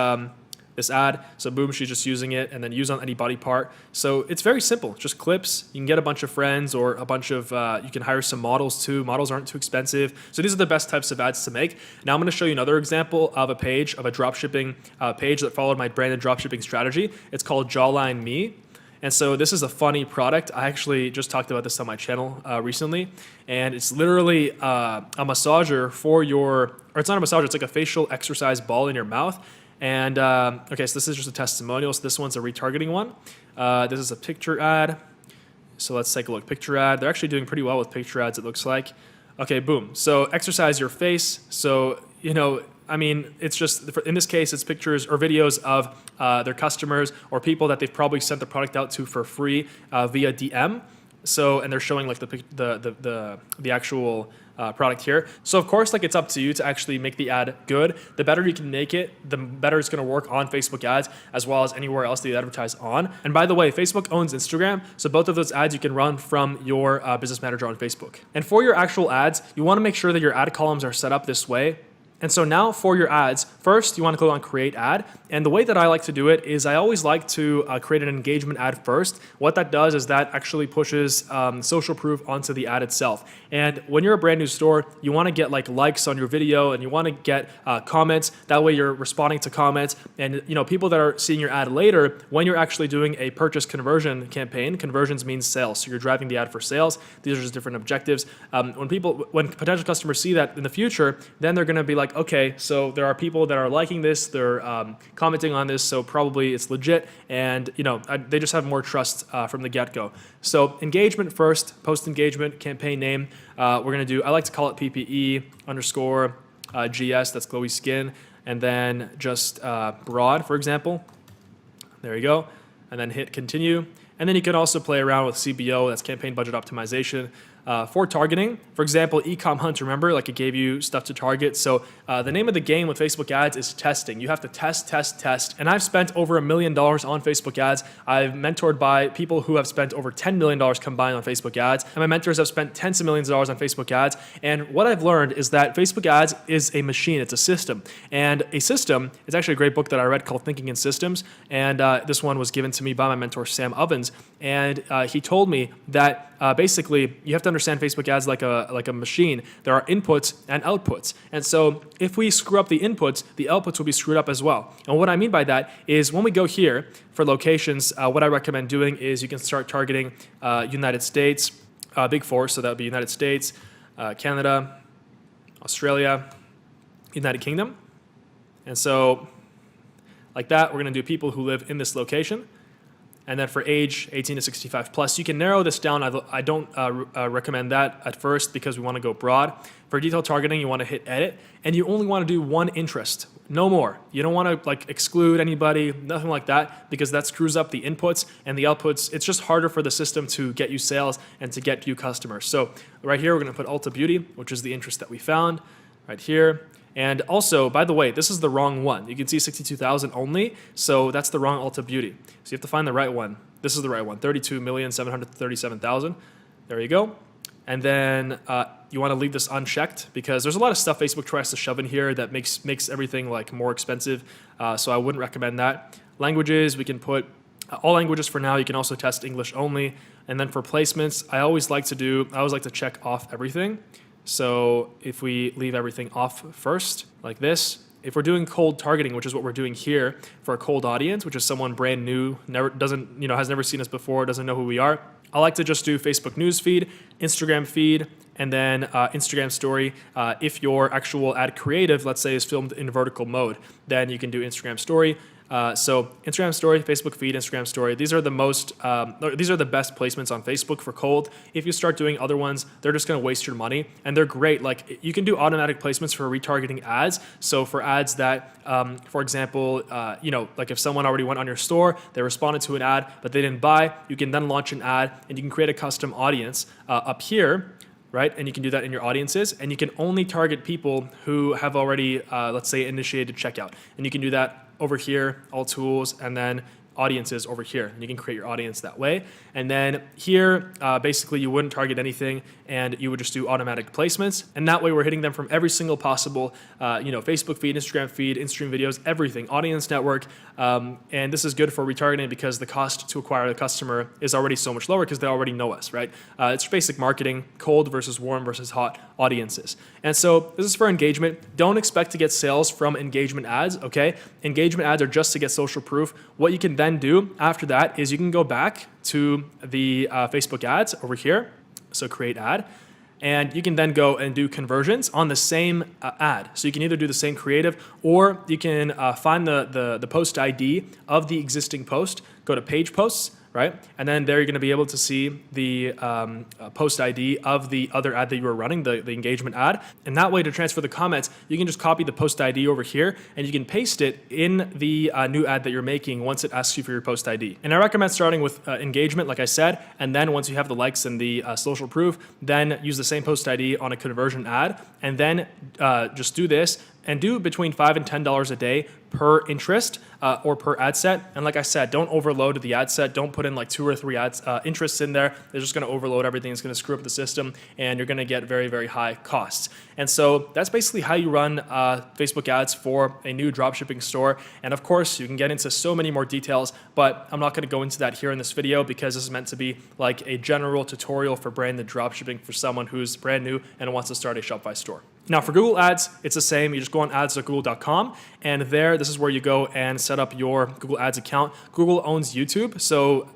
this ad. So boom, she's just using it, and then use on any body part. So it's very simple, just clips. You can get a bunch of friends or a bunch of, you can hire some models too. Models aren't too expensive. So these are the best types of ads to make. Now I'm gonna show you another example of a page, of a dropshipping page that followed my branded dropshipping strategy. It's called Jawline Me. And so this is a funny product. I actually just talked about this on my channel recently, and it's literally a massager for or it's not a massager, it's like a facial exercise ball in your mouth. And okay, so this is just a testimonial. So this one's a retargeting one. This is a picture ad. So let's take a look. Picture ad. They're actually doing pretty well with picture ads, it looks like. Okay, boom. So exercise your face. So, it's just, in this case, it's pictures or videos of their customers or people that they've probably sent the product out to for free via DM. So, and they're showing like the actual product here. So of course, like it's up to you to actually make the ad good. The better you can make it, the better it's going to work on Facebook ads as well as anywhere else that you advertise on. And by the way, Facebook owns Instagram, so both of those ads you can run from your business manager on Facebook. And for your actual ads, you want to make sure that your ad columns are set up this way. And so now for your ads, first you want to click on create ad. And the way that I like to do it is I always like to create an engagement ad first. What that does is that actually pushes social proof onto the ad itself. And when you're a brand new store, you want to get like likes on your video and you want to get comments. That way you're responding to comments. And people that are seeing your ad later, when you're actually doing a purchase conversion campaign, conversions means sales. So you're driving the ad for sales. These are just different objectives. When potential customers see that in the future, then they're going to be like, okay, so there are people that are liking this, they're commenting on this, so probably it's legit, and they just have more trust from the get-go. So engagement first, post-engagement, campaign name. We're gonna do, I like to call it PPE _ GS, that's glowy skin, and then just broad, for example. There you go, and then hit continue. And then you can also play around with CBO, that's campaign budget optimization. For targeting, for example, Ecom Hunt, remember, like it gave you stuff to target. So the name of the game with Facebook ads is testing. You have to test. And I've spent over $1 million on Facebook ads. I've mentored by people who have spent over $10 million combined on Facebook ads. And my mentors have spent tens of millions of dollars on Facebook ads. And what I've learned is that Facebook ads is a machine. It's a system. And a system, it's actually a great book that I read called Thinking in Systems. And this one was given to me by my mentor, Sam Ovens. And he told me that basically you have to understand Facebook ads like a machine. There are inputs and outputs. And so if we screw up the inputs, the outputs will be screwed up as well. And what I mean by that is when we go here for locations, what I recommend doing is you can start targeting United States, big four, so that would be United States, Canada, Australia, United Kingdom. And so like that, we're gonna do people who live in this location. And then for age 18 to 65 plus, you can narrow this down. I don't recommend that at first because we want to go broad. For detailed targeting, you want to hit edit, and you only want to do one interest, no more. You don't want to exclude anybody, nothing like that, because that screws up the inputs and the outputs. It's just harder for the system to get you sales and to get you customers. So right here, we're going to put Ulta Beauty, which is the interest that we found right here. And also, by the way, this is the wrong one. You can see 62,000 only, so that's the wrong Ulta Beauty. So you have to find the right one. This is the right one, 32,737,000. There you go. And then you want to leave this unchecked because there's a lot of stuff Facebook tries to shove in here that makes everything more expensive. So I wouldn't recommend that. Languages, we can put all languages for now. You can also test English only. And then for placements, I always like to check off everything. So if we leave everything off first, like this, if we're doing cold targeting, which is what we're doing here for a cold audience, which is someone brand new, has never seen us before, doesn't know who we are, I like to just do Facebook news feed, Instagram feed, and then Instagram story. If your actual ad creative, let's say, is filmed in vertical mode, then you can do Instagram story. So Instagram story, Facebook feed, Instagram story. These are the best placements on Facebook for cold. If you start doing other ones, they're just going to waste your money, and they're great. You can do automatic placements for retargeting ads. So for ads that, for example, if someone already went on your store, they responded to an ad, but they didn't buy, you can then launch an ad, and you can create a custom audience up here. Right? And you can do that in your audiences, and you can only target people who have already, let's say, initiated checkout. And you can do that over here, all tools, and then audiences over here. And you can create your audience that way. And then here, basically you wouldn't target anything and you would just do automatic placements. And that way we're hitting them from every single possible, Facebook feed, in-stream videos, everything, audience network. And this is good for retargeting because the cost to acquire the customer is already so much lower because they already know us, right? It's basic marketing, cold versus warm versus hot audiences. And so this is for engagement. Don't expect to get sales from engagement ads, okay? Engagement ads are just to get social proof. What you can then do after that is you can go back to the Facebook ads over here. So create ad. And you can then go and do conversions on the same ad. So you can either do the same creative, or you can find the post ID of the existing post, go to page posts, right? And then there you're going to be able to see the post ID of the other ad that you were running, the engagement ad. And that way, to transfer the comments, you can just copy the post ID over here and you can paste it in the new ad that you're making once it asks you for your post ID. And I recommend starting with engagement, like I said, and then once you have the likes and the social proof, then use the same post ID on a conversion ad, and then just do this and do between $5 and $10 a day per interest or per ad set. And like I said, don't overload the ad set. Don't put in like 2 or 3 ads interests in there. They're just going to overload everything. It's going to screw up the system, and you're going to get very, very high costs. And so that's basically how you run Facebook ads for a new dropshipping store. And of course, you can get into so many more details, but I'm not going to go into that here in this video because this is meant to be like a general tutorial for branded dropshipping for someone who's brand new and wants to start a Shopify store. Now for Google Ads, it's the same. You just go on ads.google.com, and there, this is where you go and set up your Google Ads account. Google owns YouTube, so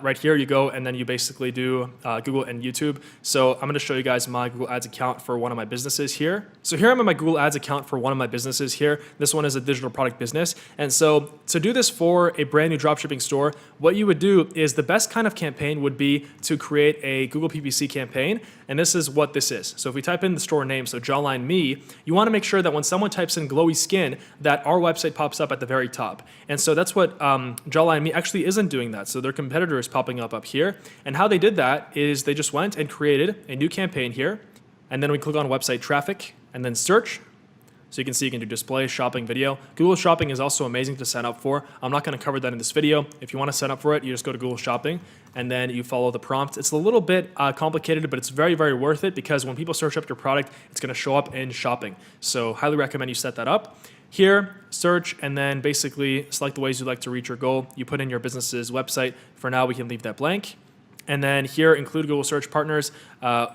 right here you go and then you basically do Google and YouTube. So I'm going to show you guys my Google Ads account for one of my businesses here. So here I'm in my Google Ads account for one of my businesses here. This one is a digital product business. And so to do this for a brand new dropshipping store, what you would do is the best kind of campaign would be to create a Google PPC campaign. And this is what this is. So if we type in the store name, so Jawline Me, you want to make sure that when someone types in glowy skin, that our website pops up at the very top. And so that's what Jawline Me actually isn't doing that. So their competitor is popping up here. And how they did that is they just went and created a new campaign here. And then we click on website traffic and then search. So you can see you can do display, shopping, video. Google Shopping is also amazing to sign up for. I'm not going to cover that in this video. If you want to sign up for it, you just go to Google Shopping and then you follow the prompt. It's a little bit complicated, but it's very, very worth it because when people search up your product, it's going to show up in shopping. So highly recommend you set that up. Here, search, and then basically select the ways you'd like to reach your goal. You put in your business's website. For now, we can leave that blank. And then here, include Google Search Partners.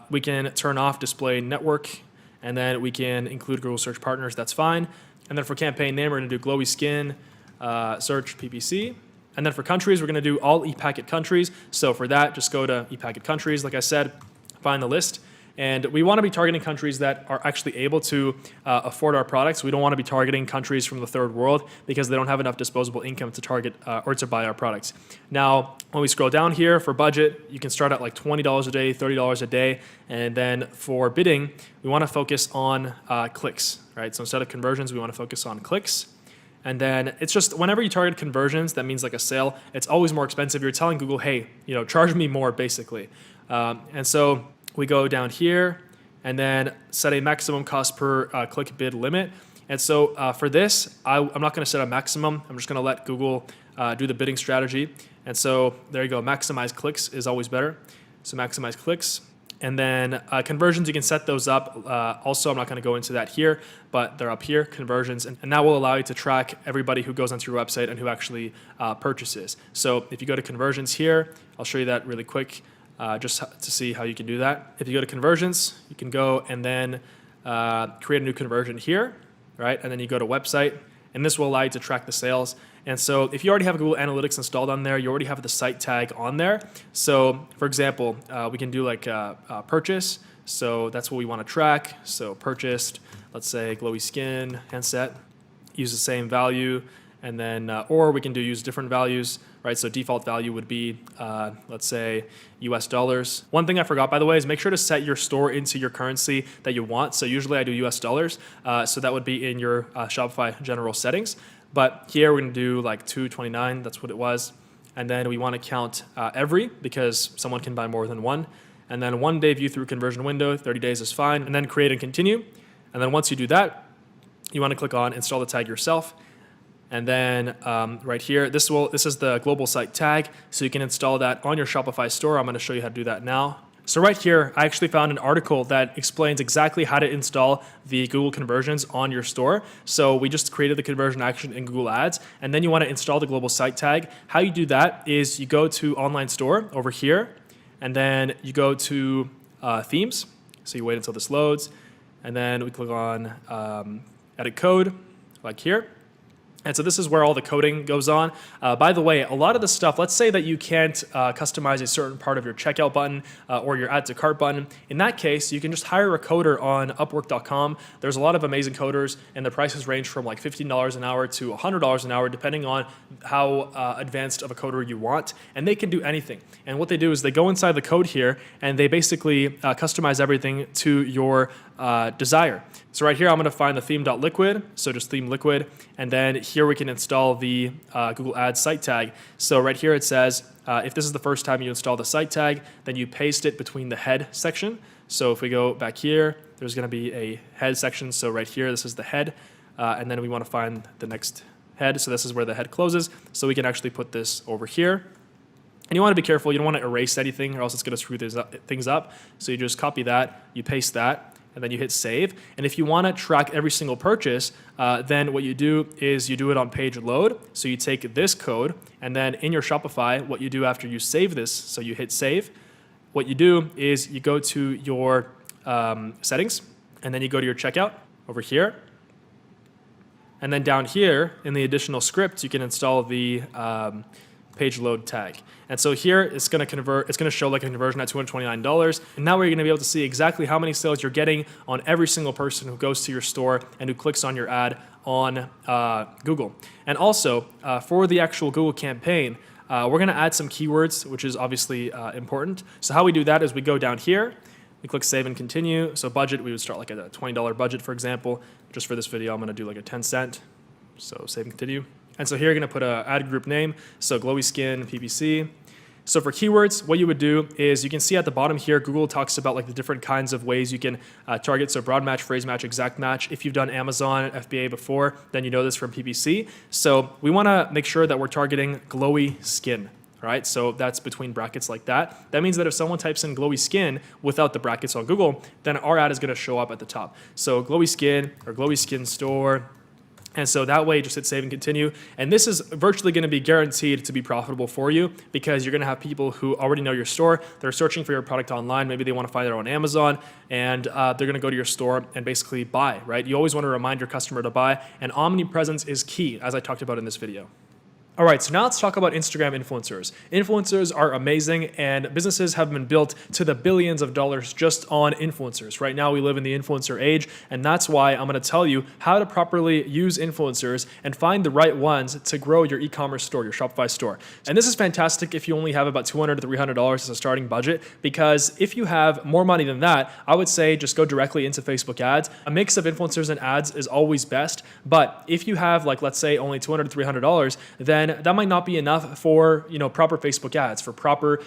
We can turn off display network, and then we can include Google Search Partners. That's fine. And then for campaign name, we're going to do glowy skin, search PPC. And then for countries, we're going to do all ePacket countries. So for that, just go to ePacket countries. Like I said, find the list. And we want to be targeting countries that are actually able to afford our products. We don't want to be targeting countries from the third world because they don't have enough disposable income to target or to buy our products. Now, when we scroll down here for budget, you can start at like $20 a day, $30 a day. And then for bidding, we want to focus on clicks, right? So instead of conversions, we want to focus on clicks. And then it's just whenever you target conversions, that means like a sale, it's always more expensive. You're telling Google, hey, charge me more basically. And so we go down here and then set a maximum cost per click bid limit. And so for this, I'm not going to set a maximum. I'm just going to let Google do the bidding strategy. And so there you go. Maximize clicks is always better. So maximize clicks. And then conversions, you can set those up. Also, I'm not going to go into that here, but they're up here, conversions. And that will allow you to track everybody who goes onto your website and who actually purchases. So if you go to conversions here, I'll show you that really quick. Just to see how you can do that. If you go to conversions, you can go and then create a new conversion here, right? And then you go to website, and this will allow you to track the sales. And so if you already have Google Analytics installed on there, you already have the site tag on there. So for example, we can do like purchase. So that's what we want to track. So purchased, let's say glowy skin, handset, use the same value. And then, or we can use different values, right? So default value would be, let's say, US dollars. One thing I forgot, by the way, is make sure to set your store into your currency that you want. So usually I do US dollars. So that would be in your Shopify general settings. But here we're going to do like 229. That's what it was. And then we want to count every because someone can buy more than one. And then 1 day view through conversion window, 30 days is fine. And then create and continue. And then once you do that, you want to click on install the tag yourself. And then right here, this is the global site tag. So you can install that on your Shopify store. I'm going to show you how to do that now. So right here, I actually found an article that explains exactly how to install the Google conversions on your store. So we just created the conversion action in Google Ads, and then you want to install the global site tag. How you do that is you go to online store over here, and then you go to themes. So you wait until this loads, and then we click on edit code, like here. And so this is where all the coding goes on. By the way, a lot of the stuff, let's say that you can't customize a certain part of your checkout button or your add to cart button. In that case, you can just hire a coder on Upwork.com. There's a lot of amazing coders, and the prices range from like $15 an hour to $100 an hour, depending on how advanced of a coder you want. And they can do anything. And what they do is they go inside the code here, and they basically customize everything to your desire. So right here, I'm going to find the theme.liquid, so just theme liquid, and then here we can install the Google Ads site tag. So right here it says, if this is the first time you install the site tag, then you paste it between the head section. So if we go back here, there's going to be a head section. So right here, this is the head, and then we want to find the next head. So this is where the head closes. So we can actually put this over here. And you want to be careful. You don't want to erase anything, or else it's going to screw things up. So you just copy that, you paste that, and then you hit save. And if you want to track every single purchase, then what you do is you do it on page load. So you take this code, and then in your Shopify, what you do after you save this, so you hit save, what you do is you go to your settings, and then you go to your checkout over here. And then down here in the additional script, you can install the page load tag. And so here it's going to convert, it's going to show like a conversion at $229. And now we're going to be able to see exactly how many sales you're getting on every single person who goes to your store and who clicks on your ad on Google. And also for the actual Google campaign, we're going to add some keywords, which is obviously important. So how we do that is we go down here, we click save and continue. So budget, we would start like at a $20 budget, for example. Just for this video, I'm going to do like a 10 cent. So save and continue. And so here you're going to put an ad group name, so glowy skin, PPC. So for keywords, what you would do is you can see at the bottom here, Google talks about like the different kinds of ways you can target. So broad match, phrase match, exact match. If you've done Amazon FBA before, then you know this from PPC. So we want to make sure that we're targeting glowy skin. Right? So that's between brackets like that. That means that if someone types in glowy skin without the brackets on Google, then our ad is going to show up at the top. So glowy skin or glowy skin store. And so that way, just hit save and continue. And this is virtually going to be guaranteed to be profitable for you because you're going to have people who already know your store. They're searching for your product online. Maybe they want to find it on Amazon, and they're going to go to your store and basically buy, right? You always want to remind your customer to buy, and omnipresence is key, as I talked about in this video. All right, so now let's talk about Instagram influencers. Influencers are amazing, and businesses have been built to the billions of dollars just on influencers. Right now, we live in the influencer age, and that's why I'm going to tell you how to properly use influencers and find the right ones to grow your e-commerce store, your Shopify store. And this is fantastic if you only have about $200 to $300 as a starting budget, because if you have more money than that, I would say just go directly into Facebook ads. A mix of influencers and ads is always best, but if you have, like, let's say only $200 to $300, then that might not be enough for, proper Facebook ads, for proper,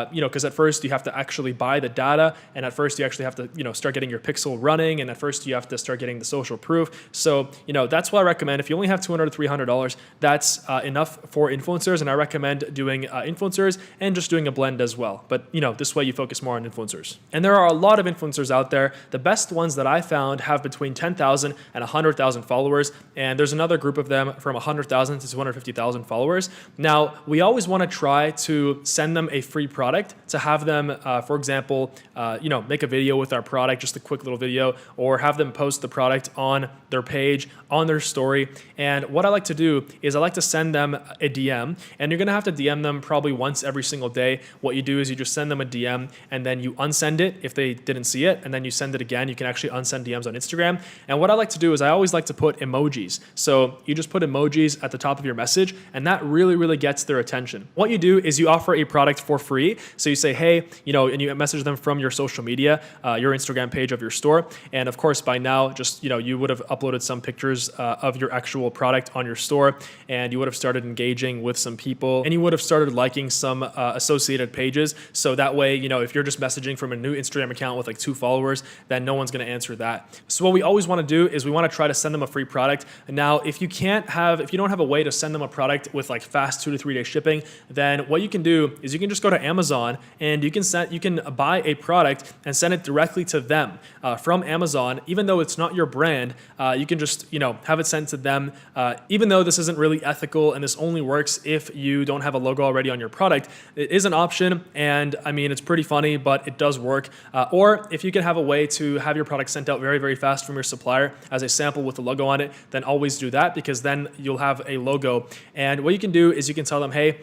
because at first you have to actually buy the data, and at first you actually have to, start getting your pixel running, and at first you have to start getting the social proof. So, that's what I recommend. If you only have $200 to $300, that's enough for influencers, and I recommend doing influencers and just doing a blend as well. But, this way you focus more on influencers. And there are a lot of influencers out there. The best ones that I found have between 10,000 and 100,000 followers, and there's another group of them from 100,000 to 250,000 followers. Now, we always want to try to send them a free product, to have them, for example, make a video with our product, just a quick little video, or have them post the product on their page, on their story. And what I like to do is I like to send them a DM, and you're going to have to DM them probably once every single day. What you do is you just send them a DM, and then you unsend it if they didn't see it, and then you send it again. You can actually unsend DMs on Instagram. And what I like to do is I always like to put emojis. So you just put emojis at the top of your message, and that really gets their attention. What you do is you offer a product for free. So you say, hey, and you message them from your social media, your Instagram page of your store. And of course, by now, just, you would have uploaded some pictures of your actual product on your store, and you would have started engaging with some people, and you would have started liking some associated pages. So that way, if you're just messaging from a new Instagram account with like 2 followers, then no one's going to answer that. So what we always want to do is we want to try to send them a free product. And now, if you don't have a way to send them a product product with like fast 2 to 3 day shipping, then what you can do is you can just go to Amazon and you can buy a product and send it directly to them from Amazon. Even though it's not your brand, you can just have it sent to them. Even though this isn't really ethical and this only works if you don't have a logo already on your product, it is an option, and I mean it's pretty funny, but it does work. Or if you can have a way to have your product sent out very, very fast from your supplier as a sample with the logo on it, then always do that, because then you'll have a logo. And what you can do is you can tell them, hey,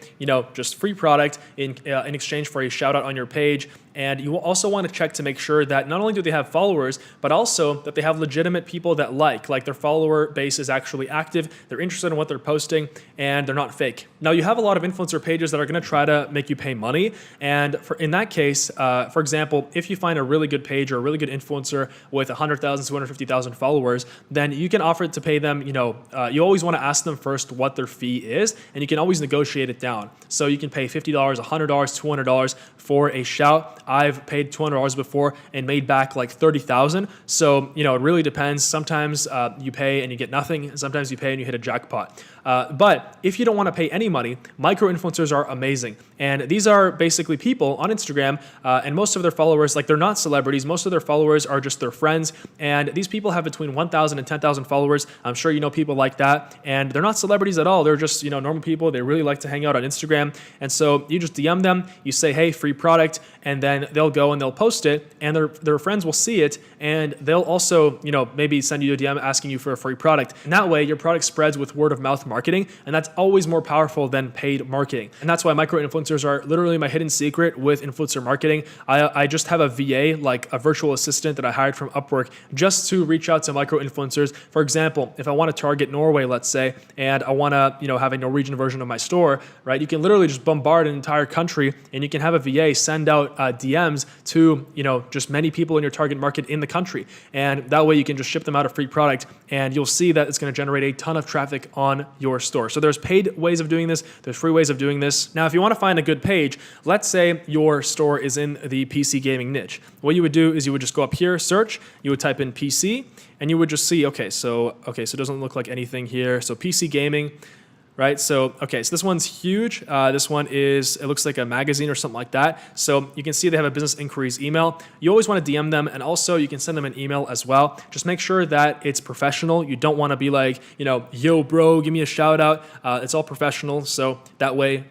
just free product in exchange for a shout out on your page. And you will also want to check to make sure that not only do they have followers, but also that they have legitimate people that like their follower base is actually active, they're interested in what they're posting, and they're not fake. Now, you have a lot of influencer pages that are going to try to make you pay money. And in that case, for example, if you find a really good page or a really good influencer with 100,000, 250,000 followers, then you can offer to pay them, you always want to ask them first what their fee is, and you can always negotiate it down. So you can pay $50, $100, $200 for a shout. I've paid $200 before and made back like 30,000. So, it really depends. Sometimes you pay and you get nothing. And sometimes you pay and you hit a jackpot. But if you don't want to pay any money, micro-influencers are amazing. And these are basically people on Instagram, and most of their followers, like they're not celebrities. Most of their followers are just their friends. And these people have between 1,000 and 10,000 followers. I'm sure you know people like that. And they're not celebrities at all. They're just, normal people. They really like to hang out on Instagram. And so you just DM them, you say, hey, free product, and then they'll go and they'll post it, and their friends will see it, and they'll also, maybe send you a DM asking you for a free product. And that way your product spreads with word of mouth marketing, and that's always more powerful than paid marketing. And that's why micro-influencers are literally my hidden secret with influencer marketing. I just have a VA, like a virtual assistant that I hired from Upwork, just to reach out to micro-influencers. For example, if I want to target Norway, let's say, and I want to, have a Norwegian version of my store, right? You can literally just bombard an entire country, and you can have a VA send out DMs to, just many people in your target market in the country. And that way you can just ship them out a free product, and you'll see that it's going to generate a ton of traffic on your store. So there's paid ways of doing this. There's free ways of doing this. Now, if you want to find a good page, let's say your store is in the PC gaming niche. What you would do is you would just go up here, search, you would type in PC, and you would just see, so it doesn't look like anything here. So PC gaming. Right. So this one's huge. This one it looks like a magazine or something like that. So you can see they have a business inquiries email. You always want to DM them, and also you can send them an email as well. Just make sure that it's professional. You don't want to be like, yo, bro, give me a shout out. It's all professional. So that way,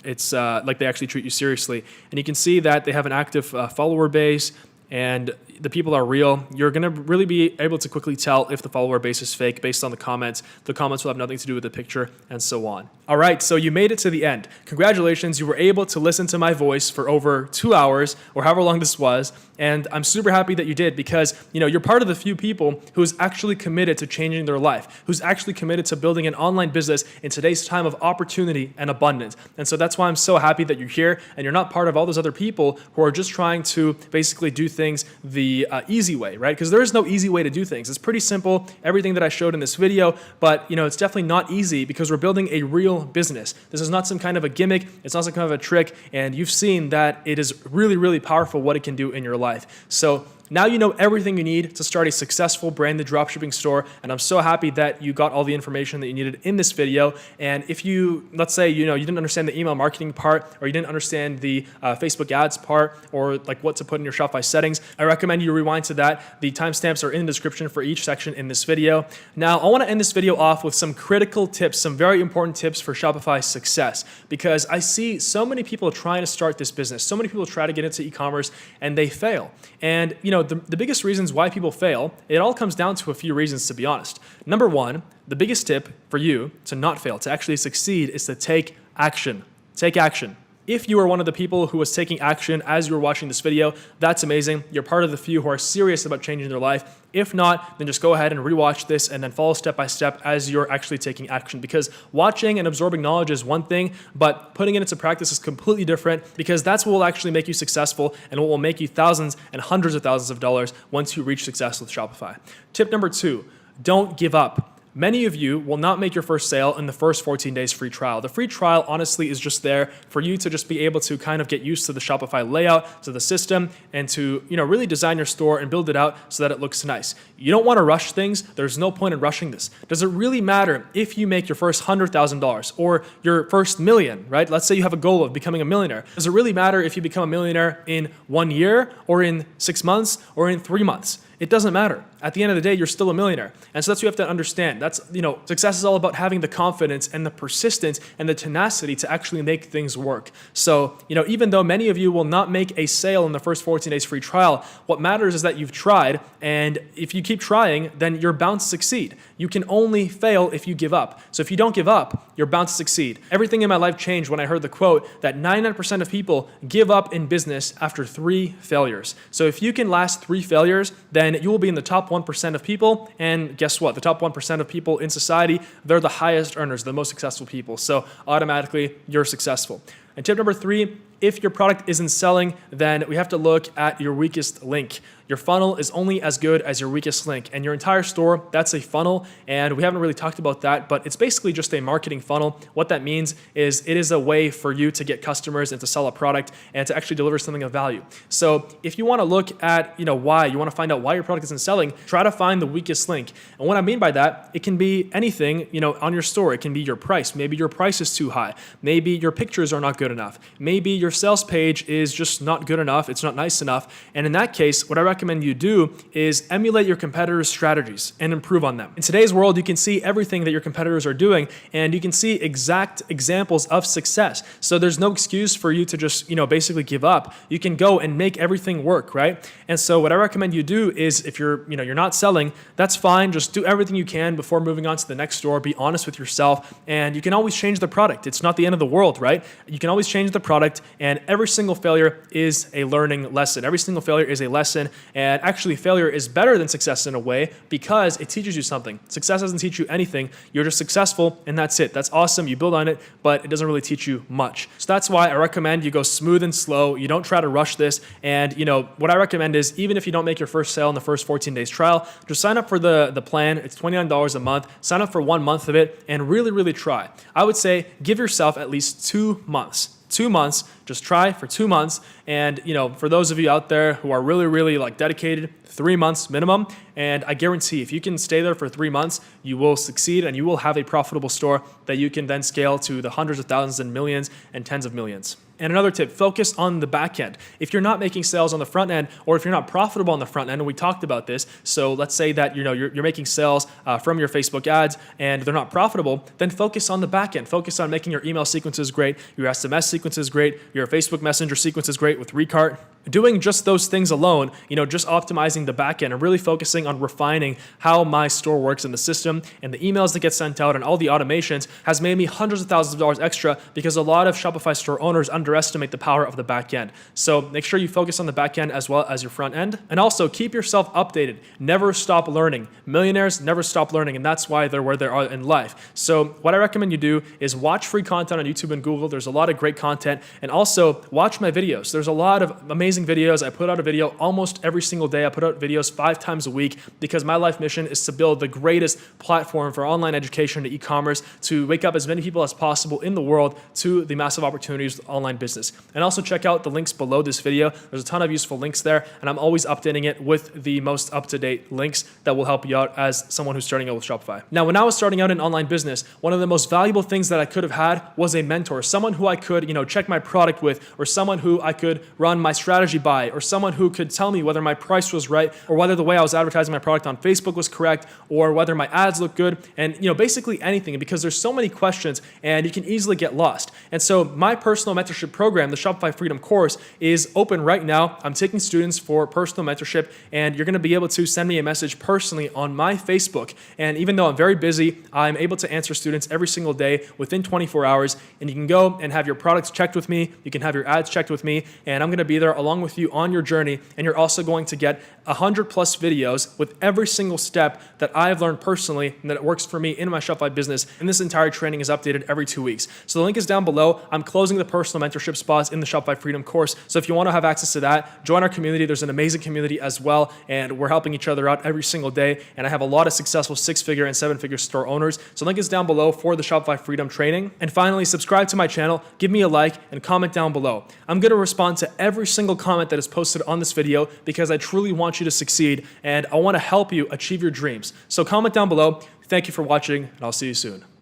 it's like they actually treat you seriously. And you can see that they have an active follower base, and the people are real. You're going to really be able to quickly tell if the follower base is fake based on the comments. The comments will have nothing to do with the picture, and so on. All right, so you made it to the end. Congratulations, you were able to listen to my voice for over 2 hours, or however long this was, and I'm super happy that you did, because you're part of the few people who's actually committed to changing their life, who's actually committed to building an online business in today's time of opportunity and abundance. And so that's why I'm so happy that you're here, and you're not part of all those other people who are just trying to basically do things the easy way, right? Because there is no easy way to do things. It's pretty simple, everything that I showed in this video, but it's definitely not easy, because we're building a real business. This is not some kind of a gimmick. It's not some kind of a trick. And you've seen that it is really, really powerful what it can do in your life. So now you know everything you need to start a successful branded dropshipping store, and I'm so happy that you got all the information that you needed in this video. And if you, let's say, you didn't understand the email marketing part, or you didn't understand the Facebook ads part, or like what to put in your Shopify settings, I recommend you rewind to that. The timestamps are in the description for each section in this video. Now, I want to end this video off with some critical tips, some very important tips for Shopify success, because I see so many people trying to start this business. So many people try to get into e-commerce and they fail. And the biggest reasons why people fail, it all comes down to a few reasons, to be honest. Number one, the biggest tip for you to not fail, to actually succeed, is to take action. Take action. If you are one of the people who was taking action as you were watching this video, that's amazing. You're part of the few who are serious about changing their life. If not, then just go ahead and rewatch this and then follow step by step as you're actually taking action, because watching and absorbing knowledge is one thing, but putting it into practice is completely different, because that's what will actually make you successful and what will make you thousands and hundreds of thousands of dollars once you reach success with Shopify. Tip number two, don't give up. Many of you will not make your first sale in the first 14 days free trial. The free trial honestly is just there for you to just be able to kind of get used to the Shopify layout, to the system, and to really design your store and build it out so that it looks nice. You don't want to rush things. There's no point in rushing this. Does it really matter if you make your first $100,000 or your first million, right? Let's say you have a goal of becoming a millionaire. Does it really matter if you become a millionaire in 1 year or in 6 months or in 3 months? It doesn't matter. At the end of the day, you're still a millionaire. And so that's what you have to understand. That's, success is all about having the confidence and the persistence and the tenacity to actually make things work. So, even though many of you will not make a sale in the first 14 days free trial, what matters is that you've tried. And if you keep trying, then you're bound to succeed. You can only fail if you give up. So if you don't give up, you're bound to succeed. Everything in my life changed when I heard the quote that 99% of people give up in business after 3 failures. So if you can last 3 failures, then you will be in the top 1% of people. And guess what? The top 1% of people in society, they're the highest earners, the most successful people. So automatically you're successful. And tip number 3, if your product isn't selling, then we have to look at your weakest link. Your funnel is only as good as your weakest link, and your entire store, that's a funnel, and we haven't really talked about that, but it's basically just a marketing funnel. What that means is it is a way for you to get customers and to sell a product and to actually deliver something of value. So if you want to look at, why, you want to find out why your product isn't selling, try to find the weakest link. And what I mean by that, it can be anything, on your store. It can be your price. Maybe your price is too high. Maybe your pictures are not good enough. Maybe your sales page is just not good enough. It's not nice enough. And in that case, what I recommend you do is emulate your competitors' strategies and improve on them. In today's world, you can see everything that your competitors are doing, and you can see exact examples of success. So there's no excuse for you to just, basically give up. You can go and make everything work, right? And so what I recommend you do is if you're not selling, that's fine. Just do everything you can before moving on to the next store. Be honest with yourself, and you can always change the product. It's not the end of the world, right? You can always change the product, and every single failure is a learning lesson. Every single failure is a lesson, and actually failure is better than success in a way because it teaches you something. Success doesn't teach you anything. You're just successful, and that's it. That's awesome. You build on it, but it doesn't really teach you much. So that's why I recommend you go smooth and slow. You don't try to rush this. And what I recommend is even if you don't make your first sale in the first 14 days trial, just sign up for the plan. It's $29 a month. Sign up for 1 month of it and really, really try. I would say give yourself at least 2 months. 2 months, just try for 2 months. And, for those of you out there who are really, really dedicated, 3 months minimum. And I guarantee if you can stay there for 3 months, you will succeed and you will have a profitable store that you can then scale to the hundreds of thousands and millions and tens of millions. And another tip, focus on the back end. If you're not making sales on the front end, or if you're not profitable on the front end, and we talked about this, so let's say that you're making sales from your Facebook ads and they're not profitable, then focus on the back end. Focus on making your email sequences great, your SMS sequences great, your Facebook Messenger sequences great with Recart. Doing just those things alone, just optimizing the back end and really focusing on refining how my store works in the system and the emails that get sent out and all the automations has made me hundreds of thousands of dollars extra because a lot of Shopify store owners underestimate the power of the back end. So make sure you focus on the back end as well as your front end. And also keep yourself updated. Never stop learning. Millionaires never stop learning, and that's why they're where they are in life. So what I recommend you do is watch free content on YouTube and Google. There's a lot of great content. And also watch my videos. There's a lot of amazing videos. I put out a video almost every single day. I put out videos 5 times a week because my life mission is to build the greatest platform for online education to e-commerce, to wake up as many people as possible in the world to the massive opportunities with online business. And also check out the links below this video. There's a ton of useful links there, and I'm always updating it with the most up-to-date links that will help you out as someone who's starting out with Shopify. Now, when I was starting out in online business, one of the most valuable things that I could have had was a mentor, someone who I could, check my product with, or someone who I could run my strategy by, or someone who could tell me whether my price was right, or whether the way I was advertising my product on Facebook was correct, or whether my ads look good, and basically anything, because there's so many questions and you can easily get lost. And so my personal mentorship program, the Shopify Freedom course, is open right now. I'm taking students for personal mentorship, and you're going to be able to send me a message personally on my Facebook. And even though I'm very busy, I'm able to answer students every single day within 24 hours, and you can go and have your products checked with me, you can have your ads checked with me, and I'm going to be there along along with you on your journey, and you're also going to get 100 plus videos with every single step that I've learned personally and that it works for me in my Shopify business. And this entire training is updated every 2 weeks. So the link is down below. I'm closing the personal mentorship spots in the Shopify Freedom course. So if you want to have access to that, join our community. There's an amazing community as well, and we're helping each other out every single day. And I have a lot of successful 6-figure and 7-figure store owners. So the link is down below for the Shopify Freedom training. And finally, subscribe to my channel, give me a like, and comment down below. I'm going to respond to every single comment that is posted on this video because I truly want you to succeed, and I want to help you achieve your dreams. So comment down below. Thank you for watching, and I'll see you soon.